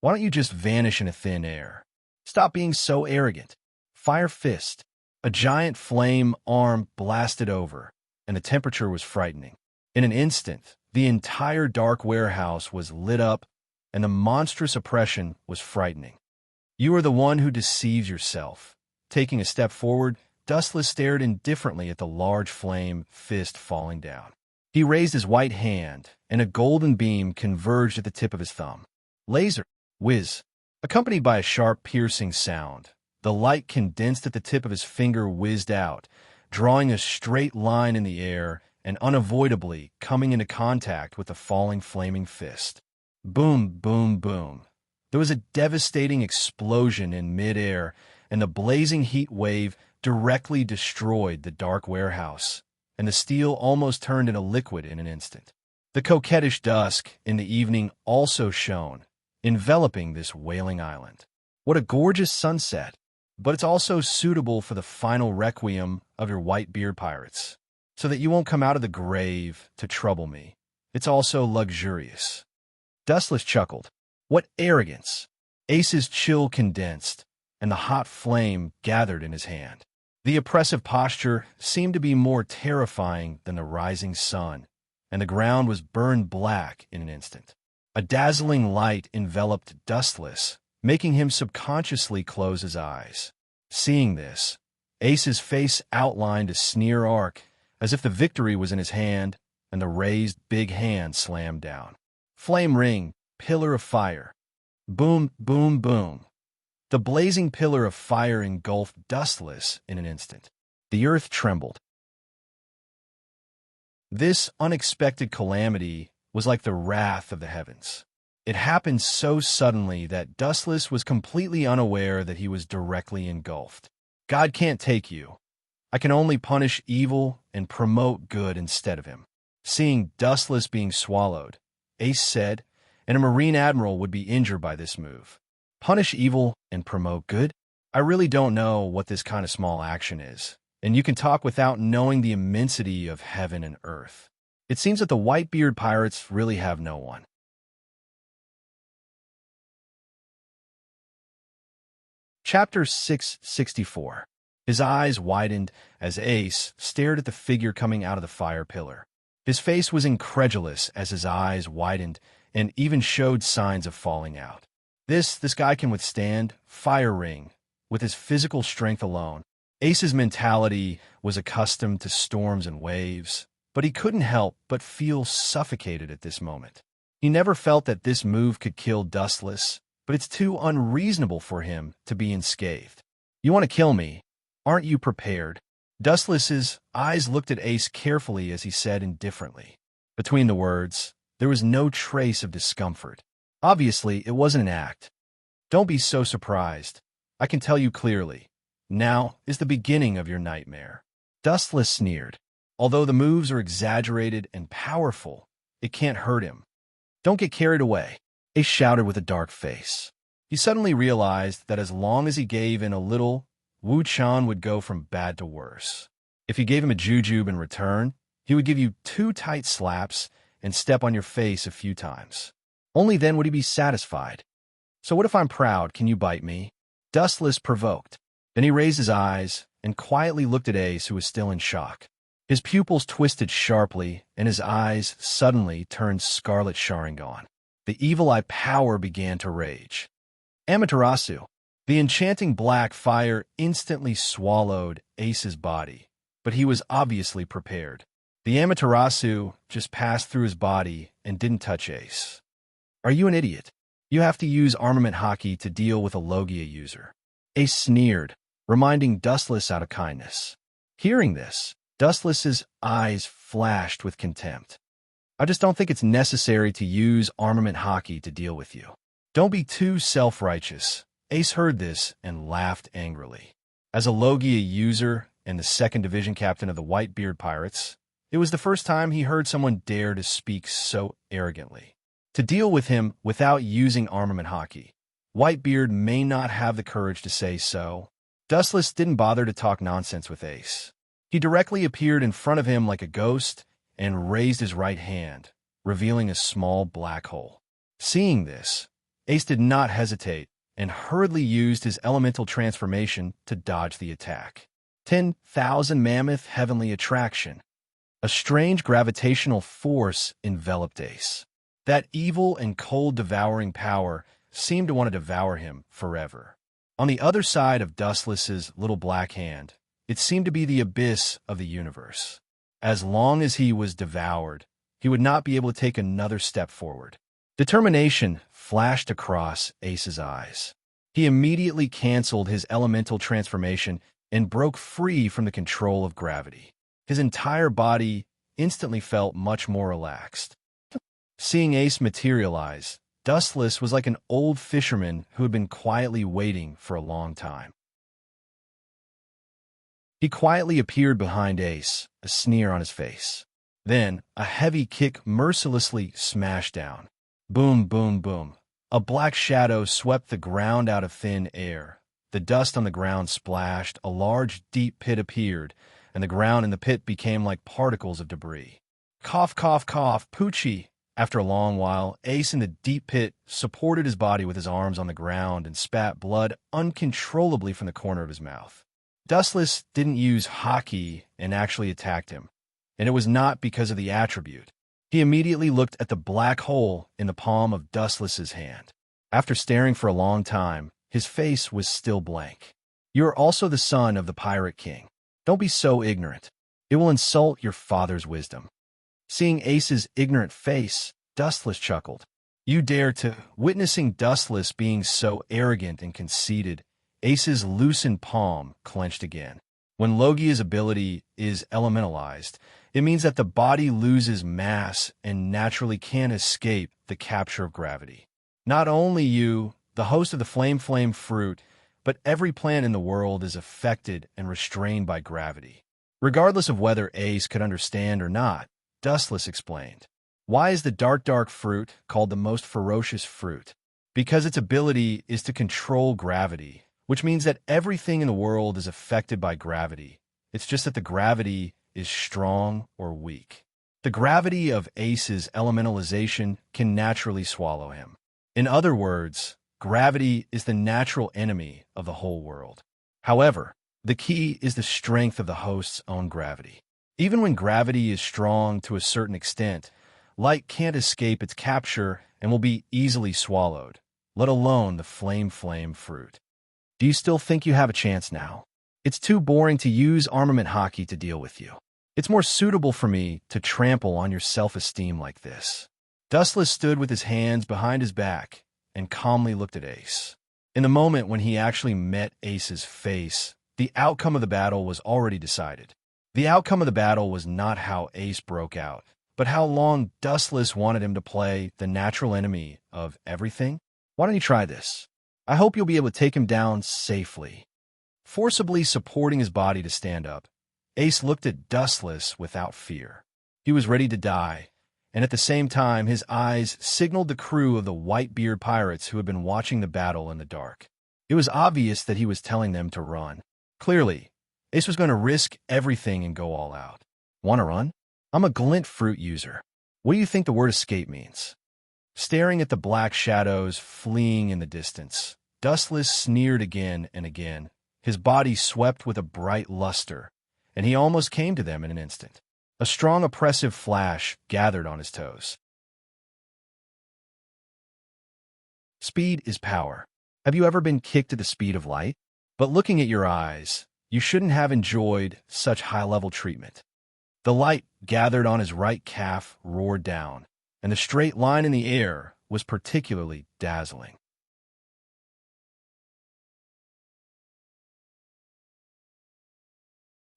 Why don't you just vanish into thin air? Stop being so arrogant. Fire Fist. A giant flame arm blasted over, and the temperature was frightening. In an instant, the entire dark warehouse was lit up, and the monstrous oppression was frightening. You are the one who deceives yourself. Taking a step forward, Dustless stared indifferently at the large flame fist falling down. He raised his white hand, and a golden beam converged at the tip of his thumb. Laser. Whiz. Accompanied by a sharp, piercing sound, the light condensed at the tip of his finger whizzed out, drawing a straight line in the air and unavoidably coming into contact with the falling flaming fist. Boom, boom, boom. There was a devastating explosion in midair, and the blazing heat wave directly destroyed the dark warehouse, and the steel almost turned into liquid in an instant. The coquettish dusk in the evening also shone, enveloping this wailing island. What a gorgeous sunset! But it's also suitable for the final requiem of your Whitebeard Pirates, so that you won't come out of the grave to trouble me. It's also luxurious. Dustless chuckled. What arrogance! Ace's chill condensed, and the hot flame gathered in his hand. The oppressive posture seemed to be more terrifying than the rising sun, and the ground was burned black in an instant. A dazzling light enveloped Dustless, making him subconsciously close his eyes. Seeing this, Ace's face outlined a sneer arc as if the victory was in his hand, and the raised big hand slammed down. Flame ring, pillar of fire. Boom, boom, boom. The blazing pillar of fire engulfed Dustless in an instant. The earth trembled. This unexpected calamity was like the wrath of the heavens. It happened so suddenly that Dustless was completely unaware that he was directly engulfed. God can't take you. I can only punish evil and promote good instead of him. Seeing Dustless being swallowed, Ace said, and a Marine admiral would be injured by this move. Punish evil and promote good? I really don't know what this kind of small action is, and you can talk without knowing the immensity of heaven and earth. It seems that the Whitebeard pirates really have no one. Chapter 664. His eyes widened as Ace stared at the figure coming out of the fire pillar. His face was incredulous as his eyes widened and even showed signs of falling out. This guy can withstand fire ring with his physical strength alone. Ace's mentality was accustomed to storms and waves, but he couldn't help but feel suffocated at this moment. He never felt that this move could kill Dustless, but it's too unreasonable for him to be unscathed. You want to kill me? Aren't you prepared? Dustless's eyes looked at Ace carefully as he said indifferently. Between the words, there was no trace of discomfort. Obviously, it wasn't an act. Don't be so surprised. I can tell you clearly. Now is the beginning of your nightmare. Dustless sneered. Although the moves are exaggerated and powerful, it can't hurt him. Don't get carried away, Ace shouted with a dark face. He suddenly realized that as long as he gave in a little, Wu Chan would go from bad to worse. If you gave him a jujube in return, he would give you 2 tight slaps and step on your face a few times. Only then would he be satisfied. So what if I'm proud? Can you bite me? Dustless provoked. Then he raised his eyes and quietly looked at Ace, who was still in shock. His pupils twisted sharply, and his eyes suddenly turned scarlet Sharingan. The evil eye power began to rage. Amaterasu. The enchanting black fire instantly swallowed Ace's body, but he was obviously prepared. The Amaterasu just passed through his body and didn't touch Ace. Are you an idiot? You have to use armament hockey to deal with a Logia user. Ace sneered, reminding Dustless out of kindness. Hearing this, Dustless's eyes flashed with contempt. I just don't think it's necessary to use armament hockey to deal with you. Don't be too self-righteous. Ace heard this and laughed angrily. As a Logia user and the 2nd Division captain of the Whitebeard Pirates, it was the first time he heard someone dare to speak so arrogantly. To deal with him without using armament hockey, Whitebeard may not have the courage to say so. Dustless didn't bother to talk nonsense with Ace. He directly appeared in front of him like a ghost and raised his right hand, revealing a small black hole. Seeing this, Ace did not hesitate and hurriedly used his elemental transformation to dodge the attack. 10,000 Mammoth Heavenly Attraction. A strange gravitational force enveloped Ace. That evil and cold devouring power seemed to want to devour him forever. On the other side of Dustless's little black hand, it seemed to be the abyss of the universe. As long as he was devoured, he would not be able to take another step forward. Determination flashed across Ace's eyes. He immediately canceled his elemental transformation and broke free from the control of gravity. His entire body instantly felt much more relaxed. Seeing Ace materialize, Dustless was like an old fisherman who had been quietly waiting for a long time. He quietly appeared behind Ace, a sneer on his face. Then, a heavy kick mercilessly smashed down. Boom, boom, boom. A black shadow swept the ground out of thin air. The dust on the ground splashed, a large, deep pit appeared, and the ground in the pit became like particles of debris. Cough, cough, cough, Poochie. After a long while, Ace in the deep pit supported his body with his arms on the ground and spat blood uncontrollably from the corner of his mouth. Dustless didn't use hockey and actually attacked him, and it was not because of the attribute. He immediately looked at the black hole in the palm of Dustless's hand. After staring for a long time, his face was still blank. You are also the son of the Pirate King. Don't be so ignorant. It will insult your father's wisdom." Seeing Ace's ignorant face, Dustless chuckled. "You dare to..." Witnessing Dustless being so arrogant and conceited, Ace's loosened palm clenched again. When Logia's ability is elementalized, it means that the body loses mass and naturally can't escape the capture of gravity. Not only you, the host of the Flame fruit, but every plant in the world is affected and restrained by gravity. Regardless of whether Ace could understand or not, Dustless explained. Why is the dark fruit called the most ferocious fruit? Because its ability is to control gravity, which means that everything in the world is affected by gravity. It's just that the gravity is strong or weak. The gravity of Ace's elementalization can naturally swallow him. In other words, gravity is the natural enemy of the whole world. However, the key is the strength of the host's own gravity. Even when gravity is strong to a certain extent, light can't escape its capture and will be easily swallowed, let alone the flame fruit. Do you still think you have a chance now? It's too boring to use armament hockey to deal with you. It's more suitable for me to trample on your self-esteem like this." Dustless stood with his hands behind his back and calmly looked at Ace. In the moment when he actually met Ace's face, the outcome of the battle was already decided. The outcome of the battle was not how Ace broke out, but how long Dustless wanted him to play the natural enemy of everything. "Why don't you try this? I hope you'll be able to take him down safely." Forcibly supporting his body to stand up, Ace looked at Dustless without fear. He was ready to die, and at the same time his eyes signaled the crew of the Whitebeard pirates who had been watching the battle in the dark. It was obvious that he was telling them to run. Clearly, Ace was going to risk everything and go all out. "Want to run? I'm a glint fruit user. What do you think the word escape means?" Staring at the black shadows fleeing in the distance, Dustless sneered again and again. His body swept with a bright luster, and he almost came to them in an instant. A strong oppressive flash gathered on his toes. Speed is power. Have you ever been kicked at the speed of light? But looking at your eyes, you shouldn't have enjoyed such high-level treatment. The light gathered on his right calf roared down, and the straight line in the air was particularly dazzling.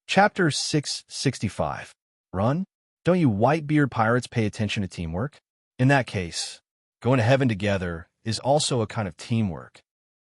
Chapter 665. Run? Don't you Whitebeard pirates pay attention to teamwork? In that case, going to heaven together is also a kind of teamwork.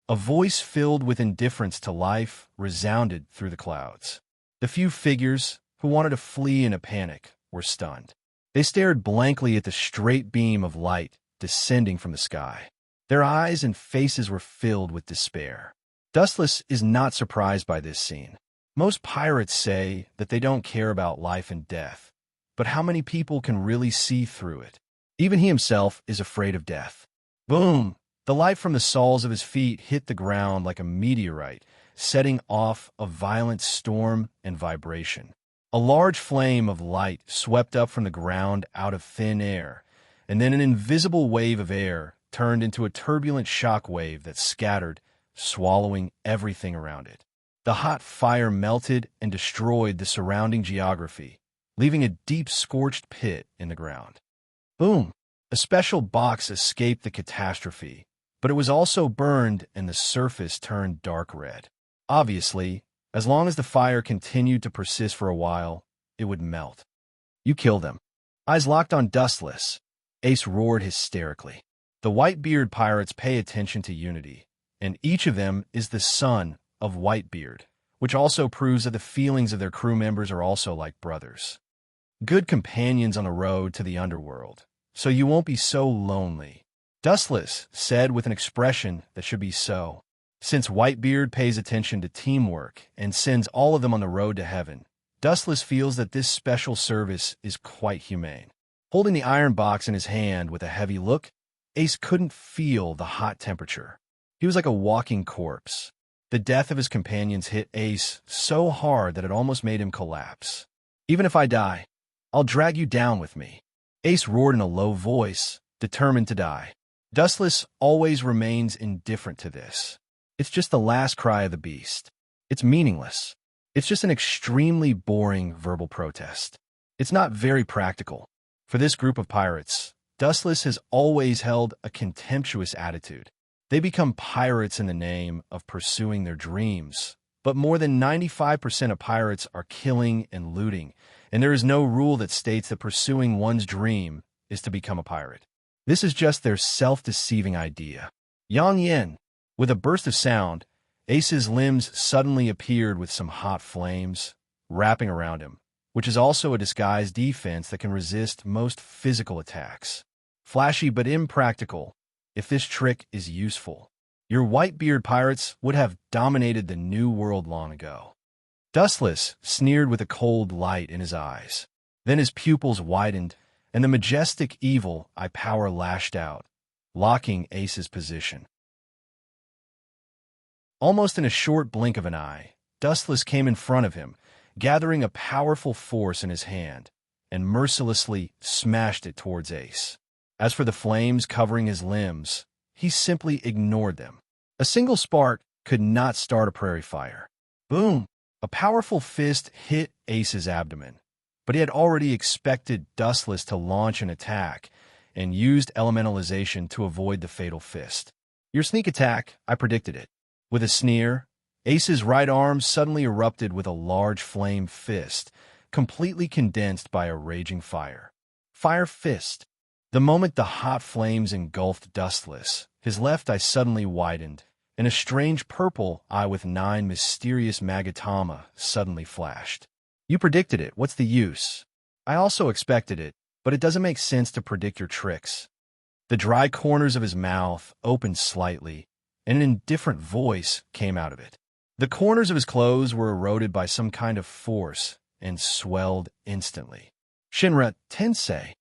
A voice filled with indifference to life resounded through the clouds. The few figures who wanted to flee in a panic were stunned. They stared blankly at the straight beam of light descending from the sky. Their eyes and faces were filled with despair. Dustless is not surprised by this scene. Most pirates say that they don't care about life and death, but how many people can really see through it? Even he himself is afraid of death. Boom! The light from the soles of his feet hit the ground like a meteorite, setting off a violent storm and vibration. A large flame of light swept up from the ground out of thin air, and then an invisible wave of air turned into a turbulent shock wave that scattered, swallowing everything around it. The hot fire melted and destroyed the surrounding geography, leaving a deep scorched pit in the ground. Boom! A special box escaped the catastrophe, but it was also burned and the surface turned dark red. Obviously, as long as the fire continued to persist for a while, it would melt. "You killed them." Eyes locked on Dustless, Ace roared hysterically. The Whitebeard pirates pay attention to unity, and each of them is the son of Whitebeard, which also proves that the feelings of their crew members are also like brothers. Good companions on the road to the underworld, so you won't be so lonely. Dustless said with an expression that should be so. Since Whitebeard pays attention to teamwork and sends all of them on the road to heaven, Dustless feels that this special service is quite humane. Holding the iron box in his hand with a heavy look, Ace couldn't feel the hot temperature. He was like a walking corpse. The death of his companions hit Ace so hard that it almost made him collapse. "Even if I die, I'll drag you down with me," Ace roared in a low voice, determined to die. Dustless always remains indifferent to this. It's just the last cry of the beast. It's meaningless. It's just an extremely boring verbal protest. It's not very practical. For this group of pirates, Dustless has always held a contemptuous attitude. They become pirates in the name of pursuing their dreams. But more than 95% of pirates are killing and looting, and there is no rule that states that pursuing one's dream is to become a pirate. This is just their self-deceiving idea. Yang Yen. With a burst of sound, Ace's limbs suddenly appeared with some hot flames wrapping around him, which is also a disguised defense that can resist most physical attacks. Flashy but impractical, if this trick is useful. Your white-beard pirates would have dominated the New World long ago. Dustless sneered with a cold light in his eyes. Then his pupils widened, and the majestic evil eye power lashed out, locking Ace's position. Almost in a short blink of an eye, Dustless came in front of him, gathering a powerful force in his hand, and mercilessly smashed it towards Ace. As for the flames covering his limbs, he simply ignored them. A single spark could not start a prairie fire. Boom! A powerful fist hit Ace's abdomen, but he had already expected Dustless to launch an attack and used elementalization to avoid the fatal fist. Your sneak attack, I predicted it. With a sneer, Ace's right arm suddenly erupted with a large flame fist, completely condensed by a raging fire. Fire fist. The moment the hot flames engulfed Dustless, his left eye suddenly widened, and a strange purple eye with 9 mysterious magatama suddenly flashed. You predicted it, what's the use? I also expected it, but it doesn't make sense to predict your tricks. The dry corners of his mouth opened slightly, and an indifferent voice came out of it. The corners of his clothes were eroded by some kind of force and swelled instantly. Shinra Tensei.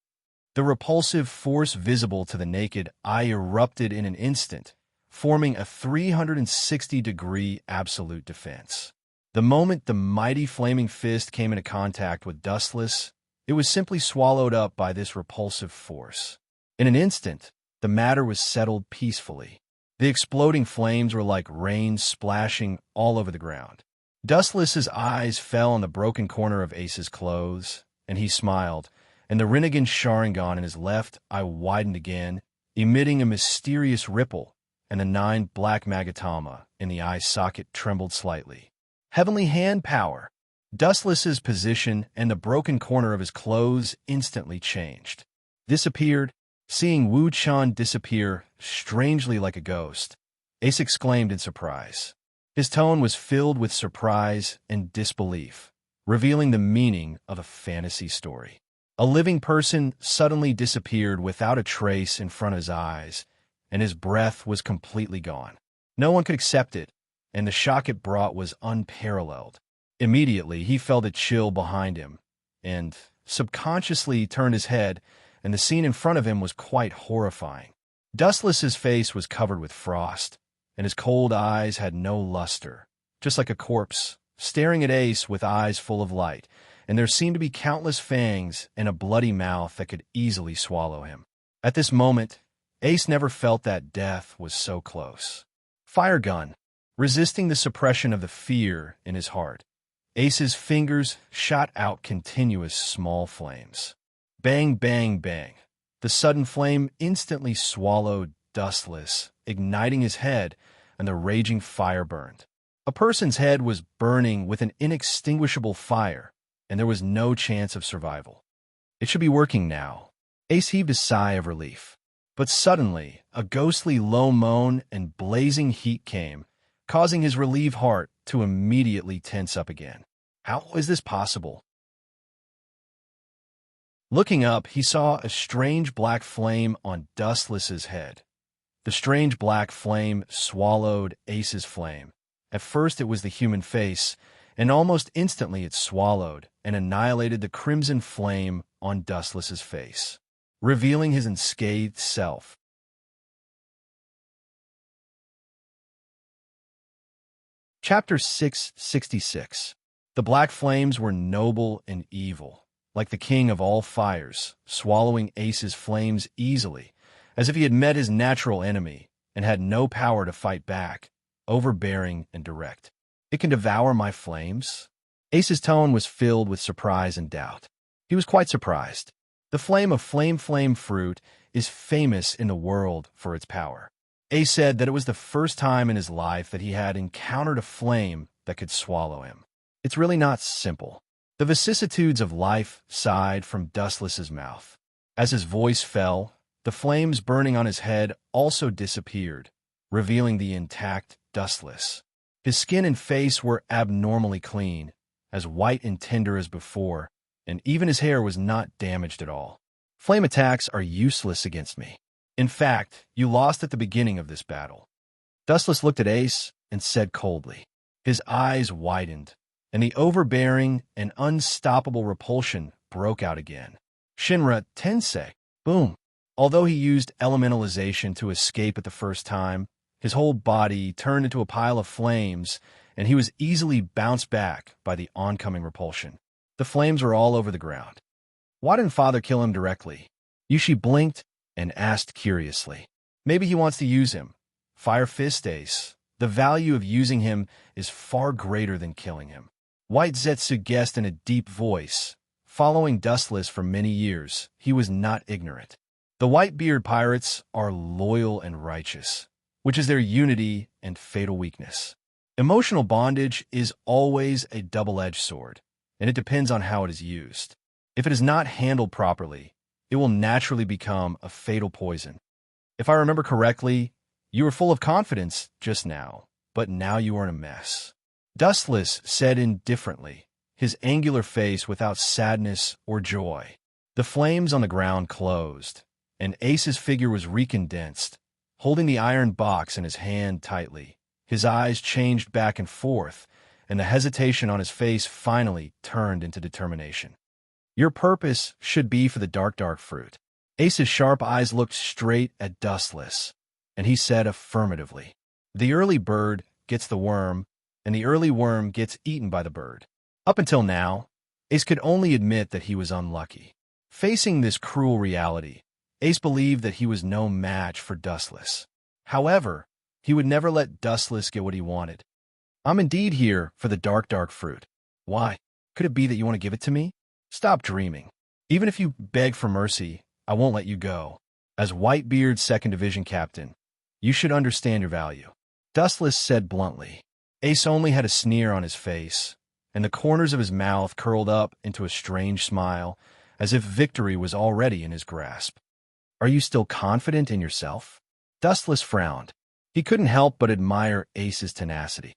The repulsive force visible to the naked eye erupted in an instant, forming a 360-degree absolute defense. The moment the mighty flaming fist came into contact with Dustless, it was simply swallowed up by this repulsive force. In an instant, the matter was settled peacefully. The exploding flames were like rain splashing all over the ground. Dustless's eyes fell on the broken corner of Ace's clothes, and he smiled, and the Rinnegan Sharingan in his left eye widened again, emitting a mysterious ripple, and the 9 black magatama in the eye socket trembled slightly. Heavenly hand power. Dustless's position and the broken corner of his clothes instantly changed. Disappeared. Seeing Wu Chan disappear strangely like a ghost, Ace exclaimed in surprise. His tone was filled with surprise and disbelief, revealing the meaning of a fantasy story. A living person suddenly disappeared without a trace in front of his eyes, and his breath was completely gone. No one could accept it, and the shock it brought was unparalleled. Immediately, he felt a chill behind him, and subconsciously turned his head, and the scene in front of him was quite horrifying. Dustless's face was covered with frost, and his cold eyes had no luster, just like a corpse, staring at Ace with eyes full of light, and there seemed to be countless fangs and a bloody mouth that could easily swallow him. At this moment, Ace never felt that death was so close. Fire gun. Resisting the suppression of the fear in his heart, Ace's fingers shot out continuous small flames. Bang, bang, bang. The sudden flame instantly swallowed Dustless, igniting his head, and the raging fire burned. A person's head was burning with an inextinguishable fire, and there was no chance of survival. It should be working now. Ace heaved a sigh of relief. But suddenly, a ghostly low moan and blazing heat came, causing his relieved heart to immediately tense up again. How is this possible? Looking up, he saw a strange black flame on Dustless's head. The strange black flame swallowed Ace's flame. At first it was the human face, and almost instantly it swallowed and annihilated the crimson flame on Dustless's face, revealing his unscathed self. Chapter 666. The black flames were noble and evil, like the king of all fires, swallowing Ace's flames easily, as if he had met his natural enemy and had no power to fight back, overbearing and direct. It can devour my flames? Ace's tone was filled with surprise and doubt. He was quite surprised. The flame of flame fruit is famous in the world for its power. Ace said that it was the first time in his life that he had encountered a flame that could swallow him. It's really not simple. The vicissitudes of life sighed from Dustless's mouth. As his voice fell, the flames burning on his head also disappeared, revealing the intact Dustless. His skin and face were abnormally clean, as white and tender as before, and even his hair was not damaged at all. Flame attacks are useless against me. In fact, you lost at the beginning of this battle. Dustless looked at Ace and said coldly. His eyes widened, and the overbearing and unstoppable repulsion broke out again. Shinra Tensei. Boom. Although he used elementalization to escape at the first time, his whole body turned into a pile of flames, and he was easily bounced back by the oncoming repulsion. The flames were all over the ground. Why didn't Father kill him directly? Yushi blinked and asked curiously. Maybe he wants to use him. Fire Fist Ace. The value of using him is far greater than killing him. White Zetsu guessed in a deep voice. Following Dustless for many years, he was not ignorant. The Whitebeard pirates are loyal and righteous, which is their unity and fatal weakness. Emotional bondage is always a double-edged sword, and it depends on how it is used. If it is not handled properly, it will naturally become a fatal poison. If I remember correctly, you were full of confidence just now, but now you are in a mess. Dustless said indifferently, his angular face without sadness or joy. The flames on the ground closed, and Ace's figure was recondensed, holding the iron box in his hand tightly. His eyes changed back and forth, and the hesitation on his face finally turned into determination. Your purpose should be for the dark fruit. Ace's sharp eyes looked straight at Dustless, and he said affirmatively. The early bird gets the worm, and the early worm gets eaten by the bird. Up until now, Ace could only admit that he was unlucky. Facing this cruel reality, Ace believed that he was no match for Dustless. However, he would never let Dustless get what he wanted. I'm indeed here for the dark fruit. Why? Could it be that you want to give it to me? Stop dreaming. Even if you beg for mercy, I won't let you go. As Whitebeard's 2nd Division captain, you should understand your value. Dustless said bluntly. Ace only had a sneer on his face, and the corners of his mouth curled up into a strange smile, as if victory was already in his grasp. Are you still confident in yourself? Dustless frowned. He couldn't help but admire Ace's tenacity.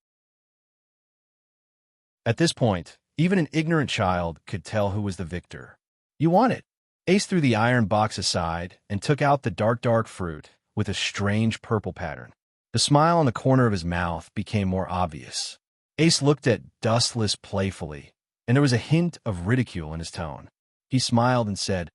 At this point, even an ignorant child could tell who was the victor. You want it. Ace threw the iron box aside and took out the dark fruit with a strange purple pattern. The smile on the corner of his mouth became more obvious. Ace looked at Dustless playfully, and there was a hint of ridicule in his tone. He smiled and said,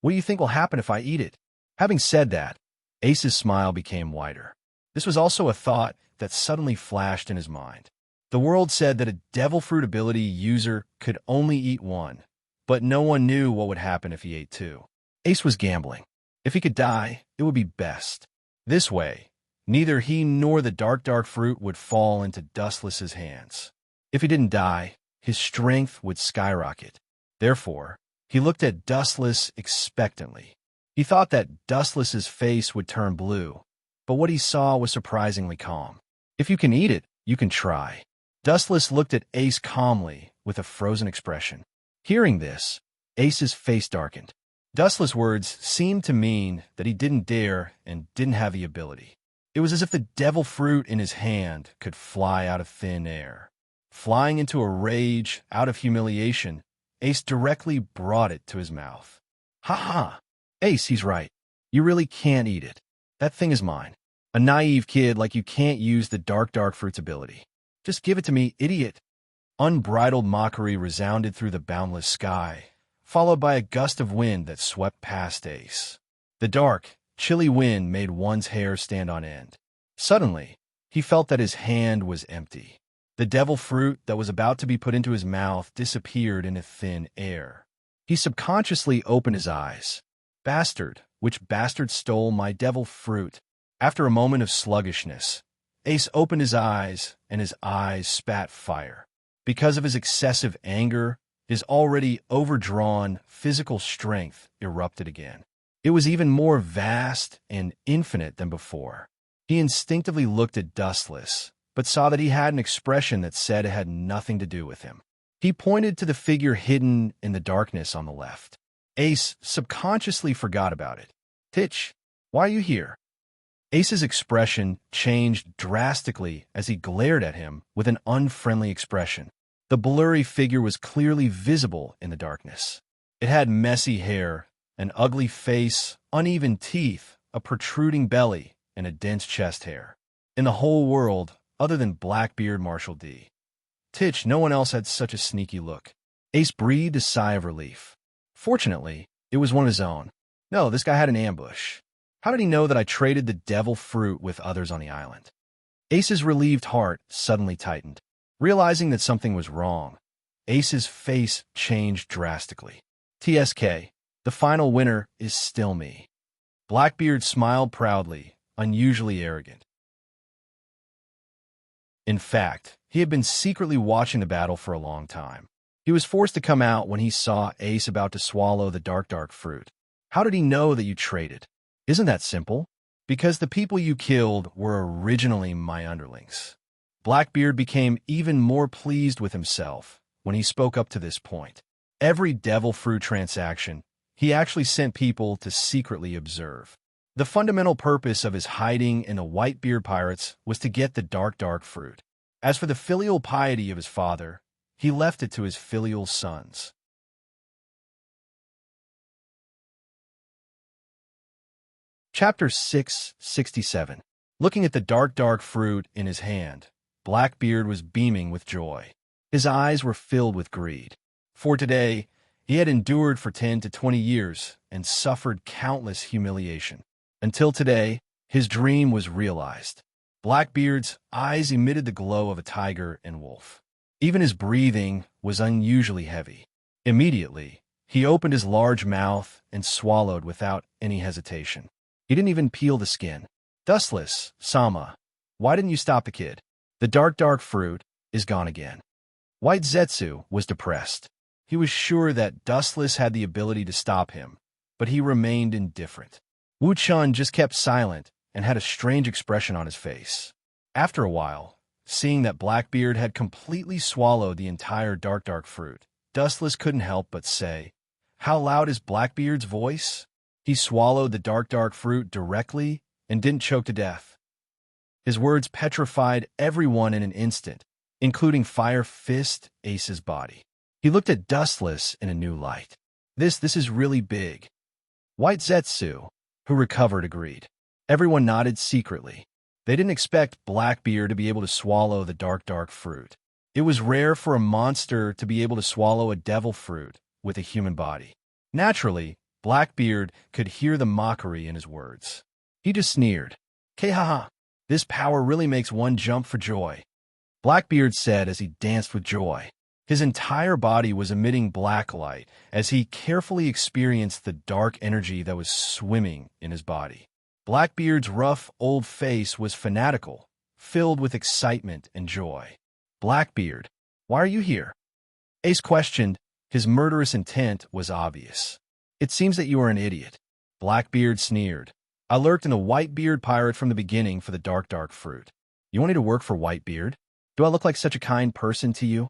"What do you think will happen if I eat it?" Having said that, Ace's smile became wider. This was also a thought that suddenly flashed in his mind. The world said that a devil fruit ability user could only eat one, but no one knew what would happen if he ate two. Ace was gambling. If he could die, it would be best. This way, neither he nor the dark fruit would fall into Dustless's hands. If he didn't die, his strength would skyrocket. Therefore, he looked at Dustless expectantly. He thought that Dustless's face would turn blue, but what he saw was surprisingly calm. If you can eat it, you can try. Dustless looked at Ace calmly, with a frozen expression. Hearing this, Ace's face darkened. Dustless' words seemed to mean that he didn't dare and didn't have the ability. It was as if the devil fruit in his hand could fly out of thin air. Flying into a rage, out of humiliation, Ace directly brought it to his mouth. Ha ha! Ace, he's right. You really can't eat it. That thing is mine. A naive kid like you can't use the dark fruit's ability. Just give it to me, idiot. Unbridled mockery resounded through the boundless sky, followed by a gust of wind that swept past Ace. The dark, chilly wind made one's hair stand on end. Suddenly, he felt that his hand was empty. The devil fruit that was about to be put into his mouth disappeared into thin air. He subconsciously opened his eyes. Bastard, which bastard stole my devil fruit? After a moment of sluggishness, Ace opened his eyes, and his eyes spat fire. Because of his excessive anger, his already overdrawn physical strength erupted again. It was even more vast and infinite than before. He instinctively looked at Dustless, but saw that he had an expression that said it had nothing to do with him. He pointed to the figure hidden in the darkness on the left. Ace subconsciously forgot about it. "Titch, why are you here?" Ace's expression changed drastically as he glared at him with an unfriendly expression. The blurry figure was clearly visible in the darkness. It had messy hair, an ugly face, uneven teeth, a protruding belly, and a dense chest hair. In the whole world, other than Blackbeard Marshall D. Titch, no one else had such a sneaky look. Ace breathed a sigh of relief. Fortunately, it was one of his own. No, this guy had an ambush. How did he know that I traded the devil fruit with others on the island? Ace's relieved heart suddenly tightened. Realizing that something was wrong, Ace's face changed drastically. "TSK, the final winner is still me." Blackbeard smiled proudly, unusually arrogant. In fact, he had been secretly watching the battle for a long time. He was forced to come out when he saw Ace about to swallow the dark fruit. "How did he know that you traded?" "Isn't that simple? Because the people you killed were originally my underlings." Blackbeard became even more pleased with himself when he spoke up to this point. Every devil fruit transaction, he actually sent people to secretly observe. The fundamental purpose of his hiding in the Whitebeard Pirates was to get the dark fruit. As for the filial piety of his father, he left it to his filial sons. Chapter 667. Looking at the dark fruit in his hand, Blackbeard was beaming with joy. His eyes were filled with greed. For today, he had endured for 10 to 20 years and suffered countless humiliation. Until today, his dream was realized. Blackbeard's eyes emitted the glow of a tiger and wolf. Even his breathing was unusually heavy. Immediately, he opened his large mouth and swallowed without any hesitation. He didn't even peel the skin. "Dustless, Sama, why didn't you stop the kid? The dark fruit is gone again." White Zetsu was depressed. He was sure that Dustless had the ability to stop him, but he remained indifferent. Wu Chun just kept silent and had a strange expression on his face. After a while, seeing that Blackbeard had completely swallowed the entire dark fruit, Dustless couldn't help but say, "How loud is Blackbeard's voice?" He swallowed the dark fruit directly and didn't choke to death. His words petrified everyone in an instant, including Fire Fist Ace's body. He looked at Dustless in a new light. This is really big." White Zetsu, who recovered, agreed. Everyone nodded secretly. They didn't expect Blackbeard to be able to swallow the dark fruit. It was rare for a monster to be able to swallow a devil fruit with a human body. Naturally, Blackbeard could hear the mockery in his words. He just sneered. "Kehaha, this power really makes one jump for joy," Blackbeard said as he danced with joy. His entire body was emitting black light as he carefully experienced the dark energy that was swimming in his body. Blackbeard's rough old face was fanatical, filled with excitement and joy. "Blackbeard, why are you here?" Ace questioned. His murderous intent was obvious. "It seems that you are an idiot." Blackbeard sneered. "I lurked in the Whitebeard Pirate from the beginning for the dark fruit. You wanted to work for Whitebeard? Do I look like such a kind person to you?"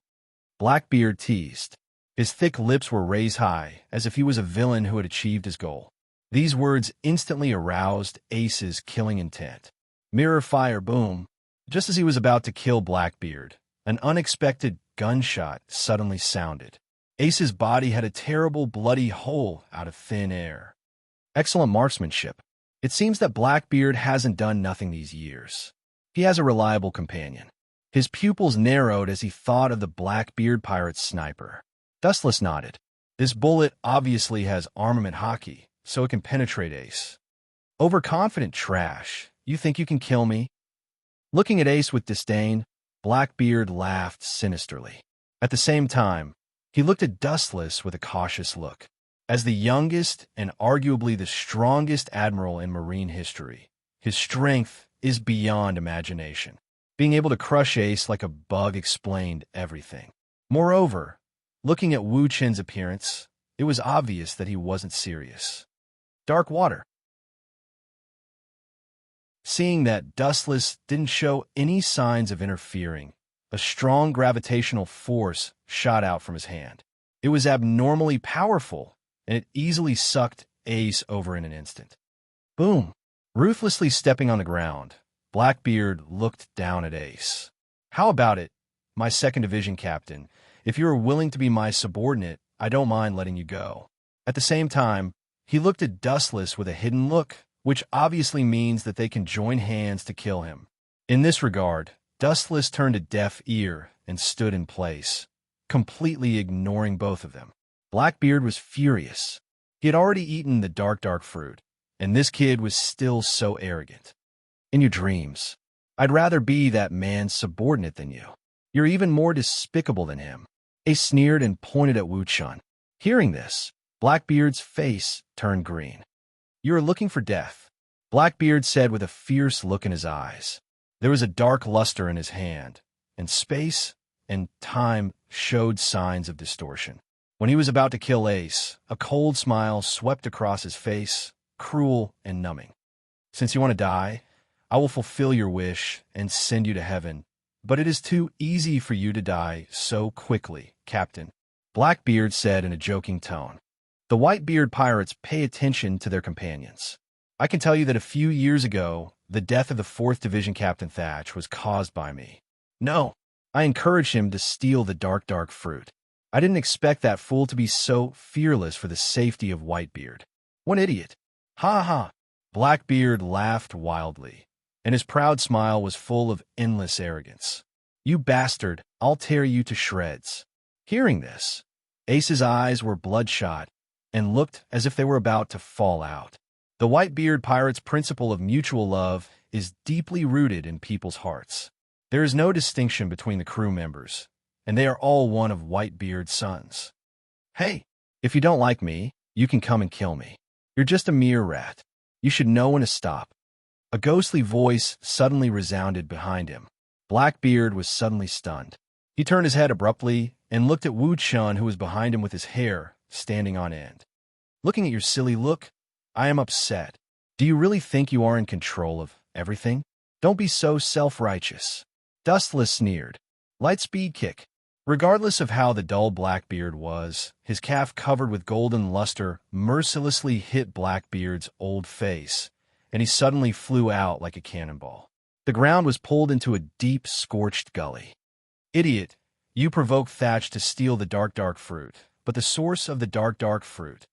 Blackbeard teased. His thick lips were raised high, as if he was a villain who had achieved his goal. These words instantly aroused Ace's killing intent. Mirror fire boom. Just as he was about to kill Blackbeard, an unexpected gunshot suddenly sounded. Ace's body had a terrible bloody hole out of thin air. Excellent marksmanship. It seems that Blackbeard hasn't done nothing these years. He has a reliable companion. His pupils narrowed as he thought of the Blackbeard Pirate sniper. Dustless nodded. This bullet obviously has armament hockey, so it can penetrate Ace. "Overconfident trash. You think you can kill me?" Looking at Ace with disdain, Blackbeard laughed sinisterly. At the same time, he looked at Dustless with a cautious look. As the youngest and arguably the strongest admiral in marine history, his strength is beyond imagination. Being able to crush Ace like a bug explained everything. Moreover, looking at Wu Chen's appearance, it was obvious that he wasn't serious. Dark water. Seeing that Dustless didn't show any signs of interfering, a strong gravitational force shot out from his hand. It was abnormally powerful, and it easily sucked Ace over in an instant. Boom! Ruthlessly stepping on the ground, Blackbeard looked down at Ace. How about it, my 2nd Division captain? If you are willing to be my subordinate, I don't mind letting you go. At the same time, he looked at Dustless with a hidden look, which obviously means that they can join hands to kill him. In this regard, Dustless turned a deaf ear and stood in place, completely ignoring both of them. Blackbeard was furious. He had already eaten the dark fruit, and this kid was still so arrogant. In your dreams, I'd rather be that man's subordinate than you. You're even more despicable than him. Ace sneered and pointed at Wu Chun. Hearing this, Blackbeard's face turned green. You are looking for death, Blackbeard said with a fierce look in his eyes. There was a dark luster in his hand, and space and time showed signs of distortion. When he was about to kill Ace, a cold smile swept across his face, cruel and numbing. Since you want to die, I will fulfill your wish and send you to heaven, but it is too easy for you to die so quickly, Captain, Blackbeard said in a joking tone. The Whitebeard pirates pay attention to their companions. I can tell you that a few years ago, the death of the 4th Division Captain Thatch was caused by me. No, I encouraged him to steal the dark fruit. I didn't expect that fool to be so fearless for the safety of Whitebeard. What an idiot. Ha ha. Blackbeard laughed wildly, and his proud smile was full of endless arrogance. You bastard, I'll tear you to shreds. Hearing this, Ace's eyes were bloodshot and looked as if they were about to fall out. The Whitebeard pirates' principle of mutual love is deeply rooted in people's hearts. There is no distinction between the crew members, and they are all one of Whitebeard's sons. Hey, if you don't like me, you can come and kill me. You're just a mere rat. You should know when to stop. A ghostly voice suddenly resounded behind him. Blackbeard was suddenly stunned. He turned his head abruptly and looked at Wu Chun, who was behind him with his hair standing on end. Looking at your silly look, I am upset. Do you really think you are in control of everything? Don't be so self-righteous. Dustless sneered. Lightspeed kick. Regardless of how the dull Blackbeard was, his calf covered with golden luster mercilessly hit Blackbeard's old face, and he suddenly flew out like a cannonball. The ground was pulled into a deep, scorched gully. Idiot, you provoked Thatch to steal the dark fruit, but the source of the dark fruit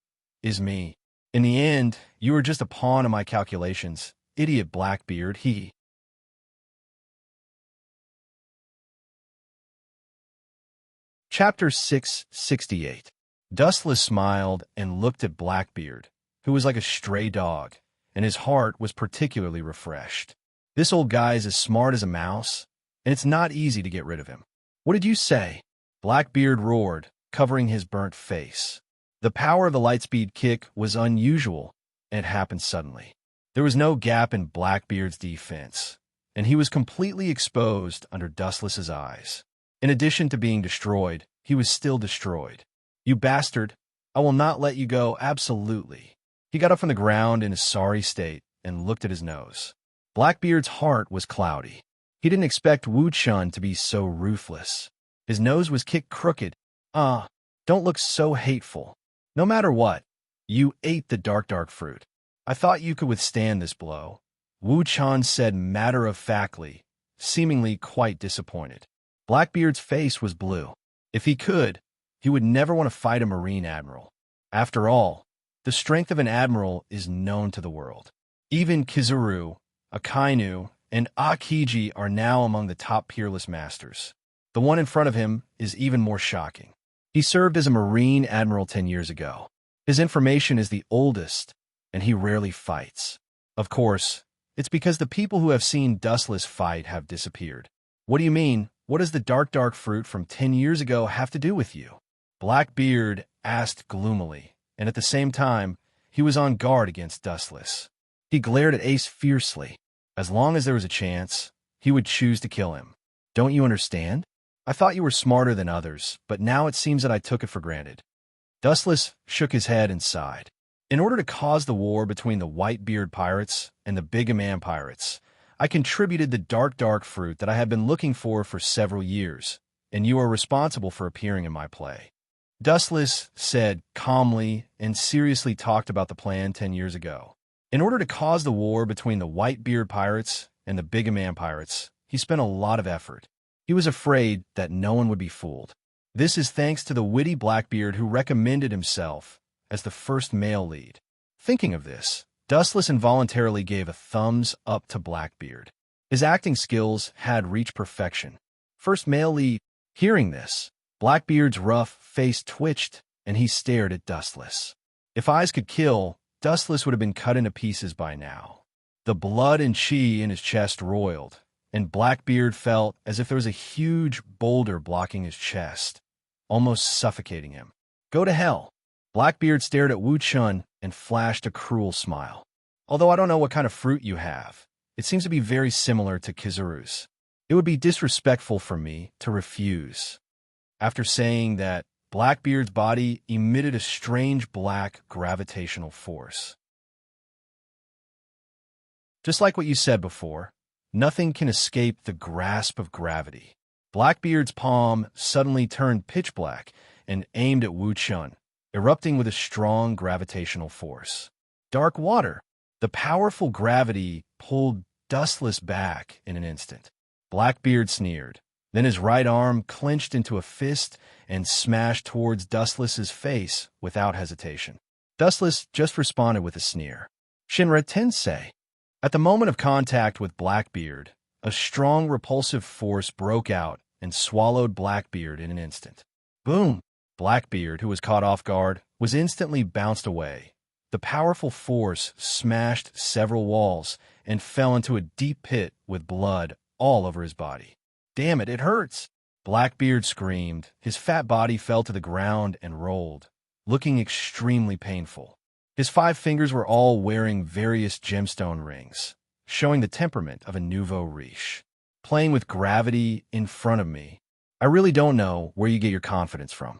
is me. In the end, you were just a pawn in my calculations. Idiot Blackbeard, he. Chapter 668. Dustless smiled and looked at Blackbeard, who was like a stray dog, and his heart was particularly refreshed. This old guy is as smart as a mouse, and it's not easy to get rid of him. What did you say? Blackbeard roared, covering his burnt face. The power of the lightspeed kick was unusual, and it happened suddenly. There was no gap in Blackbeard's defense, and he was completely exposed under Dustless's eyes. In addition to being destroyed, he was still destroyed. You bastard, I will not let you go, absolutely. He got up from the ground in a sorry state and looked at his nose. Blackbeard's heart was cloudy. He didn't expect Wu Chun to be so ruthless. His nose was kicked crooked. Don't look so hateful. No matter what, you ate the dark fruit. I thought you could withstand this blow, Wu Chun said matter-of-factly, seemingly quite disappointed. Blackbeard's face was blue. If he could, he would never want to fight a Marine admiral. After all, the strength of an admiral is known to the world. Even Kizaru, Akainu, and Akiji are now among the top peerless masters. The one in front of him is even more shocking. He served as a Marine admiral 10 years ago. His information is the oldest, and he rarely fights. Of course, it's because the people who have seen Dustless fight have disappeared. What do you mean? What does the dark fruit from 10 years ago have to do with you? Blackbeard asked gloomily, and at the same time, he was on guard against Dustless. He glared at Ace fiercely. As long as there was a chance, he would choose to kill him. Don't you understand? I thought you were smarter than others, but now it seems that I took it for granted. Dustless shook his head and sighed. In order to cause the war between the Whitebeard pirates and the Big Man pirates, I contributed the dark fruit that I have been looking for several years, and you are responsible for appearing in my play. Dustless said calmly and seriously talked about the plan 10 years ago. In order to cause the war between the Whitebeard pirates and the Big Man pirates, he spent a lot of effort. He was afraid that no one would be fooled. This is thanks to the witty Blackbeard who recommended himself as the first male lead. Thinking of this, Dustless involuntarily gave a thumbs up to Blackbeard. His acting skills had reached perfection. First male lead. Hearing this, Blackbeard's rough face twitched, and he stared at Dustless. If eyes could kill, Dustless would have been cut into pieces by now. The blood and chi in his chest roiled, and Blackbeard felt as if there was a huge boulder blocking his chest, almost suffocating him. Go to hell. Blackbeard stared at Wu Chun and flashed a cruel smile. Although I don't know what kind of fruit you have, it seems to be very similar to Kizaru's. It would be disrespectful for me to refuse. After saying that, Blackbeard's body emitted a strange black gravitational force. Just like what you said before, nothing can escape the grasp of gravity. Blackbeard's palm suddenly turned pitch black and aimed at Wu Chun, erupting with a strong gravitational force. Dark water. The powerful gravity pulled Dustless back in an instant. Blackbeard sneered. Then his right arm clenched into a fist and smashed towards Dustless's face without hesitation. Dustless just responded with a sneer. Shinra Tensei. At the moment of contact with Blackbeard, a strong repulsive force broke out and swallowed Blackbeard in an instant. Boom! Blackbeard, who was caught off guard, was instantly bounced away. The powerful force smashed several walls and fell into a deep pit with blood all over his body. Damn it, it hurts! Blackbeard screamed. His fat body fell to the ground and rolled, looking extremely painful. His 5 fingers were all wearing various gemstone rings, showing the temperament of a nouveau riche. Playing with gravity in front of me. I really don't know where you get your confidence from.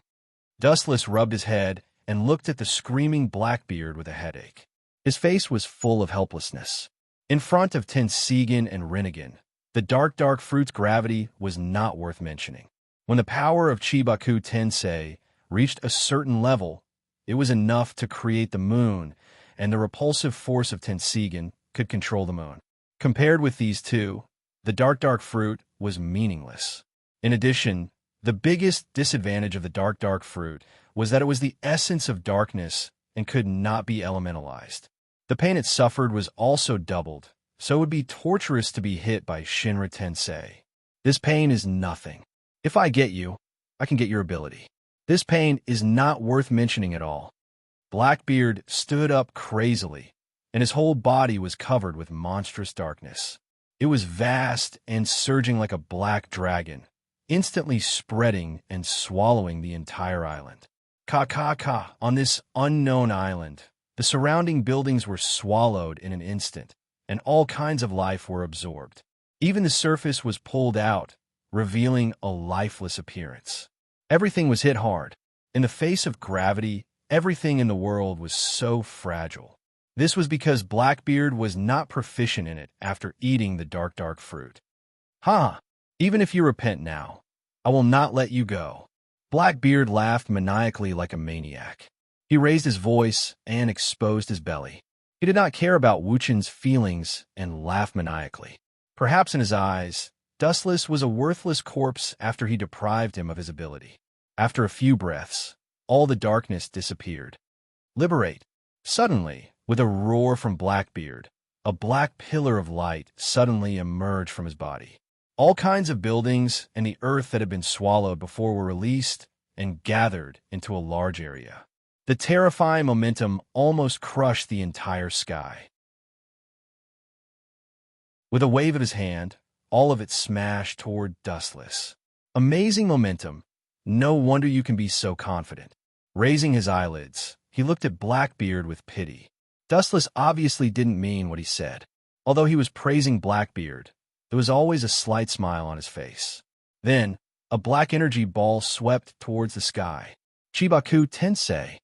Dustless rubbed his head and looked at the screaming Blackbeard with a headache. His face was full of helplessness. In front of Tensegan and Rinnegan, the dark fruit's gravity was not worth mentioning. When the power of Chibaku Tensei reached a certain level, it was enough to create the moon, and the repulsive force of Tensegan could control the moon. Compared with these two, the dark fruit was meaningless. In addition, the biggest disadvantage of the dark fruit was that it was the essence of darkness and could not be elementalized. The pain it suffered was also doubled, so it would be torturous to be hit by Shinra Tensei. This pain is nothing. If I get you, I can get your ability. This pain is not worth mentioning at all. Blackbeard stood up crazily, and his whole body was covered with monstrous darkness. It was vast and surging like a black dragon, instantly spreading and swallowing the entire island. On this unknown island, the surrounding buildings were swallowed in an instant, and all kinds of life were absorbed. Even the surface was pulled out, revealing a lifeless appearance. Everything was hit hard. In the face of gravity, everything in the world was so fragile. This was because Blackbeard was not proficient in it after eating the dark fruit. Even if you repent now, I will not let you go. Blackbeard laughed maniacally like a maniac. He raised his voice and exposed his belly. He did not care about Wu Chun's feelings and laughed maniacally. Perhaps in his eyes, Dustless was a worthless corpse after he deprived him of his ability. After a few breaths, all the darkness disappeared. Liberate! Suddenly, with a roar from Blackbeard, a black pillar of light suddenly emerged from his body. All kinds of buildings and the earth that had been swallowed before were released and gathered into a large area. The terrifying momentum almost crushed the entire sky. With a wave of his hand, all of it smashed toward Dustless. Amazing momentum. No wonder you can be so confident. Raising his eyelids, he looked at Blackbeard with pity. Dustless obviously didn't mean what he said. Although he was praising Blackbeard, there was always a slight smile on his face. Then, A black energy ball swept towards the sky. Chibaku Tensei.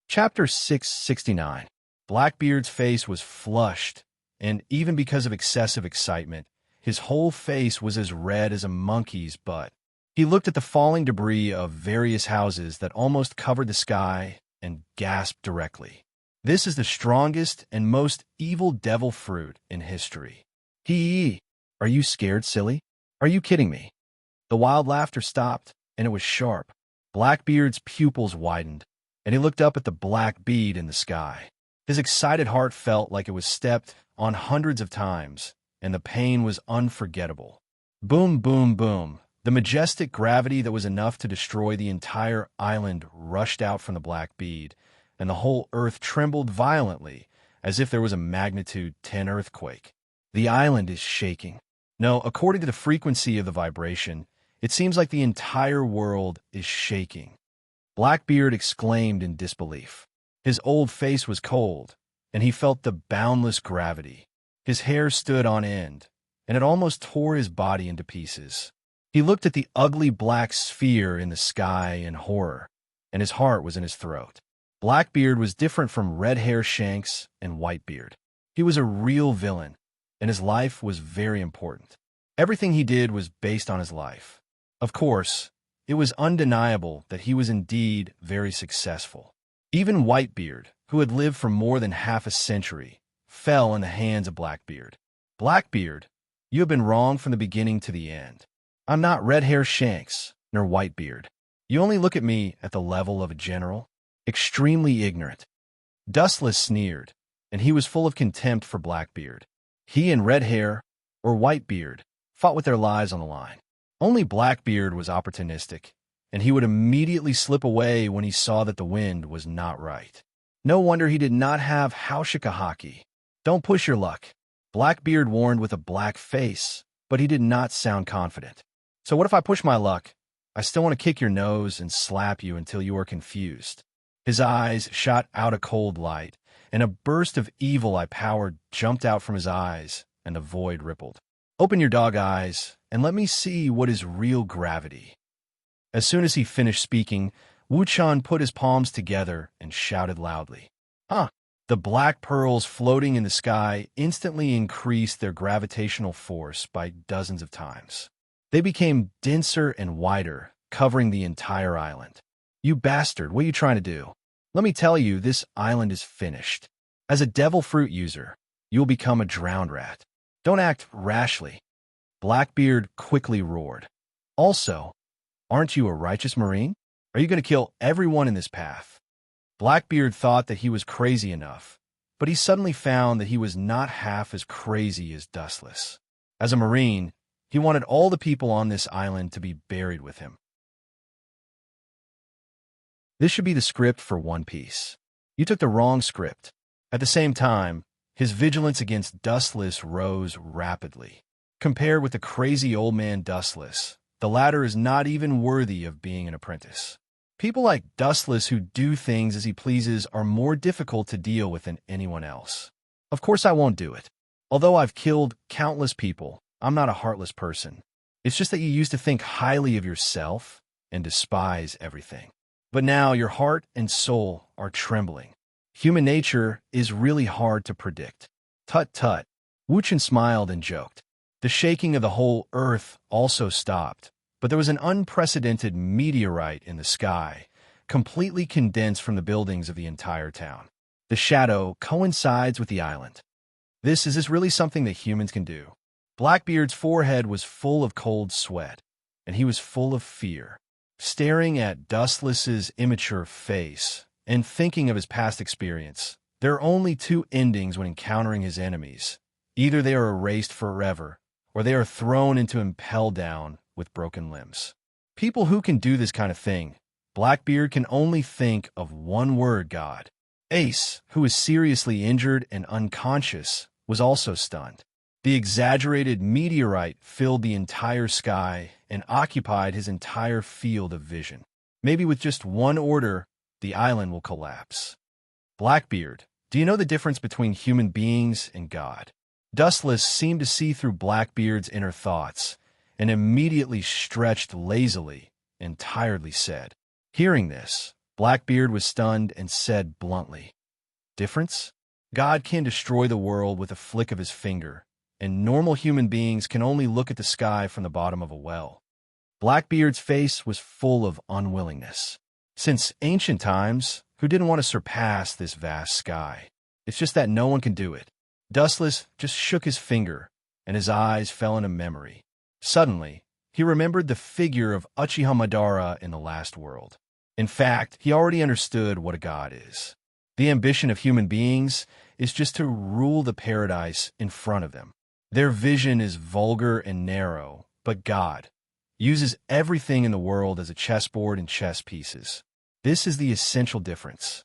Chapter 669. Blackbeard's face was flushed, and even because of excessive excitement, his whole face was as red as a monkey's butt. He looked at the falling debris of various houses that almost covered the sky and gasped directly. This is the strongest and most evil devil fruit in history. Hee! Are you scared, silly? Are you kidding me? The wild laughter stopped, and it was sharp. Blackbeard's pupils widened, and he looked up at the black bead in the sky. His excited heart felt like it was stepped on hundreds of times, and the pain was unforgettable. Boom, boom, boom. The majestic gravity that was enough to destroy the entire island rushed out from the black bead, and the whole earth trembled violently, as if there was a magnitude 10 earthquake. The island is shaking. No, according to the frequency of the vibration, it seems like the entire world is shaking. Blackbeard exclaimed in disbelief. His old face was cold, and he felt the boundless gravity. His hair stood on end, and it almost tore his body into pieces. He looked at the ugly black sphere in the sky in horror, and his heart was in his throat. Blackbeard was different from Red Hair Shanks and Whitebeard. He was a real villain, and his life was very important. Everything he did was based on his life. Of course, it was undeniable that he was indeed very successful. Even Whitebeard, who had lived for more than half a century, fell in the hands of Blackbeard. Blackbeard, you have been wrong from the beginning to the end. I'm not Red Hair Shanks, nor Whitebeard. You only look at me at the level of a general. Extremely ignorant. Dustless sneered, and he was full of contempt for Blackbeard. He and Red Hair, or Whitebeard, fought with their lives on the line. Only Blackbeard was opportunistic, and he would immediately slip away when he saw that the wind was not right. No wonder he did not have Haushikahaki. Don't push your luck. Blackbeard warned with a black face, but he did not sound confident. So what if I push my luck? I still want to kick your nose and slap you until you are confused. His eyes shot out a cold light, and a burst of evil I powered jumped out from his eyes, and the void rippled. Open your dog eyes, and let me see what is real gravity. As soon as he finished speaking, Wu-chan put his palms together and shouted loudly. Huh! The black pearls floating in the sky instantly increased their gravitational force by dozens of times. They became denser and wider, covering the entire island. You bastard, what are you trying to do? Let me tell you, this island is finished. As a devil fruit user, you will become a drowned rat. Don't act rashly. Blackbeard quickly roared. Also, aren't you a righteous marine? Are you going to kill everyone in this path? Blackbeard thought that he was crazy enough, but he suddenly found that he was not half as crazy as Dustless. As a marine, he wanted all the people on this island to be buried with him. This should be the script for One Piece. You took the wrong script. At the same time, his vigilance against Dustless rose rapidly. Compared with the crazy old man Dustless, the latter is not even worthy of being an apprentice. People like Dustless who do things as he pleases are more difficult to deal with than anyone else. Of course I won't do it. Although I've killed countless people, I'm not a heartless person. It's just that you used to think highly of yourself and despise everything. But now your heart and soul are trembling. Human nature is really hard to predict. Tut tut. Wu-chan smiled and joked. The shaking of the whole earth also stopped, but there was an unprecedented meteorite in the sky, completely condensed from the buildings of the entire town. The shadow coincides with the island. Is this really something that humans can do? Blackbeard's forehead was full of cold sweat, and he was full of fear. Staring at Dustless's immature face and thinking of his past experience, there are only two endings when encountering his enemies. Either they are erased forever, or they are thrown into impel down with broken limbs. People who can do this kind of thing, Blackbeard can only think of one word, God. Ace, who is seriously injured and unconscious, was also stunned. The exaggerated meteorite filled the entire sky and occupied his entire field of vision. Maybe with just one order, the island will collapse. Blackbeard, do you know the difference between human beings and God? Dustless seemed to see through Blackbeard's inner thoughts, and immediately stretched lazily and tiredly said. Hearing this, Blackbeard was stunned and said bluntly, "Difference? God can destroy the world with a flick of his finger, and normal human beings can only look at the sky from the bottom of a well." Blackbeard's face was full of unwillingness. Since ancient times, who didn't want to surpass this vast sky? It's just that no one can do it. Dustless just shook his finger, and his eyes fell into memory. Suddenly, he remembered the figure of Uchiha Madara in the last world. In fact, he already understood what a god is. The ambition of human beings is just to rule the paradise in front of them. Their vision is vulgar and narrow, but God uses everything in the world as a chessboard and chess pieces. This is the essential difference.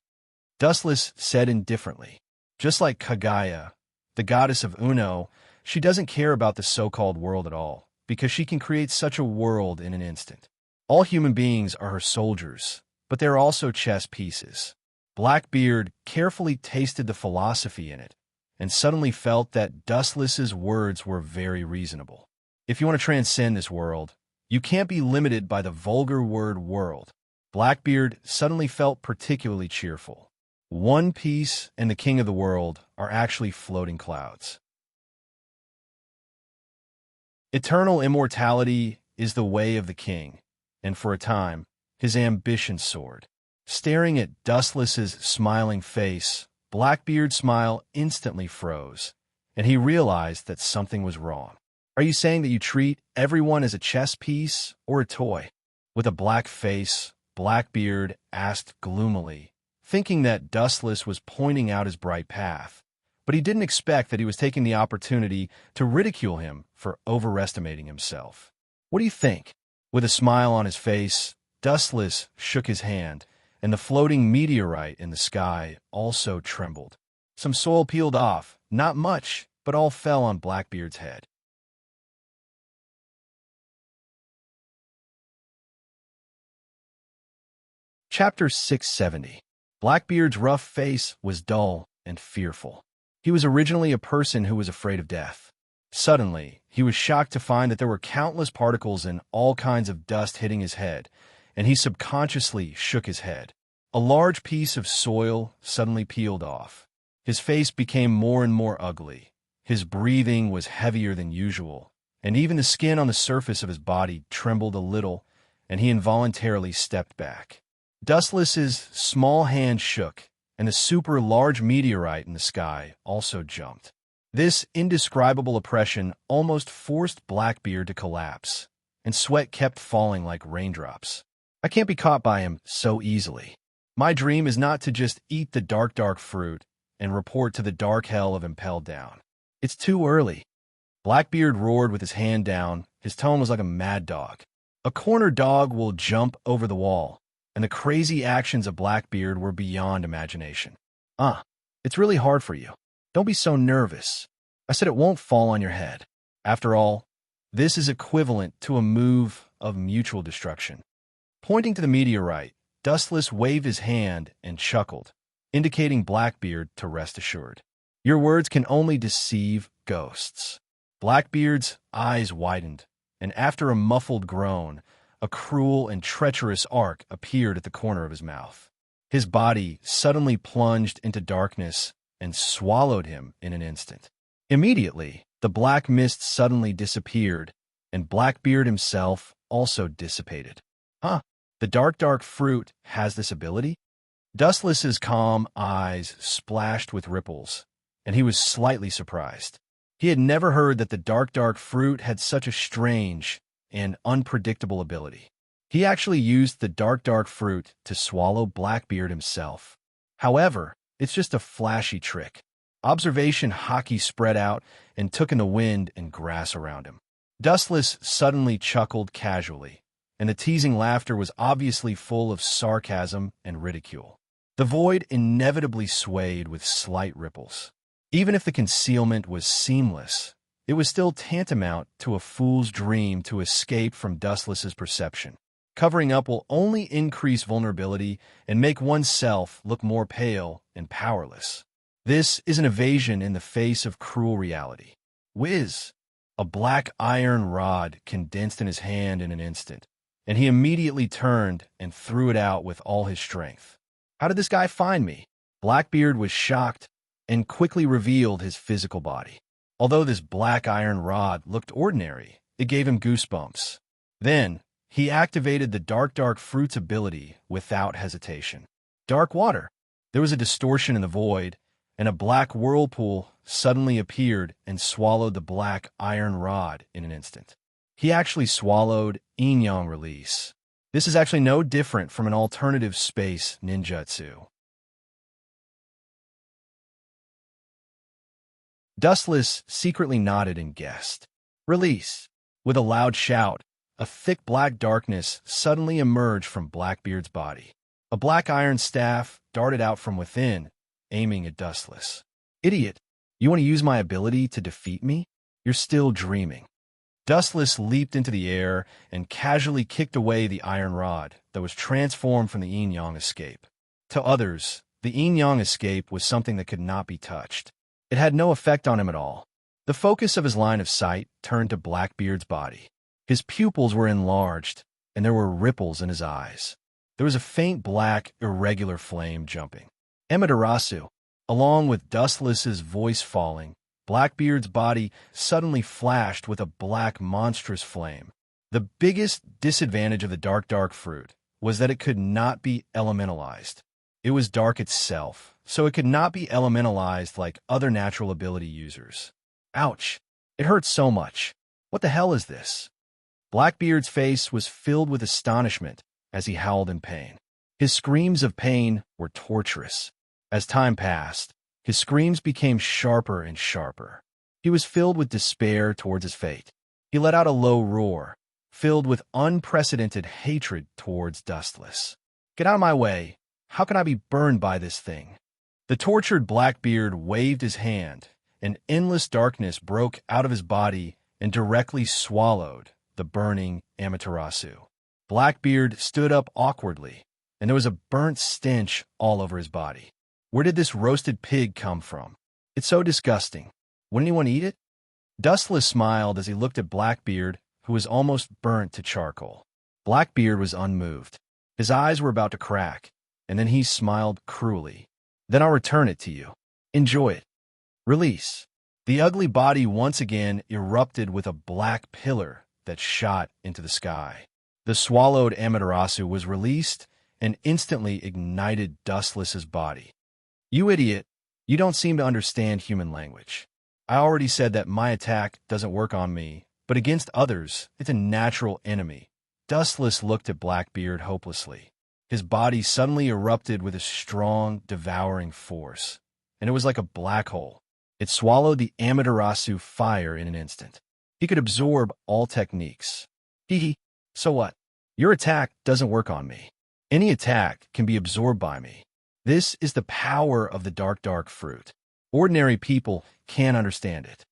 Dustless said indifferently. Just like Kaguya, the goddess of Uno, she doesn't care about the so-called world at all, because she can create such a world in an instant. All human beings are her soldiers, but they're also chess pieces. Blackbeard carefully tasted the philosophy in it, and suddenly felt that Dustless's words were very reasonable. If you want to transcend this world, you can't be limited by the vulgar word world. Blackbeard suddenly felt particularly cheerful. One Piece and the king of the world are actually floating clouds. Eternal immortality is the way of the king, and for a time, his ambition soared. Staring at Dustless's smiling face, Blackbeard's smile instantly froze, and he realized that something was wrong. Are you saying that you treat everyone as a chess piece or a toy? With a black face, Blackbeard asked gloomily, thinking that Dustless was pointing out his bright path. But he didn't expect that he was taking the opportunity to ridicule him for overestimating himself. What do you think? With a smile on his face, Dustless shook his hand, and the floating meteorite in the sky also trembled. Some soil peeled off, not much, but all fell on Blackbeard's head. Chapter 670. Blackbeard's rough face was dull and fearful. He was originally a person who was afraid of death. Suddenly, he was shocked to find that there were countless particles and all kinds of dust hitting his head, and he subconsciously shook his head. A large piece of soil suddenly peeled off. His face became more and more ugly. His breathing was heavier than usual, and even the skin on the surface of his body trembled a little, and he involuntarily stepped back. Dustless's small hand shook, and the super large meteorite in the sky also jumped. This indescribable oppression almost forced Blackbeard to collapse, and sweat kept falling like raindrops. I can't be caught by him so easily. My dream is not to just eat the dark fruit and report to the dark hell of impelled down. It's too early. Blackbeard roared with his hand down. His tone was like a mad dog. A corner dog will jump over the wall, and the crazy actions of Blackbeard were beyond imagination. It's really hard for you. Don't be so nervous. I said it won't fall on your head. After all, this is equivalent to a move of mutual destruction. Pointing to the meteorite, Dustless waved his hand and chuckled, indicating Blackbeard to rest assured. Your words can only deceive ghosts. Blackbeard's eyes widened, and after a muffled groan, a cruel and treacherous arc appeared at the corner of his mouth. His body suddenly plunged into darkness and swallowed him in an instant. Immediately, the black mist suddenly disappeared, and Blackbeard himself also dissipated. The dark fruit has this ability? Dustless's calm eyes splashed with ripples, and he was slightly surprised. He had never heard that the dark fruit had such a strange and unpredictable ability. He actually used the dark fruit to swallow Blackbeard himself. However, it's just a flashy trick. Observation hockey spread out and took in the wind and grass around him. Dustless suddenly chuckled casually, and the teasing laughter was obviously full of sarcasm and ridicule. The void inevitably swayed with slight ripples. Even if the concealment was seamless, it was still tantamount to a fool's dream to escape from Dustless's perception. Covering up will only increase vulnerability and make oneself look more pale and powerless. This is an evasion in the face of cruel reality. Whiz! A black iron rod condensed in his hand in an instant, and he immediately turned and threw it out with all his strength. How did this guy find me? Blackbeard was shocked and quickly revealed his physical body. Although this black iron rod looked ordinary, it gave him goosebumps. Then, he activated the dark fruit's ability without hesitation. Dark water. There was a distortion in the void, and a black whirlpool suddenly appeared and swallowed the black iron rod in an instant. He actually swallowed yin-yang release. This is actually no different from an alternative space ninjutsu. Dustless secretly nodded and guessed. Release. With a loud shout, a thick black darkness suddenly emerged from Blackbeard's body. A black iron staff darted out from within, aiming at Dustless. Idiot, you want to use my ability to defeat me? You're still dreaming. Dustless leaped into the air and casually kicked away the iron rod that was transformed from the yin-yang escape. To others, the yin-yang escape was something that could not be touched. It had no effect on him at all. The focus of his line of sight turned to Blackbeard's body. His pupils were enlarged, and there were ripples in his eyes. There was a faint black, irregular flame jumping. Amaterasu, along with Dustless's voice falling, Blackbeard's body suddenly flashed with a black, monstrous flame. The biggest disadvantage of the dark fruit was that it could not be elementalized. It was dark itself, so it could not be elementalized like other natural ability users. Ouch! It hurts so much. What the hell is this? Blackbeard's face was filled with astonishment as he howled in pain. His screams of pain were torturous. As time passed, his screams became sharper and sharper. He was filled with despair towards his fate. He let out a low roar, filled with unprecedented hatred towards Dustless. Get out of my way! How can I be burned by this thing? The tortured Blackbeard waved his hand, and endless darkness broke out of his body and directly swallowed the burning Amaterasu. Blackbeard stood up awkwardly, and there was a burnt stench all over his body. Where did this roasted pig come from? It's so disgusting. Would anyone eat it? Dustless smiled as he looked at Blackbeard, who was almost burnt to charcoal. Blackbeard was unmoved. His eyes were about to crack, and then he smiled cruelly. Then I'll return it to you. Enjoy it. Release. The ugly body once again erupted with a black pillar that shot into the sky. The swallowed Amaterasu was released and instantly ignited Dustless's body. You idiot, you don't seem to understand human language. I already said that my attack doesn't work on me, but against others, it's a natural enemy. Dustless looked at Blackbeard hopelessly. His body suddenly erupted with a strong, devouring force, and it was like a black hole. It swallowed the Amaterasu fire in an instant. He could absorb all techniques. Hee, so what? Your attack doesn't work on me. Any attack can be absorbed by me. This is the power of the dark fruit. Ordinary people can't understand it.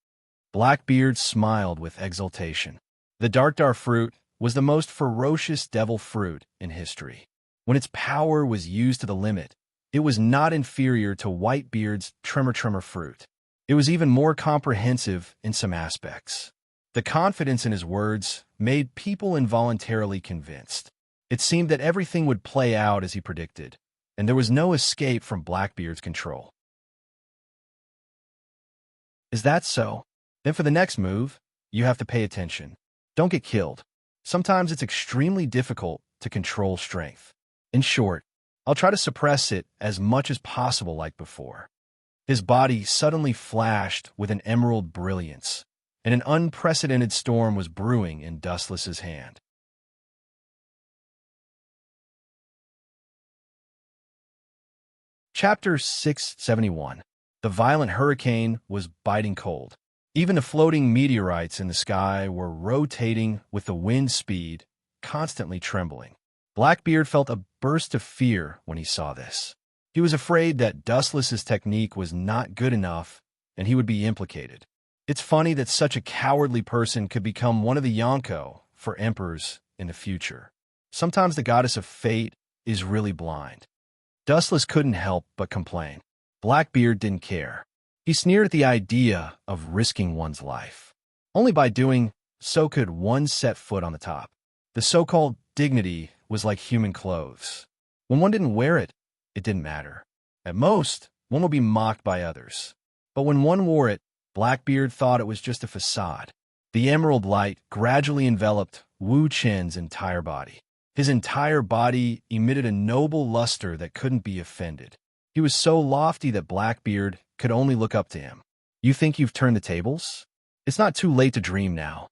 Blackbeard smiled with exultation. The dark fruit was the most ferocious devil fruit in history. When its power was used to the limit, it was not inferior to Whitebeard's tremor fruit. It was even more comprehensive in some aspects. The confidence in his words made people involuntarily convinced. It seemed that everything would play out as he predicted, and there was no escape from Blackbeard's control. Is that so? Then for the next move, you have to pay attention. Don't get killed. Sometimes it's extremely difficult to control strength. In short, I'll try to suppress it as much as possible like before. His body suddenly flashed with an emerald brilliance, and an unprecedented storm was brewing in Dustless's hand. Chapter 671. The violent hurricane was biting cold. Even the floating meteorites in the sky were rotating with the wind speed, constantly trembling. Blackbeard felt a burst of fear when he saw this. He was afraid that Dustless's technique was not good enough, and he would be implicated. It's funny that such a cowardly person could become one of the Yonko for emperors in the future. Sometimes the goddess of fate is really blind. Dustless couldn't help but complain. Blackbeard didn't care. He sneered at the idea of risking one's life. Only by doing so could one set foot on the top. The so-called dignity was like human clothes. When one didn't wear it, it didn't matter. At most, one would be mocked by others. But when one wore it, Blackbeard thought it was just a facade. The emerald light gradually enveloped Wu Chen's entire body. His entire body emitted a noble luster that couldn't be offended. He was so lofty that Blackbeard could only look up to him. You think you've turned the tables? It's not too late to dream now.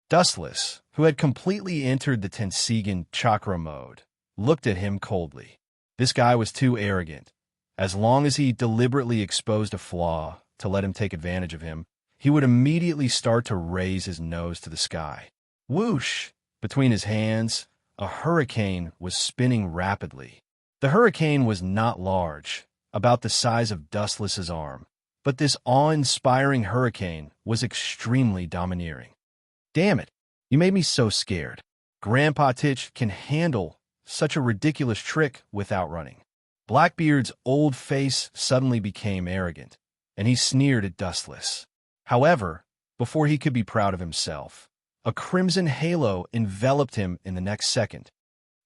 Dustless, who had completely entered the Tensigan chakra mode, looked at him coldly. This guy was too arrogant. As long as he deliberately exposed a flaw to let him take advantage of him, he would immediately start to raise his nose to the sky. Whoosh! Between his hands, a hurricane was spinning rapidly. The hurricane was not large, about the size of Dustless's arm, but this awe-inspiring hurricane was extremely domineering. Damn it, you made me so scared. Grandpa Titch can handle such a ridiculous trick without running. Blackbeard's old face suddenly became arrogant, and he sneered at Dustless. However, before he could be proud of himself, a crimson halo enveloped him in the next second.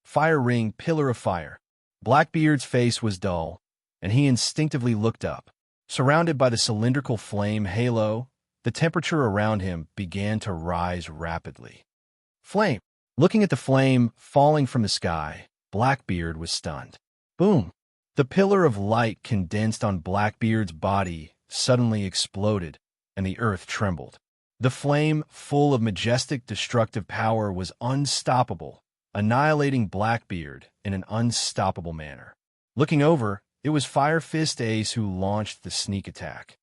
Fire ring, pillar of fire. Blackbeard's face was dull, and he instinctively looked up. Surrounded by the cylindrical flame halo, the temperature around him began to rise rapidly. Flame! Looking at the flame falling from the sky, Blackbeard was stunned. Boom! The pillar of light condensed on Blackbeard's body suddenly exploded, and the earth trembled. The flame, full of majestic destructive power, was unstoppable, annihilating Blackbeard in an unstoppable manner. Looking over, it was Fire Fist Ace who launched the sneak attack.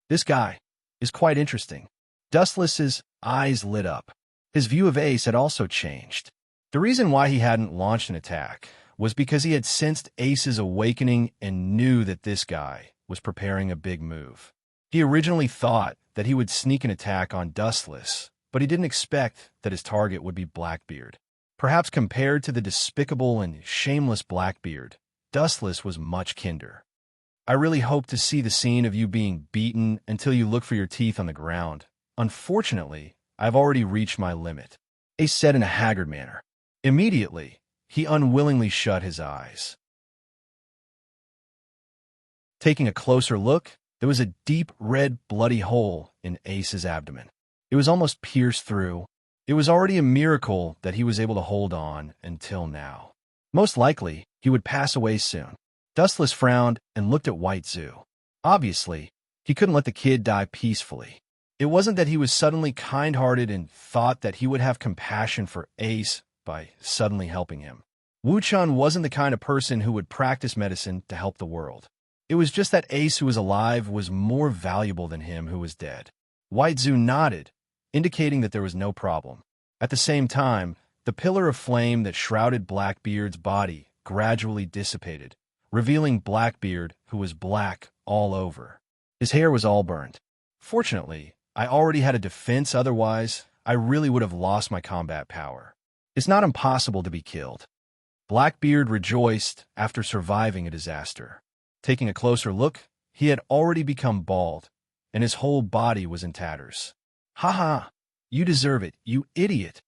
This guy is quite interesting. Dustless's eyes lit up. His view of Ace had also changed. The reason why he hadn't launched an attack was because he had sensed Ace's awakening and knew that this guy was preparing a big move. He originally thought that he would sneak an attack on Dustless, but he didn't expect that his target would be Blackbeard. Perhaps compared to the despicable and shameless Blackbeard, Dustless was much kinder. I really hope to see the scene of you being beaten until you look for your teeth on the ground. Unfortunately, I've already reached my limit, Ace said in a haggard manner. Immediately, he unwillingly shut his eyes. Taking a closer look, there was a deep red bloody hole in Ace's abdomen. It was almost pierced through. It was already a miracle that he was able to hold on until now. Most likely, he would pass away soon. Dustless frowned and looked at White Zoo. Obviously, he couldn't let the kid die peacefully. It wasn't that he was suddenly kind-hearted and thought that he would have compassion for Ace by suddenly helping him. Wu-chan wasn't the kind of person who would practice medicine to help the world. It was just that Ace who was alive was more valuable than him who was dead. White Zoo nodded, indicating that there was no problem. At the same time, the pillar of flame that shrouded Blackbeard's body gradually dissipated, revealing Blackbeard, who was black all over. His hair was all burned. Fortunately, I already had a defense, otherwise I really would have lost my combat power. It's not impossible to be killed. Blackbeard rejoiced after surviving a disaster. Taking a closer look, he had already become bald, and his whole body was in tatters. Ha ha! You deserve it, you idiot!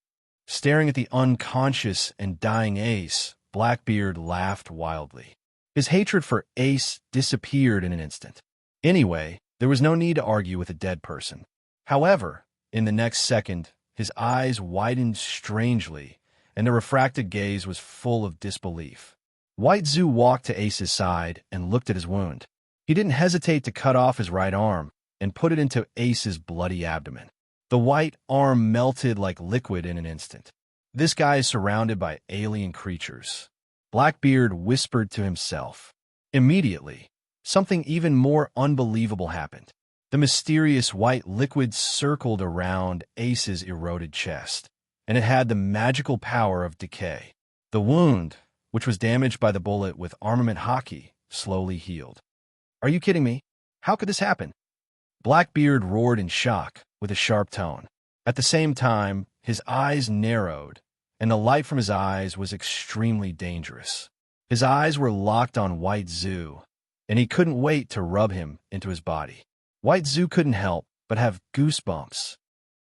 Staring at the unconscious and dying Ace, Blackbeard laughed wildly. His hatred for Ace disappeared in an instant. Anyway, there was no need to argue with a dead person. However, in the next second, his eyes widened strangely, and the refracted gaze was full of disbelief. White Zoo walked to Ace's side and looked at his wound. He didn't hesitate to cut off his right arm and put it into Ace's bloody abdomen. The white arm melted like liquid in an instant. This guy is surrounded by alien creatures. Blackbeard whispered to himself. Immediately, something even more unbelievable happened. The mysterious white liquid circled around Ace's eroded chest, and it had the magical power of decay. The wound, which was damaged by the bullet with armament hockey, slowly healed. Are you kidding me? How could this happen? Blackbeard roared in shock with a sharp tone. At the same time, his eyes narrowed, and the light from his eyes was extremely dangerous. His eyes were locked on White Zoo, and he couldn't wait to rub him into his body. White Zoo couldn't help but have goosebumps.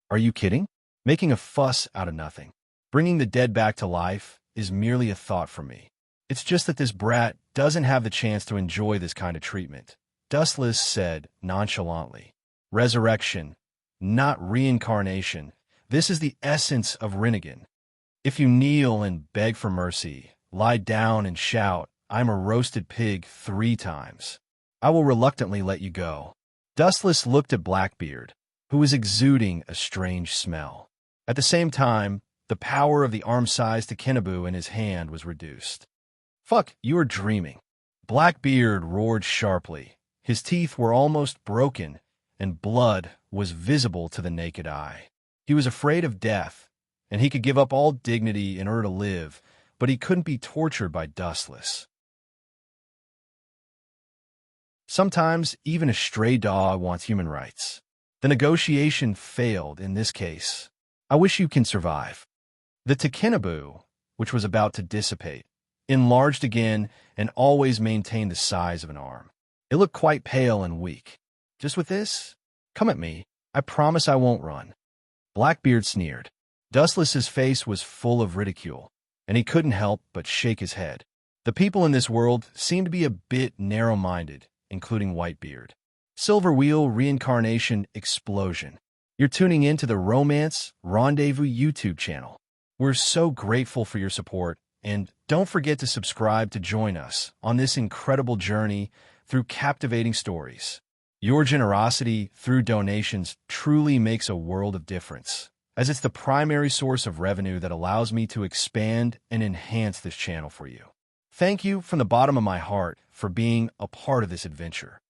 Are you kidding? Making a fuss out of nothing. Bringing the dead back to life is merely a thought for me. It's just that this brat doesn't have the chance to enjoy this kind of treatment, Dustless said nonchalantly. Resurrection, not reincarnation. This is the essence of Rinnegan. If you kneel and beg for mercy, lie down and shout, "I'm a roasted pig" 3 times, I will reluctantly let you go. Dustless looked at Blackbeard, who was exuding a strange smell. At the same time, the power of the arm-sized Takenaboo in his hand was reduced. "Fuck, you are dreaming." Blackbeard roared sharply. His teeth were almost broken, and blood was visible to the naked eye. He was afraid of death, and he could give up all dignity in order to live, but he couldn't be tortured by Dustless. Sometimes, even a stray dog wants human rights. The negotiation failed in this case. I wish you can survive. The Takenaboo, which was about to dissipate, enlarged again and always maintained the size of an arm. It looked quite pale and weak. "Just with this? Come at me. I promise I won't run." Blackbeard sneered. Dustless's face was full of ridicule, and he couldn't help but shake his head. The people in this world seemed to be a bit narrow-minded, including Whitebeard. Silver Wheel Reincarnation Explosion. You're tuning in to the Romance Rendezvous YouTube channel. We're so grateful for your support, and don't forget to subscribe to join us on this incredible journey through captivating stories. Your generosity through donations truly makes a world of difference, as it's the primary source of revenue that allows me to expand and enhance this channel for you. Thank you from the bottom of my heart for being a part of this adventure.